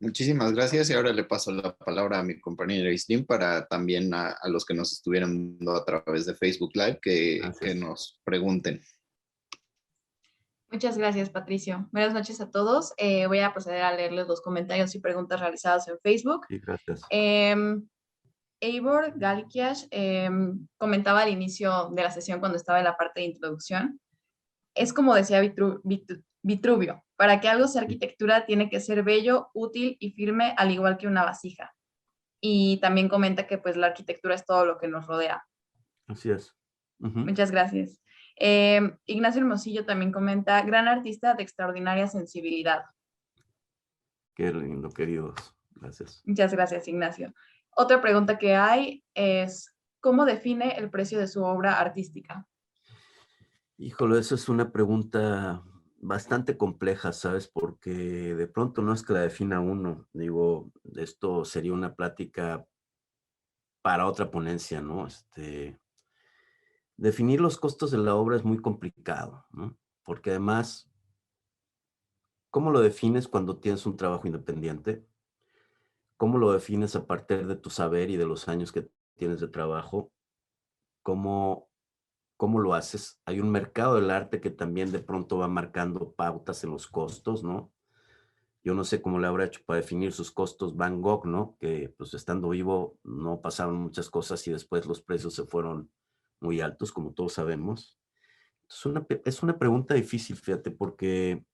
Muchísimas gracias y ahora le paso la palabra a mi compañera Istin para también a los que nos estuvieran viendo a través de Facebook Live que nos pregunten. Muchas gracias, Patricio. Buenas noches a todos. Voy a proceder a leerles los comentarios y preguntas realizadas en Facebook. Sí, gracias. Eivor Galikias comentaba al inicio de la sesión cuando estaba en la parte de introducción. Es como decía Vitruvio, para que algo sea arquitectura tiene que ser bello, útil y firme, al igual que una vasija. Y también comenta que pues la arquitectura es todo lo que nos rodea. Así es. Muchas gracias. Ignacio Hermosillo también comenta, gran artista de extraordinaria sensibilidad. Qué lindo, queridos. Gracias. Muchas gracias, Ignacio. Otra pregunta que hay es, ¿cómo define el precio de su obra artística? Híjole, esa es una pregunta bastante compleja, ¿sabes? Porque de pronto no es que la defina uno. Digo, esto sería una plática para otra ponencia, ¿no? Definir los costos de la obra es muy complicado, ¿no? Porque además, ¿cómo lo defines cuando tienes un trabajo independiente? ¿Cómo lo defines a partir de tu saber y de los años que tienes de trabajo? ¿Cómo lo haces? Hay un mercado del arte que también de pronto va marcando pautas en los costos, ¿no? Yo no sé cómo le habrá hecho para definir sus costos Van Gogh, ¿no? Que pues estando vivo no pasaron muchas cosas y después los precios se fueron muy altos, como todos sabemos. Es una pregunta difícil, fíjate, porque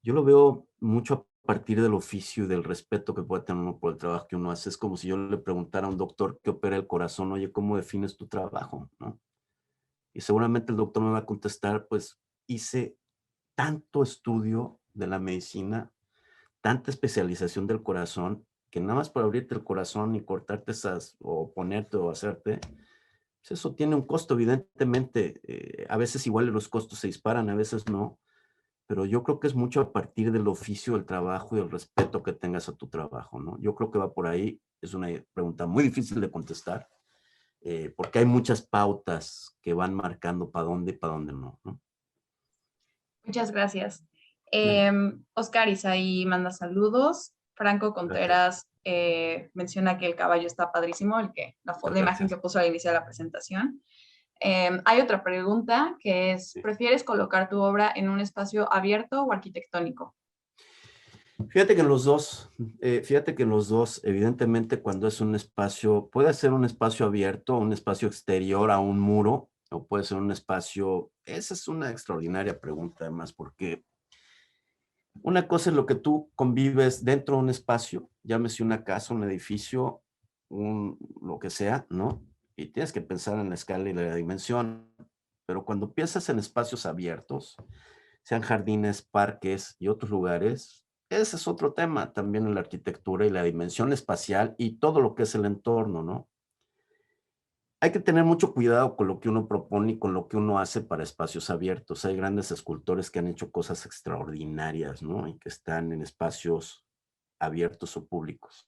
yo lo veo mucho a partir del oficio y del respeto que puede tener uno por el trabajo que uno hace. Es como si yo le preguntara a un doctor que opera el corazón, oye, ¿cómo defines tu trabajo? ¿No? Y seguramente el doctor me va a contestar, pues hice tanto estudio de la medicina, tanta especialización del corazón, que nada más por abrirte el corazón y cortarte esas, o ponerte o hacerte, pues eso tiene un costo, evidentemente. A veces igual los costos se disparan, a veces no, pero yo creo que es mucho a partir del oficio, del trabajo y del respeto que tengas a tu trabajo, ¿no? Yo creo que va por ahí. Es una pregunta muy difícil de contestar, porque hay muchas pautas que van marcando para dónde y para dónde no, ¿no? Muchas gracias. Bien. Oscar Isaí manda saludos. Franco Contreras menciona que el caballo está padrísimo, la imagen que puso al inicio de la presentación. Hay otra pregunta que es, Sí. ¿prefieres colocar tu obra en un espacio abierto o arquitectónico? Fíjate que en los dos, evidentemente cuando es un espacio, puede ser un espacio abierto, un espacio exterior a un muro, o puede ser un espacio, esa es una extraordinaria pregunta además, porque una cosa es lo que tú convives dentro de un espacio, llámese una casa, un edificio, lo que sea, ¿no? Y tienes que pensar en la escala y la dimensión, pero cuando piensas en espacios abiertos, sean jardines, parques y otros lugares, ese es otro tema también en la arquitectura y la dimensión espacial y todo lo que es el entorno, ¿no? Hay que tener mucho cuidado con lo que uno propone y con lo que uno hace para espacios abiertos. Hay grandes escultores que han hecho cosas extraordinarias, ¿no? Y que están en espacios abiertos o públicos.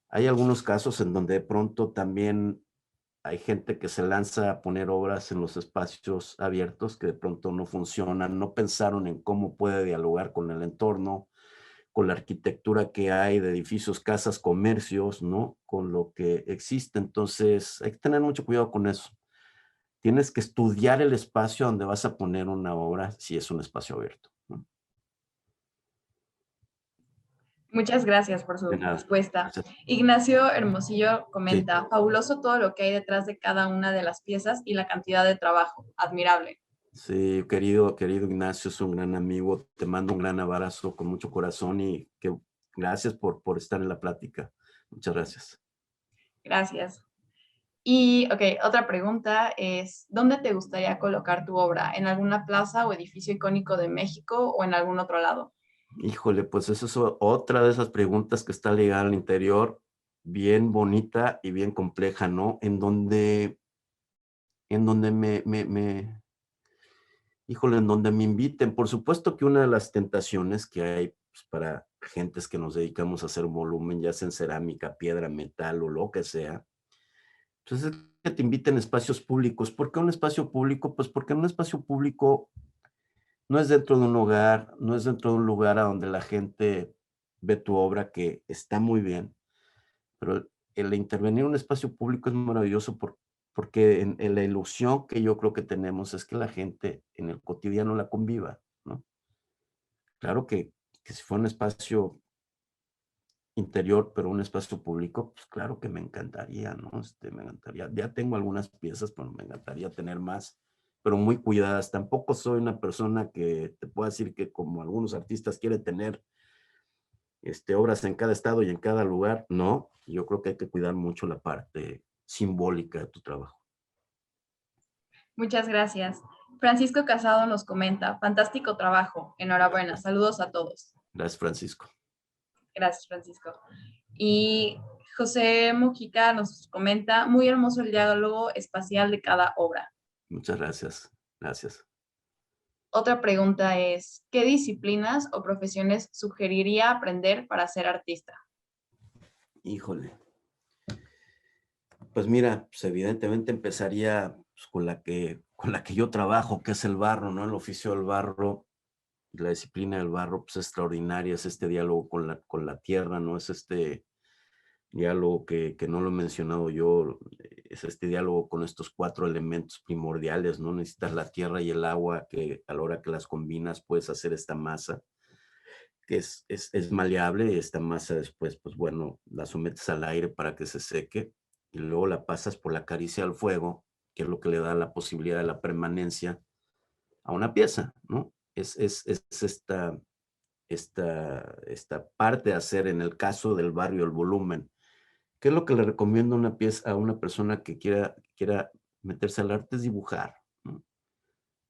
Hay algunos casos en donde de pronto también hay gente que se lanza a poner obras en los espacios abiertos que de pronto no funcionan, no pensaron en cómo puede dialogar con el entorno, con la arquitectura que hay de edificios, casas, comercios, ¿no? Con lo que existe. Entonces, hay que tener mucho cuidado con eso. Tienes que estudiar el espacio donde vas a poner una obra si es un espacio abierto, ¿no? Muchas gracias por su De nada. respuesta. Gracias. Ignacio Hermosillo Sí. comenta, fabuloso todo lo que hay detrás de cada una de las piezas y la cantidad de trabajo. Admirable. Sí, querido Ignacio, es un gran amigo. Te mando un gran abrazo con mucho corazón y gracias por estar en la plática. Muchas gracias. Gracias. Y, otra pregunta es, ¿dónde te gustaría colocar tu obra? ¿En alguna plaza o edificio icónico de México o en algún otro lado? Híjole, pues esa es otra de esas preguntas que está ligada al interior, bien bonita y bien compleja, ¿no? En donde me inviten. Por supuesto que una de las tentaciones que hay pues, para gentes que nos dedicamos a hacer volumen, ya sea en cerámica, piedra, metal o lo que sea, pues es que te inviten a espacios públicos. ¿Por qué un espacio público? Pues porque un espacio público no es dentro de un hogar, no es dentro de un lugar a donde la gente ve tu obra, que está muy bien, pero el intervenir en un espacio público es maravilloso porque en la ilusión que yo creo que tenemos es que la gente en el cotidiano la conviva, ¿no? Claro que si fuera un espacio interior, pero un espacio público, pues claro que me encantaría, ¿no? Me encantaría. Ya tengo algunas piezas, pero me encantaría tener más, pero muy cuidadas. Tampoco soy una persona que te pueda decir que como algunos artistas quiere tener obras en cada estado y en cada lugar. No, yo creo que hay que cuidar mucho la parte simbólica de tu trabajo. Muchas gracias. Francisco Casado nos comenta, fantástico trabajo, enhorabuena, saludos a todos. Gracias, Francisco. Gracias, Francisco. Y José Mujica nos comenta, muy hermoso el diálogo espacial de cada obra. Muchas gracias. Gracias. Otra pregunta es, ¿qué disciplinas o profesiones sugeriría aprender para ser artista? Híjole. Pues mira, pues evidentemente empezaría pues, con la que yo trabajo, que es el barro, ¿no? El oficio del barro, la disciplina del barro, pues es extraordinaria, es este diálogo con la tierra, ¿no? Es este diálogo que no lo he mencionado yo, es este diálogo con estos 4 elementos primordiales, ¿no? Necesitas la tierra y el agua, que a la hora que las combinas puedes hacer esta masa, que es maleable. Esta masa después, pues bueno, la sometes al aire para que se seque y luego la pasas por la caricia al fuego, que es lo que le da la posibilidad de la permanencia a una pieza, ¿no? Es esta parte de hacer, en el caso del barrio, el volumen. ¿Qué es lo que le recomiendo a una pieza, a una persona que quiera meterse al arte? Es dibujar, ¿no?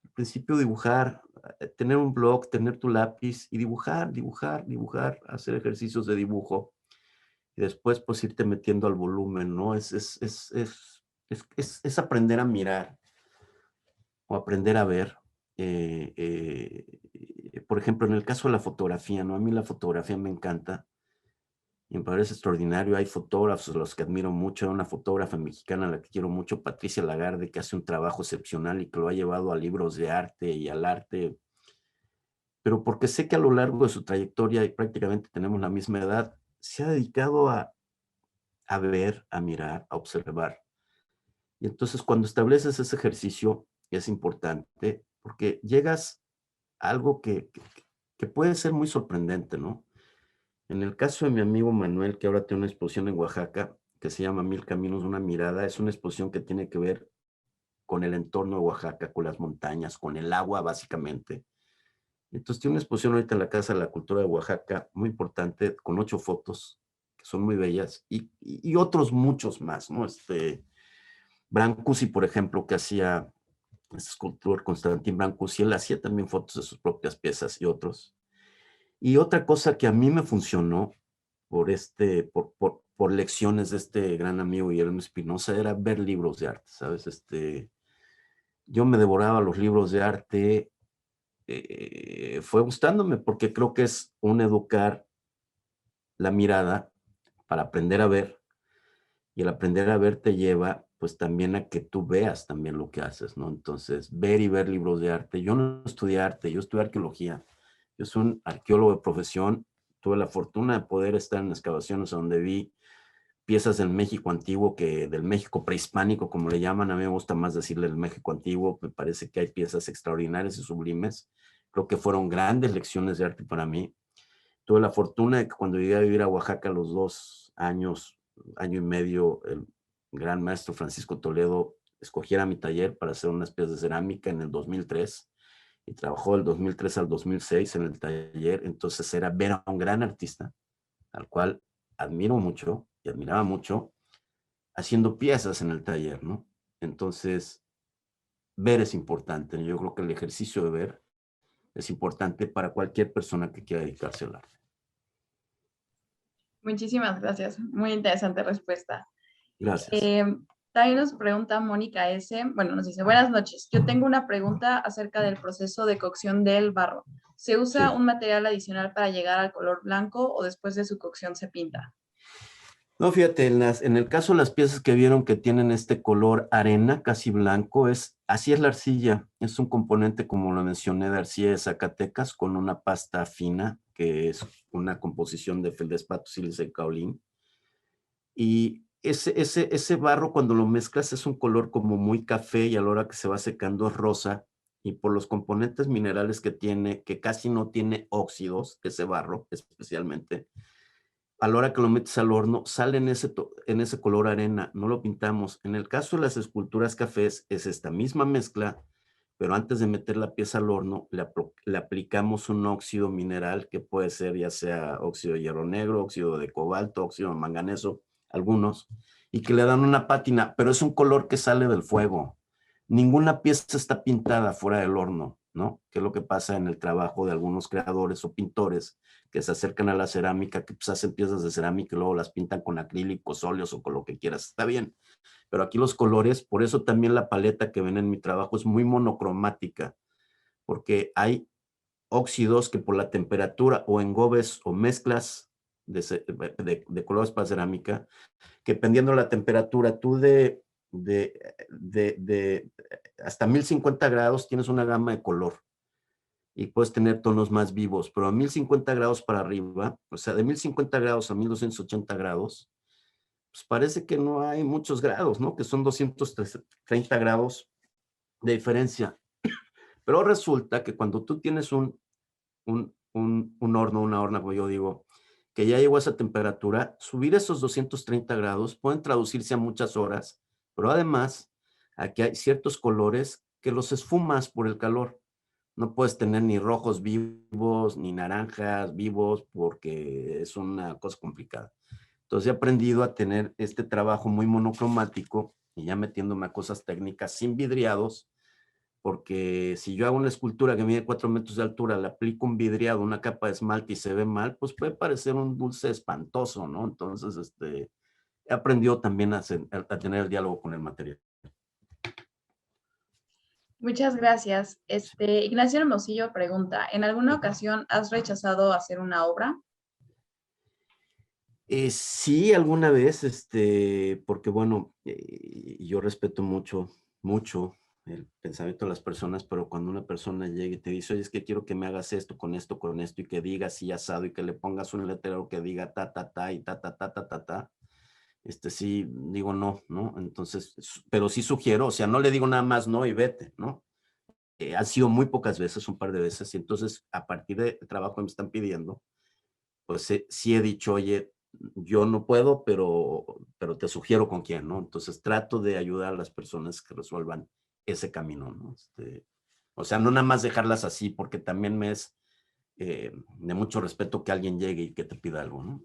Al principio dibujar, tener un blog, tener tu lápiz y dibujar, hacer ejercicios de dibujo y después pues irte metiendo al volumen, ¿no? Es aprender a mirar o aprender a ver. Por ejemplo, en el caso de la fotografía, ¿no? A mí la fotografía me encanta y me parece extraordinario. Hay fotógrafos a los que admiro mucho. Hay una fotógrafa mexicana a la que quiero mucho, Patricia Lagarde, que hace un trabajo excepcional y que lo ha llevado a libros de arte y al arte, pero porque sé que a lo largo de su trayectoria, y prácticamente tenemos la misma edad, se ha dedicado a ver, a mirar, a observar. Y entonces cuando estableces ese ejercicio es importante porque llegas a algo que puede ser muy sorprendente, ¿no? En el caso de mi amigo Manuel, que ahora tiene una exposición en Oaxaca, que se llama Mil Caminos, una mirada, es una exposición que tiene que ver con el entorno de Oaxaca, con las montañas, con el agua, básicamente. Entonces tiene una exposición ahorita en la Casa de la Cultura de Oaxaca, muy importante, con 8 fotos, que son muy bellas, y otros muchos más, ¿no? Brancusi, por ejemplo, que hacía, este escultor Constantín Brancusi, él hacía también fotos de sus propias piezas y otros. Y otra cosa que a mí me funcionó por lecciones de este gran amigo Guillermo Espinosa era ver libros de arte, ¿sabes? Yo me devoraba los libros de arte, fue gustándome porque creo que es un educar la mirada para aprender a ver, y el aprender a ver te lleva pues también a que tú veas también lo que haces, ¿no? Entonces, ver y ver libros de arte. Yo no estudié arte, yo estudié arqueología. Yo soy un arqueólogo de profesión. Tuve la fortuna de poder estar en excavaciones donde vi piezas del México antiguo, del México prehispánico, como le llaman. A mí me gusta más decirle el México antiguo. Me parece que hay piezas extraordinarias y sublimes. Creo que fueron grandes lecciones de arte para mí. Tuve la fortuna de que cuando llegué a vivir a Oaxaca a los 2 años, año y medio, el gran maestro Francisco Toledo escogiera mi taller para hacer unas piezas de cerámica en el 2003 y trabajó del 2003 al 2006 en el taller. Entonces era ver a un gran artista, al cual admiro mucho y admiraba mucho, haciendo piezas en el taller, ¿no? Entonces, ver es importante. Yo creo que el ejercicio de ver es importante para cualquier persona que quiera dedicarse al arte. Muchísimas gracias. Muy interesante respuesta. Gracias. También nos pregunta Mónica S. Bueno, nos dice, buenas noches. Yo tengo una pregunta acerca del proceso de cocción del barro. ¿Se usa un material adicional para llegar al color blanco o después de su cocción se pinta? No, fíjate, en el caso de las piezas que vieron que tienen este color arena, casi blanco, así es la arcilla. Es un componente, como lo mencioné, de arcilla de Zacatecas con una pasta fina, que es una composición de feldespato, sílice y caolín. Y ese barro, cuando lo mezclas, es un color como muy café y a la hora que se va secando es rosa. Y por los componentes minerales que tiene, que casi no tiene óxidos, ese barro especialmente, a la hora que lo metes al horno, sale en ese color arena, no lo pintamos. En el caso de las esculturas cafés, es esta misma mezcla, pero antes de meter la pieza al horno, le aplicamos un óxido mineral que puede ser ya sea óxido de hierro negro, óxido de cobalto, óxido de manganeso, algunos, y que le dan una pátina, pero es un color que sale del fuego. Ninguna pieza está pintada fuera del horno, ¿no? Que es lo que pasa en el trabajo de algunos creadores o pintores que se acercan a la cerámica, que pues hacen piezas de cerámica y luego las pintan con acrílicos, óleos o con lo que quieras. Está bien, pero aquí los colores, por eso también la paleta que ven en mi trabajo es muy monocromática, porque hay óxidos que por la temperatura o engobes o mezclas de colores para cerámica, que dependiendo de la temperatura, tú de hasta 1050 grados tienes una gama de color y puedes tener tonos más vivos, pero a 1050 grados para arriba, o sea, de 1050 grados a 1280 grados, pues parece que no hay muchos grados, ¿no? Que son 230 grados de diferencia. Pero resulta que cuando tú tienes un horno, una horna, como yo digo, que ya llegó a esa temperatura, subir esos 230 grados pueden traducirse a muchas horas, pero además aquí hay ciertos colores que los esfumas por el calor. No puedes tener ni rojos vivos, ni naranjas vivos, porque es una cosa complicada. Entonces he aprendido a tener este trabajo muy monocromático y ya metiéndome a cosas técnicas sin vidriados, porque si yo hago una escultura que mide 4 metros de altura, le aplico un vidriado, una capa de esmalte y se ve mal, pues puede parecer un dulce espantoso, ¿no? Entonces, he aprendido también a tener el diálogo con el material. Muchas gracias. Ignacio Hermosillo pregunta, ¿en alguna ocasión has rechazado hacer una obra? Sí, alguna vez, porque bueno, yo respeto mucho, mucho el pensamiento de las personas, pero cuando una persona llega y te dice, oye, es que quiero que me hagas esto, con esto, y que diga así asado, y que le pongas un letrero que diga ta, ta, ta, y ta, ta, ta, ta, ta, ta, sí, digo no, ¿no? Entonces, pero sí sugiero, o sea, no le digo nada más no y vete, ¿no? Han sido muy pocas veces, un par de veces, y entonces, a partir del trabajo que me están pidiendo, pues sí he dicho, oye, yo no puedo, pero te sugiero con quién, ¿no? Entonces trato de ayudar a las personas que resuelvan ese camino, ¿no? O sea, no nada más dejarlas así, porque también me es de mucho respeto que alguien llegue y que te pida algo, ¿no?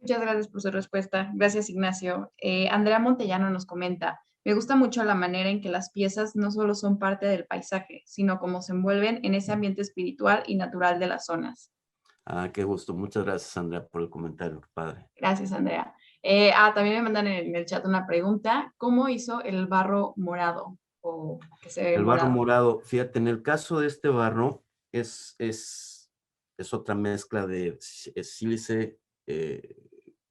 Muchas gracias por su respuesta. Gracias, Ignacio. Andrea Montellano nos comenta, me gusta mucho la manera en que las piezas no solo son parte del paisaje, sino cómo se envuelven en ese ambiente espiritual y natural de las zonas. Ah, qué gusto. Muchas gracias, Andrea, por el comentario. Padre. Gracias, Andrea. También me mandan en el chat una pregunta. ¿Cómo hizo el barro morado? O que se ve El barro morado. morado, fíjate, en el caso de este barro es otra mezcla de sílice,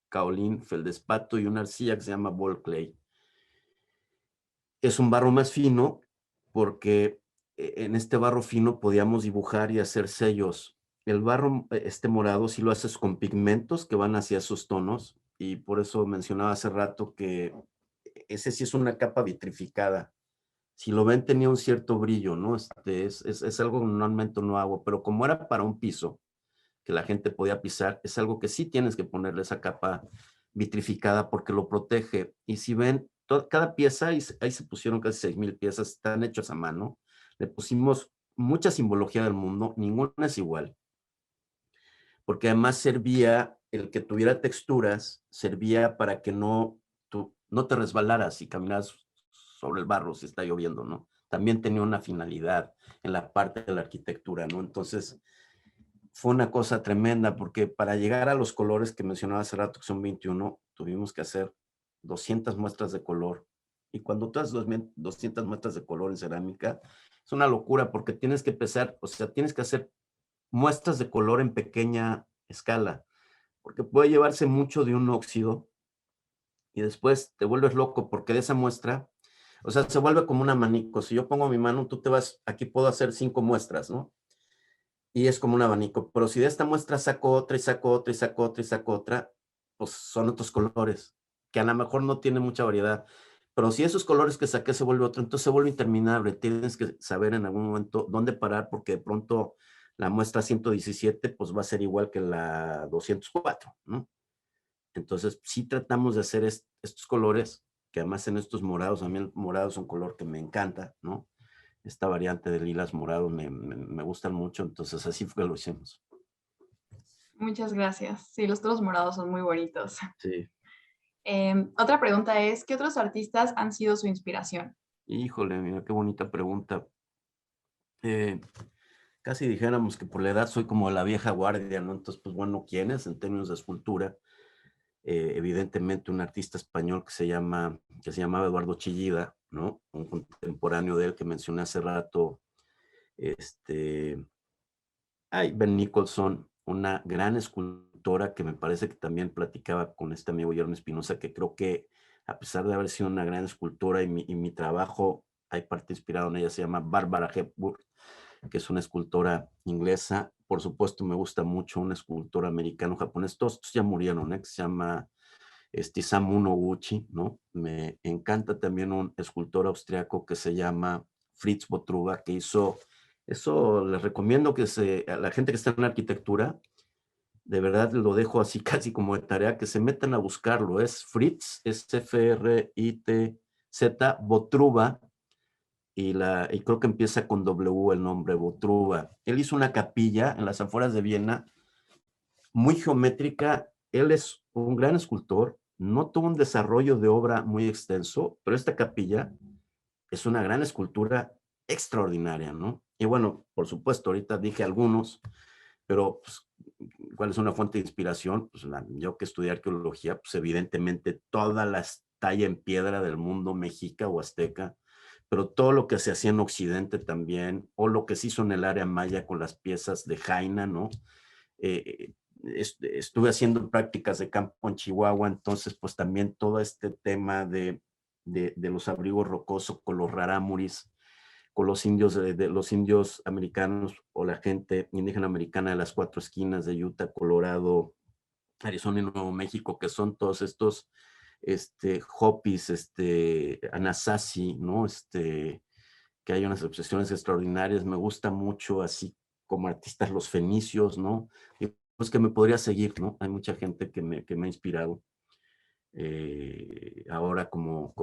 caolín, feldespato y una arcilla que se llama ball clay. Es un barro más fino porque en este barro fino podíamos dibujar y hacer sellos. El barro morado si lo haces con pigmentos que van hacia esos tonos y por eso mencionaba hace rato que ese sí es una capa vitrificada. Si lo ven tenía un cierto brillo, ¿no? Es algo que normalmente no hago, pero como era para un piso que la gente podía pisar, es algo que sí tienes que ponerle esa capa vitrificada porque lo protege. Y si ven, cada pieza, ahí se pusieron casi 6,000 piezas, están hechas a mano. Le pusimos mucha simbología del mundo, ninguna es igual. Porque además servía, el que tuviera texturas, servía para que no te resbalaras y caminas sobre el barro si está lloviendo, ¿no? También tenía una finalidad en la parte de la arquitectura, ¿no? Entonces, fue una cosa tremenda porque para llegar a los colores que mencionaba hace rato, que son 21, tuvimos que hacer 200 muestras de color. Y cuando tú haces 200 muestras de color en cerámica, es una locura porque tienes que empezar, o sea, tienes que hacer muestras de color en pequeña escala, porque puede llevarse mucho de un óxido y después te vuelves loco porque de esa muestra, o sea, se vuelve como un abanico. Si yo pongo mi mano, tú te vas, aquí puedo hacer 5 muestras, ¿no? Y es como un abanico, pero si de esta muestra saco otra y saco otra y saco otra y saco otra, pues son otros colores, que a lo mejor no tiene mucha variedad. Pero si esos colores que saqué se vuelve otro, entonces se vuelve interminable. Tienes que saber en algún momento dónde parar porque de pronto la muestra 117 pues va a ser igual que la 204, ¿no? Entonces sí tratamos de hacer estos colores, que además en estos morados, a mí el morado es un color que me encanta, ¿no? Esta variante de lilas morados me gustan mucho, entonces así fue que lo hicimos. Muchas gracias. Sí, los tonos morados son muy bonitos. Sí. Otra pregunta es, ¿qué otros artistas han sido su inspiración? Híjole, mira qué bonita pregunta. Casi dijéramos que por la edad soy como la vieja guardia, ¿no? Entonces, pues bueno, ¿quién es en términos de escultura? Evidentemente un artista español que se llamaba Eduardo Chillida, ¿no? Un contemporáneo de él que mencioné hace rato, Ben Nicholson, una gran escultora que me parece que también platicaba con este amigo Guillermo Espinosa, que creo que a pesar de haber sido una gran escultora y mi trabajo, hay parte inspirado en ella, se llama Barbara Hepburn, que es una escultora inglesa. Por supuesto, me gusta mucho un escultor americano-japonés, todos estos ya murieron, que se llama Isamu Noguchi, ¿no? Me encanta también un escultor austriaco que se llama Fritz Botruba, que hizo, eso les recomiendo que a la gente que está en la arquitectura, de verdad lo dejo así casi como de tarea, que se metan a buscarlo. Es Fritz, es F-R-I-T-Z, Botruba, y creo que empieza con W el nombre, Botruba. Él hizo una capilla en las afueras de Viena, muy geométrica. Él es un gran escultor, no tuvo un desarrollo de obra muy extenso, pero esta capilla es una gran escultura extraordinaria, ¿no? Y bueno, por supuesto, ahorita dije algunos, pero pues, ¿cuál es una fuente de inspiración? Pues yo que estudié arqueología, pues evidentemente toda la talla en piedra del mundo mexica o azteca, pero todo lo que se hacía en Occidente también, o lo que se hizo en el área maya con las piezas de Jaina, ¿no? Estuve haciendo prácticas de campo en Chihuahua, entonces pues también todo este tema de los abrigos rocosos con los rarámuris, con los indios, de los indios americanos o la gente indígena americana de las 4 esquinas de Utah, Colorado, Arizona y Nuevo México, que son todos estos Hopis, Anasazi, ¿no? Que hay unas obsesiones extraordinarias. Me gusta mucho, así como artistas, los fenicios, ¿no? Y pues que me podría seguir, ¿no? Hay mucha gente que me ha inspirado. Ahora como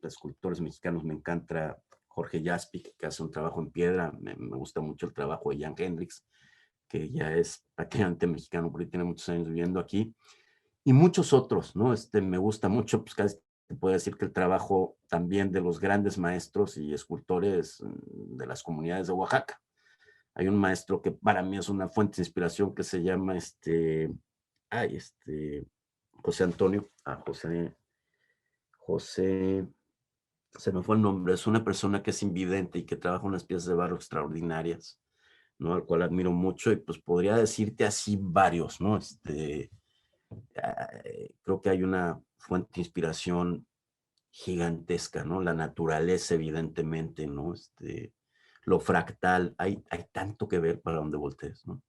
escultores mexicanos me encanta Jorge Jaspic, que hace un trabajo en piedra. Me gusta mucho el trabajo de Jan Hendricks, que ya es prácticamente mexicano, porque tiene muchos años viviendo aquí. Y muchos otros, ¿no? Me gusta mucho, pues casi te puedo decir que el trabajo también de los grandes maestros y escultores de las comunidades de Oaxaca. Hay un maestro que para mí es una fuente de inspiración que se llama José Antonio, José, se me fue el nombre, es una persona que es invidente y que trabaja unas piezas de barro extraordinarias, ¿no? Al cual admiro mucho y pues podría decirte así varios, ¿no? Creo que hay una fuente de inspiración gigantesca, ¿no? La naturaleza, evidentemente, ¿no? Lo fractal, hay tanto que ver para donde voltees, ¿no?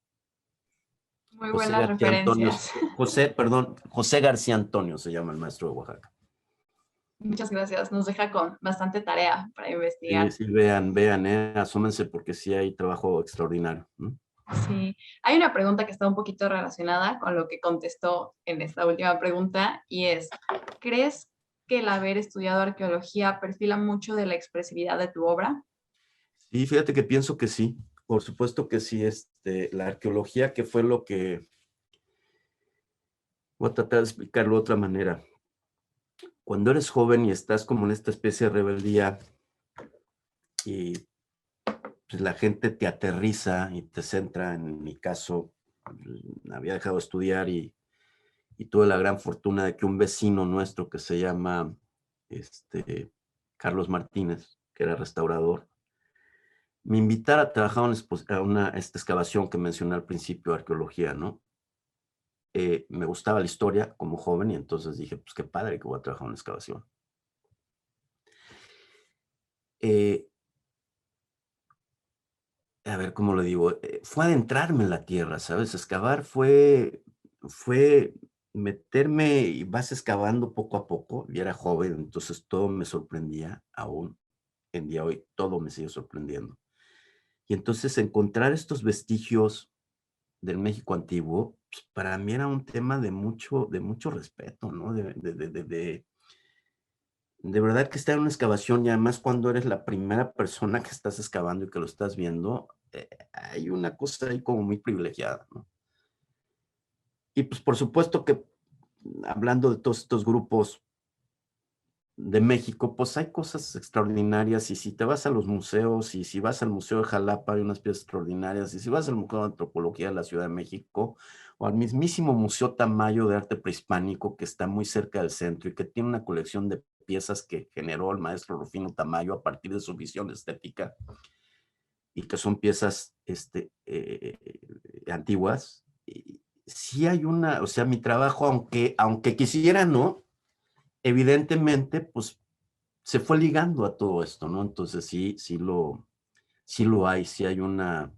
Muy buenas referencias. José García Antonio se llama el maestro de Oaxaca. Muchas gracias. Nos deja con bastante tarea para investigar. Sí, vean, asómense porque sí hay trabajo extraordinario, ¿no? Sí, hay una pregunta que está un poquito relacionada con lo que contestó en esta última pregunta y es, ¿crees que el haber estudiado arqueología perfila mucho de la expresividad de tu obra? Sí, fíjate que pienso que sí, por supuesto que sí, la arqueología, que fue lo que, voy a tratar de explicarlo de otra manera. Cuando eres joven y estás como en esta especie de rebeldía y pues la gente te aterriza y te centra, en mi caso, había dejado de estudiar y tuve la gran fortuna de que un vecino nuestro que se llama Carlos Martínez, que era restaurador, me invitara a trabajar a una excavación que mencioné al principio, arqueología, ¿no? Me gustaba la historia como joven y entonces dije, pues qué padre que voy a trabajar en una excavación. A ver, ¿cómo lo digo? Fue adentrarme en la tierra, ¿sabes? Excavar fue meterme y vas excavando poco a poco. Y era joven, entonces todo me sorprendía, aún en día hoy todo me sigue sorprendiendo. Y entonces encontrar estos vestigios del México antiguo, pues, para mí era un tema de mucho respeto, ¿no? De verdad que estar en una excavación, y además cuando eres la primera persona que estás excavando y que lo estás viendo, hay una cosa ahí como muy privilegiada, ¿no? Y pues por supuesto que hablando de todos estos grupos de México, pues hay cosas extraordinarias, y si te vas a los museos, y si vas al Museo de Jalapa hay unas piezas extraordinarias, y si vas al Museo de Antropología de la Ciudad de México, o al mismísimo Museo Tamayo de Arte Prehispánico, que está muy cerca del centro y que tiene una colección de piezas que generó el maestro Rufino Tamayo a partir de su visión estética, y que son piezas antiguas, sí hay una, o sea, mi trabajo, aunque quisiera, ¿no? Evidentemente, pues se fue ligando a todo esto, ¿no? Entonces sí lo hay, sí hay una,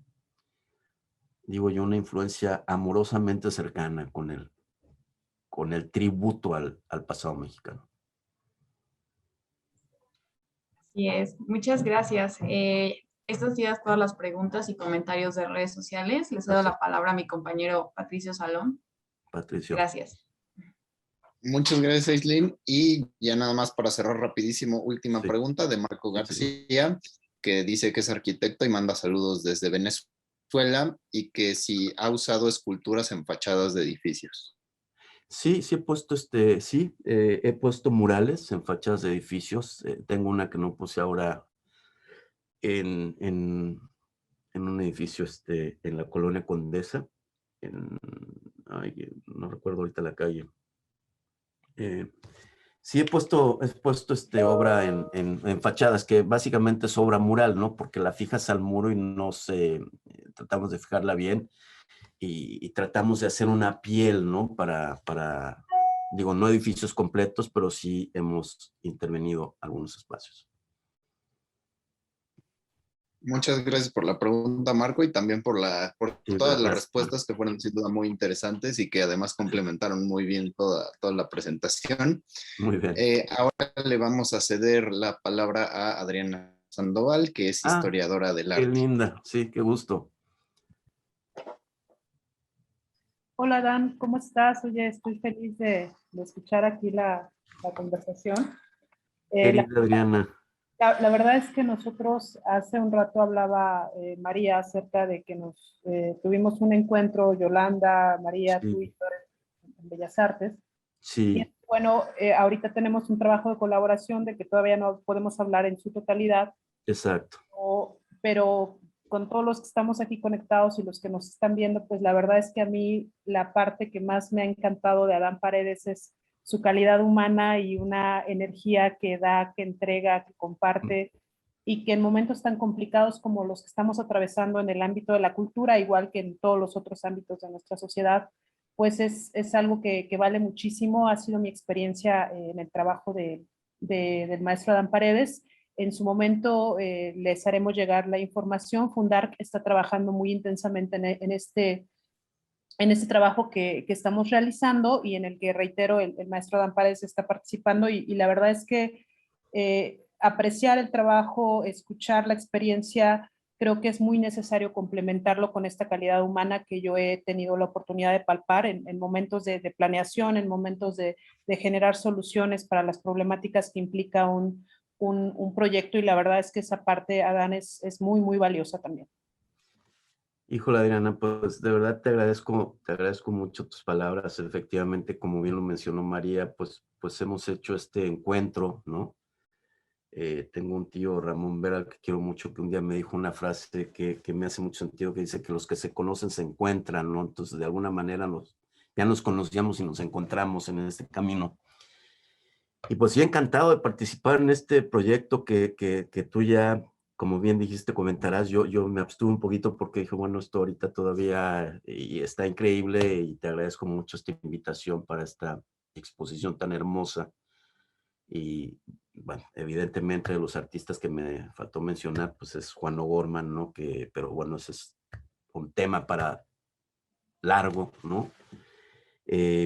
digo yo, una influencia amorosamente cercana con el tributo al pasado mexicano. Así es. Muchas gracias. Estas días todas las preguntas y comentarios de redes sociales. Les cedo la palabra a mi compañero Patricio Salón. Patricio. Gracias. Muchas gracias, Aislinn. Y ya nada más para cerrar rapidísimo, última pregunta de Marco García, que dice que es arquitecto y manda saludos desde Venezuela, y que si ha usado esculturas en fachadas de edificios. Sí he puesto he puesto murales en fachadas de edificios. Tengo una que no puse ahora en un edificio en la Colonia Condesa, no recuerdo ahorita la calle. Sí he puesto obra en fachadas, que básicamente es obra mural, ¿no? Porque la fijas al muro y no sé, tratamos de fijarla bien, y tratamos de hacer una piel, ¿no? Digo, no edificios completos, pero sí hemos intervenido algunos espacios. Muchas gracias por la pregunta, Marco, y también por todas las respuestas que fueron sin duda muy interesantes y que además complementaron muy bien toda la presentación. Muy bien. Ahora le vamos a ceder la palabra a Adriana Sandoval, que es historiadora del arte. Qué linda, sí, qué gusto. Hola, Dan, ¿cómo estás? Oye, estoy feliz de escuchar aquí la conversación. Querida Adriana. La verdad es que nosotros hace un rato hablaba María acerca de que tuvimos un encuentro, Yolanda, María, tú y yo en Bellas Artes. Sí. Y bueno, ahorita tenemos un trabajo de colaboración de que todavía no podemos hablar en su totalidad. Exacto. Pero con todos los que estamos aquí conectados y los que nos están viendo, pues la verdad es que a mí la parte que más me ha encantado de Adán Paredes es su calidad humana y una energía que da, que entrega, que comparte, y que en momentos tan complicados como los que estamos atravesando en el ámbito de la cultura, igual que en todos los otros ámbitos de nuestra sociedad, pues es algo que vale muchísimo. Ha sido mi experiencia en el trabajo del maestro Adán Paredes. En su momento les haremos llegar la información. Fundark está trabajando muy intensamente en este trabajo que estamos realizando, y en el que, reitero, el maestro Adán Paredes está participando, y la verdad es que apreciar el trabajo, escuchar la experiencia, creo que es muy necesario complementarlo con esta calidad humana que yo he tenido la oportunidad de palpar en momentos de planeación, en momentos de generar soluciones para las problemáticas que implica un proyecto, y la verdad es que esa parte, Adán, es muy, muy valiosa también. Híjole, Adriana, pues de verdad te agradezco mucho tus palabras. Efectivamente, como bien lo mencionó María, pues hemos hecho este encuentro, ¿no? Tengo un tío, Ramón Vera, que quiero mucho, que un día me dijo una frase que me hace mucho sentido, que dice que los que se conocen se encuentran, ¿no? Entonces, de alguna manera ya nos conocíamos y nos encontramos en este camino. Y pues sí, encantado de participar en este proyecto que tú ya, como bien dijiste, comentarás. Yo me abstuve un poquito porque dije, bueno, esto ahorita todavía y está increíble, y te agradezco mucho esta invitación para esta exposición tan hermosa. Y bueno, evidentemente de los artistas que me faltó mencionar, pues es Juan O'Gorman, ¿no? Pero bueno, ese es un tema para largo, ¿no?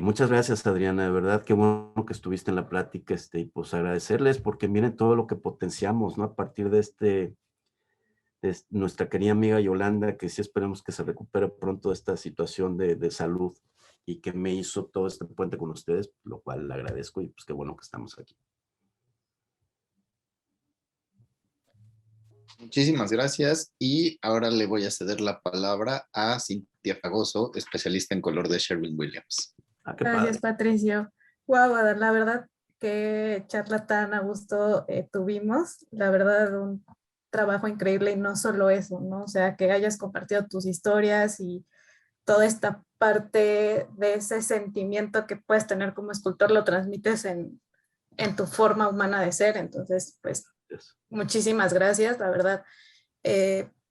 Muchas gracias, Adriana, de verdad, qué bueno que estuviste en la plática, y pues agradecerles, porque miren todo lo que potenciamos, ¿no? A partir de nuestra querida amiga Yolanda, que sí esperemos que se recupere pronto de esta situación de salud y que me hizo todo este puente con ustedes, lo cual le agradezco y pues qué bueno que estamos aquí. Muchísimas gracias y ahora le voy a ceder la palabra a Cintia Fagoso, especialista en color de Sherwin-Williams. Qué Gracias, padre. Patricio. Wow, Adán, la verdad, qué charla tan a gusto tuvimos. La verdad, un trabajo increíble y no solo eso, ¿no? O sea, que hayas compartido tus historias y toda esta parte de ese sentimiento que puedes tener como escultor lo transmites en tu forma humana de ser. Entonces, pues, muchísimas gracias, la verdad.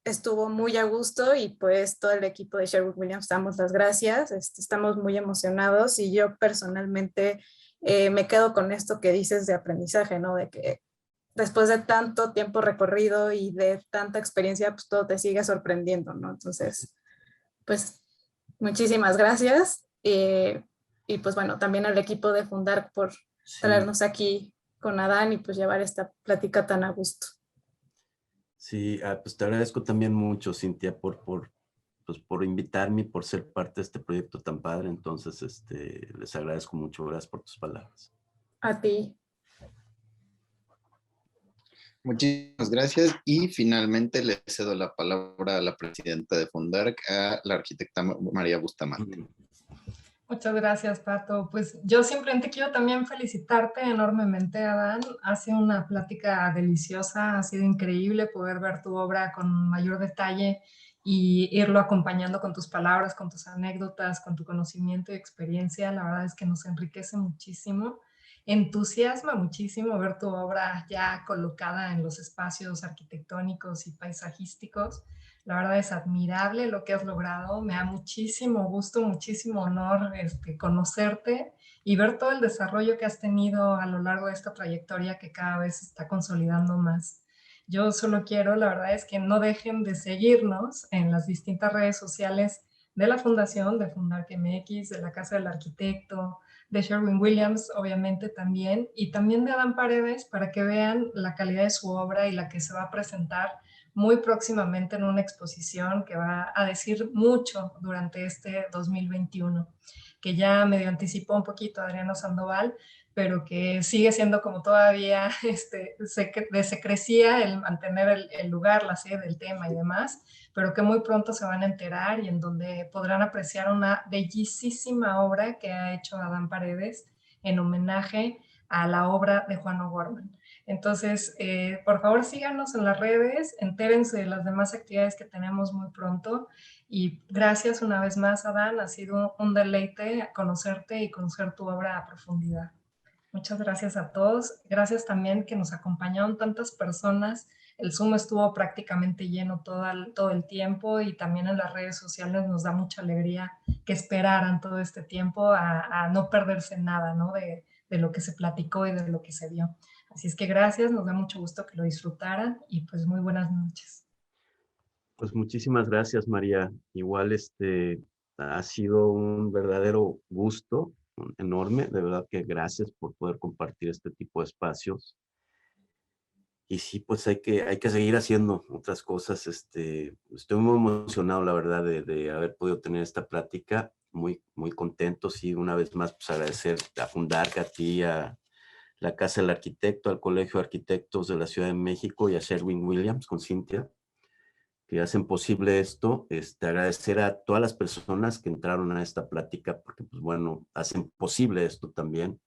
Estuvo muy a gusto y pues todo el equipo de Sherwin-Williams damos las gracias. Estamos muy emocionados y yo personalmente me quedo con esto que dices de aprendizaje, ¿no? De que después de tanto tiempo recorrido y de tanta experiencia, pues todo te sigue sorprendiendo, ¿no? Entonces, pues muchísimas gracias. Y pues bueno, también al equipo de Fundar por traernos aquí con Adán y pues llevar esta plática tan a gusto. Sí, pues te agradezco también mucho, Cintia, por invitarme y por ser parte de este proyecto tan padre. Entonces, les agradezco mucho. Gracias por tus palabras. A ti. Muchísimas gracias y finalmente le cedo la palabra a la presidenta de Fundark, a la arquitecta María Bustamante. Muchas gracias, Pato. Pues yo simplemente quiero también felicitarte enormemente, Adán. Ha sido una plática deliciosa, ha sido increíble poder ver tu obra con mayor detalle y irlo acompañando con tus palabras, con tus anécdotas, con tu conocimiento y experiencia. La verdad es que nos enriquece muchísimo. Entusiasma muchísimo ver tu obra ya colocada en los espacios arquitectónicos y paisajísticos. La verdad es admirable lo que has logrado. Me da muchísimo gusto, muchísimo honor conocerte y ver todo el desarrollo que has tenido a lo largo de esta trayectoria que cada vez se está consolidando más. Yo solo quiero, la verdad es que no dejen de seguirnos en las distintas redes sociales de la Fundación, de Fundark MX, de la Casa del Arquitecto, de Sherwin-Williams, obviamente también, y también de Adán Paredes, para que vean la calidad de su obra y la que se va a presentar muy próximamente en una exposición que va a decir mucho durante este 2021, que ya medio anticipó un poquito Adriano Sandoval, pero que sigue siendo como todavía se crecía el mantener el lugar, la sede, el tema y demás, pero que muy pronto se van a enterar y en donde podrán apreciar una bellísima obra que ha hecho Adán Paredes en homenaje a la obra de Juan O'Gorman. Entonces, por favor, síganos en las redes, entérense de las demás actividades que tenemos muy pronto. Y gracias una vez más, Adán. Ha sido un deleite conocerte y conocer tu obra a profundidad. Muchas gracias a todos. Gracias también que nos acompañaron tantas personas. El Zoom estuvo prácticamente lleno todo el tiempo y también en las redes sociales nos da mucha alegría que esperaran todo este tiempo a no perderse nada, ¿no? de lo que se platicó y de lo que se vio. Así es que gracias, nos da mucho gusto que lo disfrutaran y pues muy buenas noches. Pues muchísimas gracias, María. Igual ha sido un verdadero gusto enorme. De verdad que gracias por poder compartir este tipo de espacios. Y sí, pues hay que seguir haciendo otras cosas. Estoy muy emocionado, la verdad, de haber podido tener esta plática. Muy, muy contento. Sí, una vez más, pues agradecer a Fundark, a ti, a la Casa del Arquitecto, al Colegio de Arquitectos de la Ciudad de México y a Sherwin-Williams con Cintia, que hacen posible esto. Agradecer a todas las personas que entraron a esta plática, porque, pues bueno, hacen posible esto también.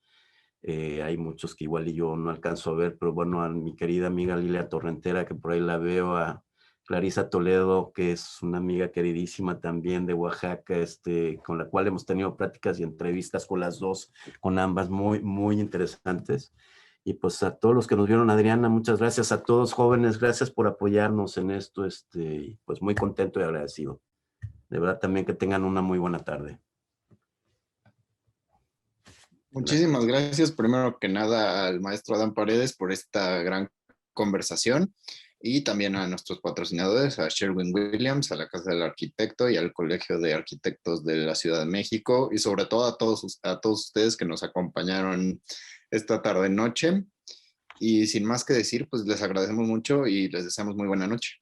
Hay muchos que igual y yo no alcanzo a ver, pero bueno, a mi querida amiga Lilia Torrentera, que por ahí la veo, a Clarisa Toledo, que es una amiga queridísima también de Oaxaca, con la cual hemos tenido pláticas y entrevistas con las dos, con ambas, muy, muy interesantes. Y pues a todos los que nos vieron, Adriana, muchas gracias. A todos jóvenes, gracias por apoyarnos en esto. Pues muy contento y agradecido. De verdad también que tengan una muy buena tarde. Muchísimas gracias, primero que nada, al maestro Adán Paredes por esta gran conversación y también a nuestros patrocinadores, a Sherwin-Williams, a la Casa del Arquitecto y al Colegio de Arquitectos de la Ciudad de México y sobre todo a todos ustedes que nos acompañaron esta tarde-noche. Y sin más que decir, pues les agradecemos mucho y les deseamos muy buena noche.